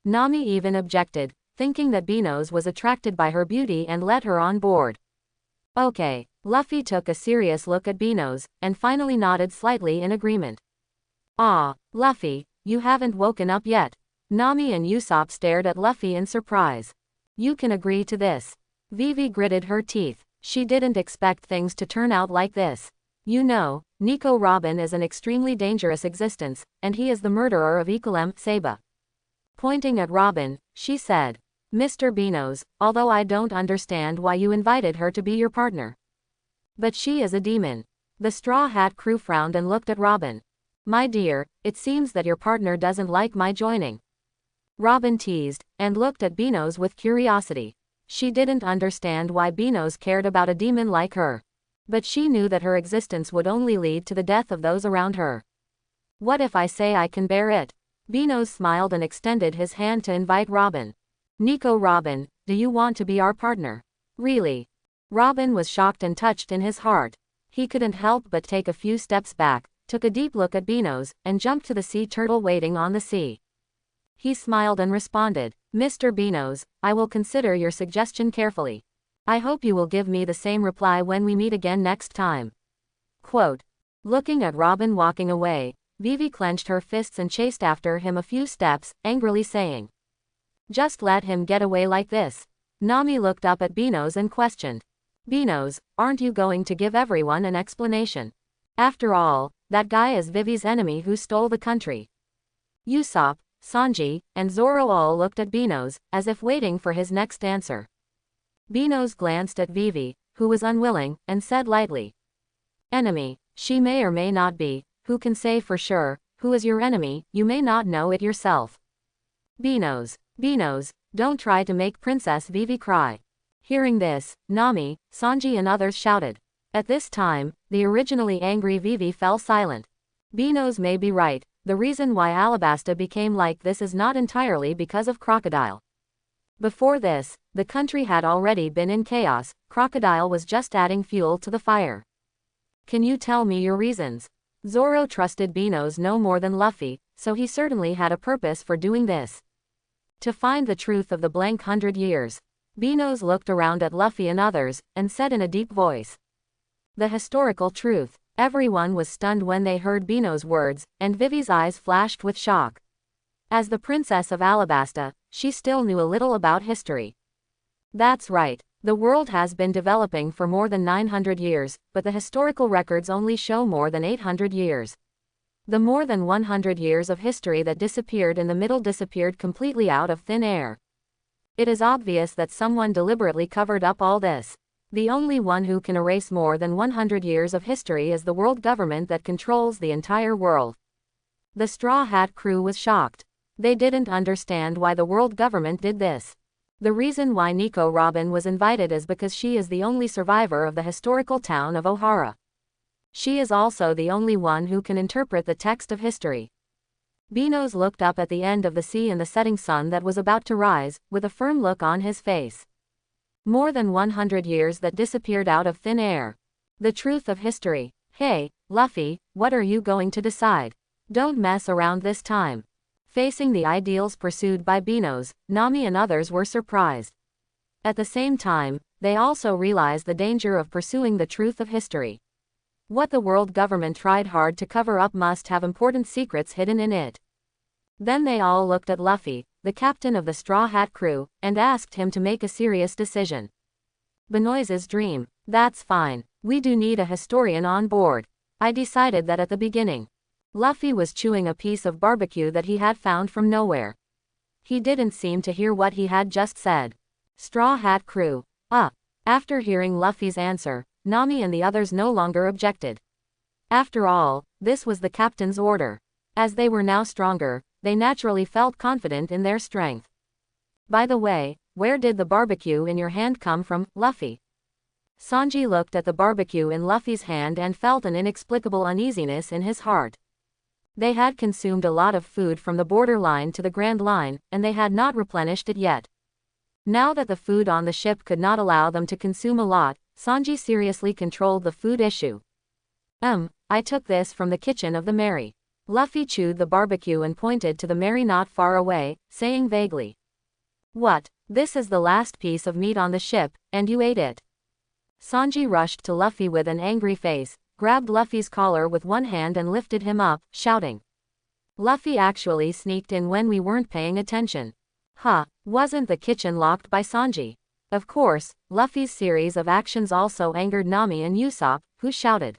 Speaker 1: Nami even objected, thinking that Benos was attracted by her beauty and let her on board. Okay, Luffy took a serious look at Benos, and finally nodded slightly in agreement. Ah, Luffy, you haven't woken up yet. Nami and Usopp stared at Luffy in surprise. You can agree to this. Vivi gritted her teeth. She didn't expect things to turn out like this. You know, Nico Robin is an extremely dangerous existence, and he is the murderer of Ikolem Seba. Pointing at Robin, she said. Mr. Benos, although I don't understand why you invited her to be your partner. But she is a demon. The Straw Hat crew frowned and looked at Robin. My dear, it seems that your partner doesn't like my joining. Robin teased, and looked at Benos with curiosity. She didn't understand why Benos cared about a demon like her. But she knew that her existence would only lead to the death of those around her. What if I say I can bear it? Benos smiled and extended his hand to invite Robin. Nico Robin, do you want to be our partner? Really? Robin was shocked and touched in his heart. He couldn't help but take a few steps back, took a deep look at Benos, and jumped to the sea turtle waiting on the sea. He smiled and responded, Mr. Benos, I will consider your suggestion carefully. I hope you will give me the same reply when we meet again next time. Quote. Looking at Robin walking away, Vivi clenched her fists and chased after him a few steps, angrily saying. Just let him get away like this. Nami looked up at Benos and questioned. Benos, aren't you going to give everyone an explanation? After all, that guy is Vivi's enemy who stole the country. Usopp, Sanji, and Zoro all looked at Benos, as if waiting for his next answer. Benos glanced at Vivi, who was unwilling, and said lightly. Enemy, she may or may not be, who can say for sure, who is your enemy, you may not know it yourself. Benos, don't try to make Princess Vivi cry. Hearing this, Nami, Sanji and others shouted. At this time, the originally angry Vivi fell silent. Benos may be right, the reason why Alabasta became like this is not entirely because of Crocodile. Before this, the country had already been in chaos, Crocodile was just adding fuel to the fire. Can you tell me your reasons? Zoro trusted Benos no more than Luffy, so he certainly had a purpose for doing this. To find the truth of the blank 100 years. Benos looked around at Luffy and others, and said in a deep voice. The historical truth. Everyone was stunned when they heard Benos' words, and Vivi's eyes flashed with shock. As the Princess of Alabasta, she still knew a little about history. That's right. The world has been developing for more than 900 years, but the historical records only show more than 800 years. The more than 100 years of history that disappeared in the middle disappeared completely out of thin air. It is obvious that someone deliberately covered up all this. The only one who can erase more than 100 years of history is the world government that controls the entire world. The Straw Hat crew was shocked. They didn't understand why the world government did this. The reason why Nico Robin was invited is because she is the only survivor of the historical town of Ohara. She is also the only one who can interpret the text of history. Benos looked up at the end of the sea and the setting sun that was about to rise, with a firm look on his face. More than 100 years that disappeared out of thin air. The truth of history. Hey, Luffy, what are you going to decide? Don't mess around this time. Facing the ideals pursued by Benos, Nami and others were surprised. At the same time, they also realized the danger of pursuing the truth of history. What the world government tried hard to cover up must have important secrets hidden in it. Then they all looked at Luffy, the captain of the Straw Hat crew, and asked him to make a serious decision. Benoist's dream. That's fine. We do need a historian on board. I decided that at the beginning. Luffy was chewing a piece of barbecue that he had found from nowhere. He didn't seem to hear what he had just said. Straw Hat crew. After hearing Luffy's answer, Nami and the others no longer objected. After all, this was the captain's order. As they were now stronger, they naturally felt confident in their strength. By the way, where did the barbecue in your hand come from, Luffy? Sanji looked at the barbecue in Luffy's hand and felt an inexplicable uneasiness in his heart. They had consumed a lot of food from the border line to the Grand Line, and they had not replenished it yet. Now that the food on the ship could not allow them to consume a lot, Sanji seriously controlled the food issue. I took this from the kitchen of the Mary. Luffy chewed the barbecue and pointed to the Mary not far away, saying vaguely. What? This is the last piece of meat on the ship, and you ate it? Sanji rushed to Luffy with an angry face, grabbed Luffy's collar with one hand and lifted him up, shouting. Luffy actually sneaked in when we weren't paying attention. Wasn't the kitchen locked by Sanji? Of course, Luffy's series of actions also angered Nami and Usopp, who shouted.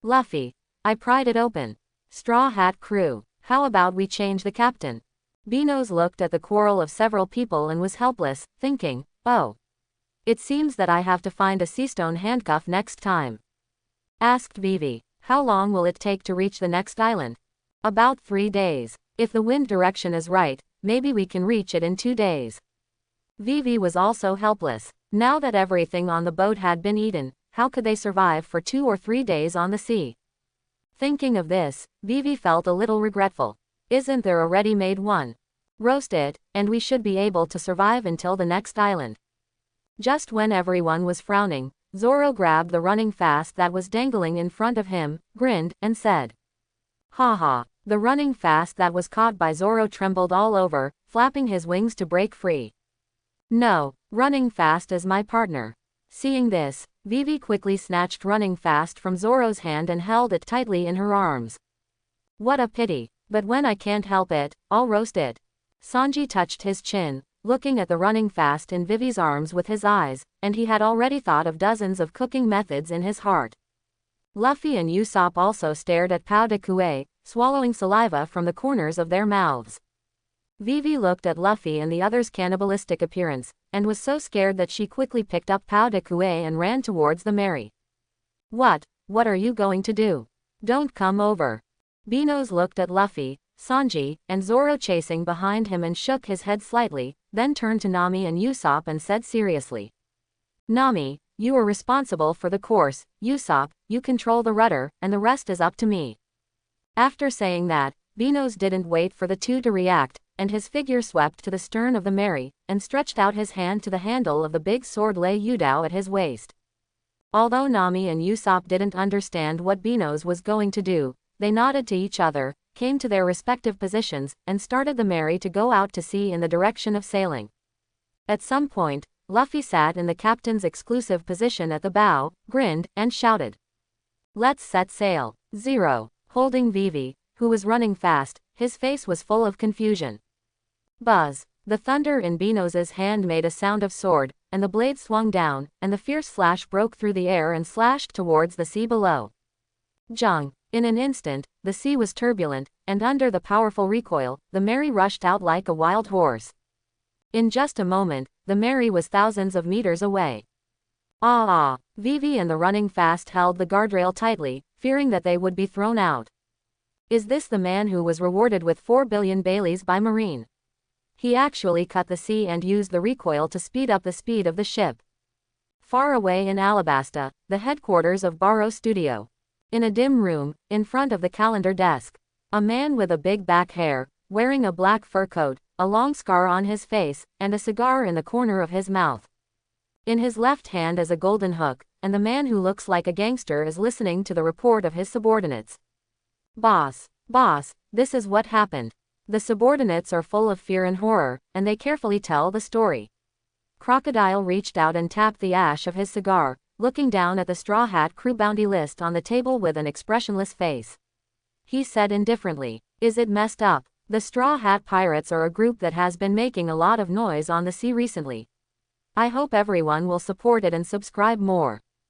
Speaker 1: Luffy, I pried it open. Straw Hat crew, how about we change the captain? Benos looked at the quarrel of several people and was helpless, thinking, oh. It seems that I have to find a seastone handcuff next time. Asked Vivi, how long will it take to reach the next island? About 3 days. If the wind direction is right, maybe we can reach it in 2 days. Vivi was also helpless. Now that everything on the boat had been eaten, how could they survive for 2 or 3 days on the sea? Thinking of this, Vivi felt a little regretful. Isn't there a ready-made one? Roast it, and we should be able to survive until the next island. Just when everyone was frowning, Zoro grabbed the running fast that was dangling in front of him, grinned, and said. Haha. The running fast that was caught by Zoro trembled all over, flapping his wings to break free. No, running fast is my partner. Seeing this, Vivi quickly snatched running fast from Zoro's hand and held it tightly in her arms. What a pity, but when I can't help it, I'll roast it. Sanji touched his chin, looking at the running fast in Vivi's arms with his eyes, and he had already thought of dozens of cooking methods in his heart. Luffy and Usopp also stared at Pau de Coué, swallowing saliva from the corners of their mouths. Vivi looked at Luffy and the others' cannibalistic appearance, and was so scared that she quickly picked up Pau de Coué and ran towards the Mary. What are you going to do? Don't come over. Benos looked at Luffy, Sanji, and Zoro chasing behind him and shook his head slightly, then turned to Nami and Usopp and said seriously. Nami, you are responsible for the course, Usopp, you control the rudder, and the rest is up to me. After saying that, Beos didn't wait for the two to react, and his figure swept to the stern of the Mary, and stretched out his hand to the handle of the big sword lay Yudao at his waist. Although Nami and Usopp didn't understand what Beos was going to do, they nodded to each other, came to their respective positions, and started the Mary to go out to sea in the direction of sailing. At some point, Luffy sat in the captain's exclusive position at the bow, grinned, and shouted. Let's set sail. Zero, holding Vivi, who was running fast, his face was full of confusion. Buzz. The thunder in Benos's hand made a sound of sword, and the blade swung down, and the fierce flash broke through the air and slashed towards the sea below. Jung. In an instant, the sea was turbulent, and under the powerful recoil, the Mary rushed out like a wild horse. In just a moment, the Mary was thousands of meters away. Vivi and the running fast held the guardrail tightly, fearing that they would be thrown out. Is this the man who was rewarded with 4 billion Baileys by Marine? He actually cut the sea and used the recoil to speed up the speed of the ship. Far away in Alabasta, the headquarters of Barrow Studio. In a dim room, in front of the calendar desk, a man with a big back hair, wearing a black fur coat, a long scar on his face, and a cigar in the corner of his mouth. In his left hand is a golden hook, and the man who looks like a gangster is listening to the report of his subordinates. Boss, this is what happened. The subordinates are full of fear and horror, and they carefully tell the story. Crocodile reached out and tapped the ash of his cigar, looking down at the Straw Hat crew bounty list on the table with an expressionless face. He said indifferently, is it messed up? The Straw Hat Pirates are a group that has been making a lot of noise on the sea recently. I hope everyone will support it and subscribe more.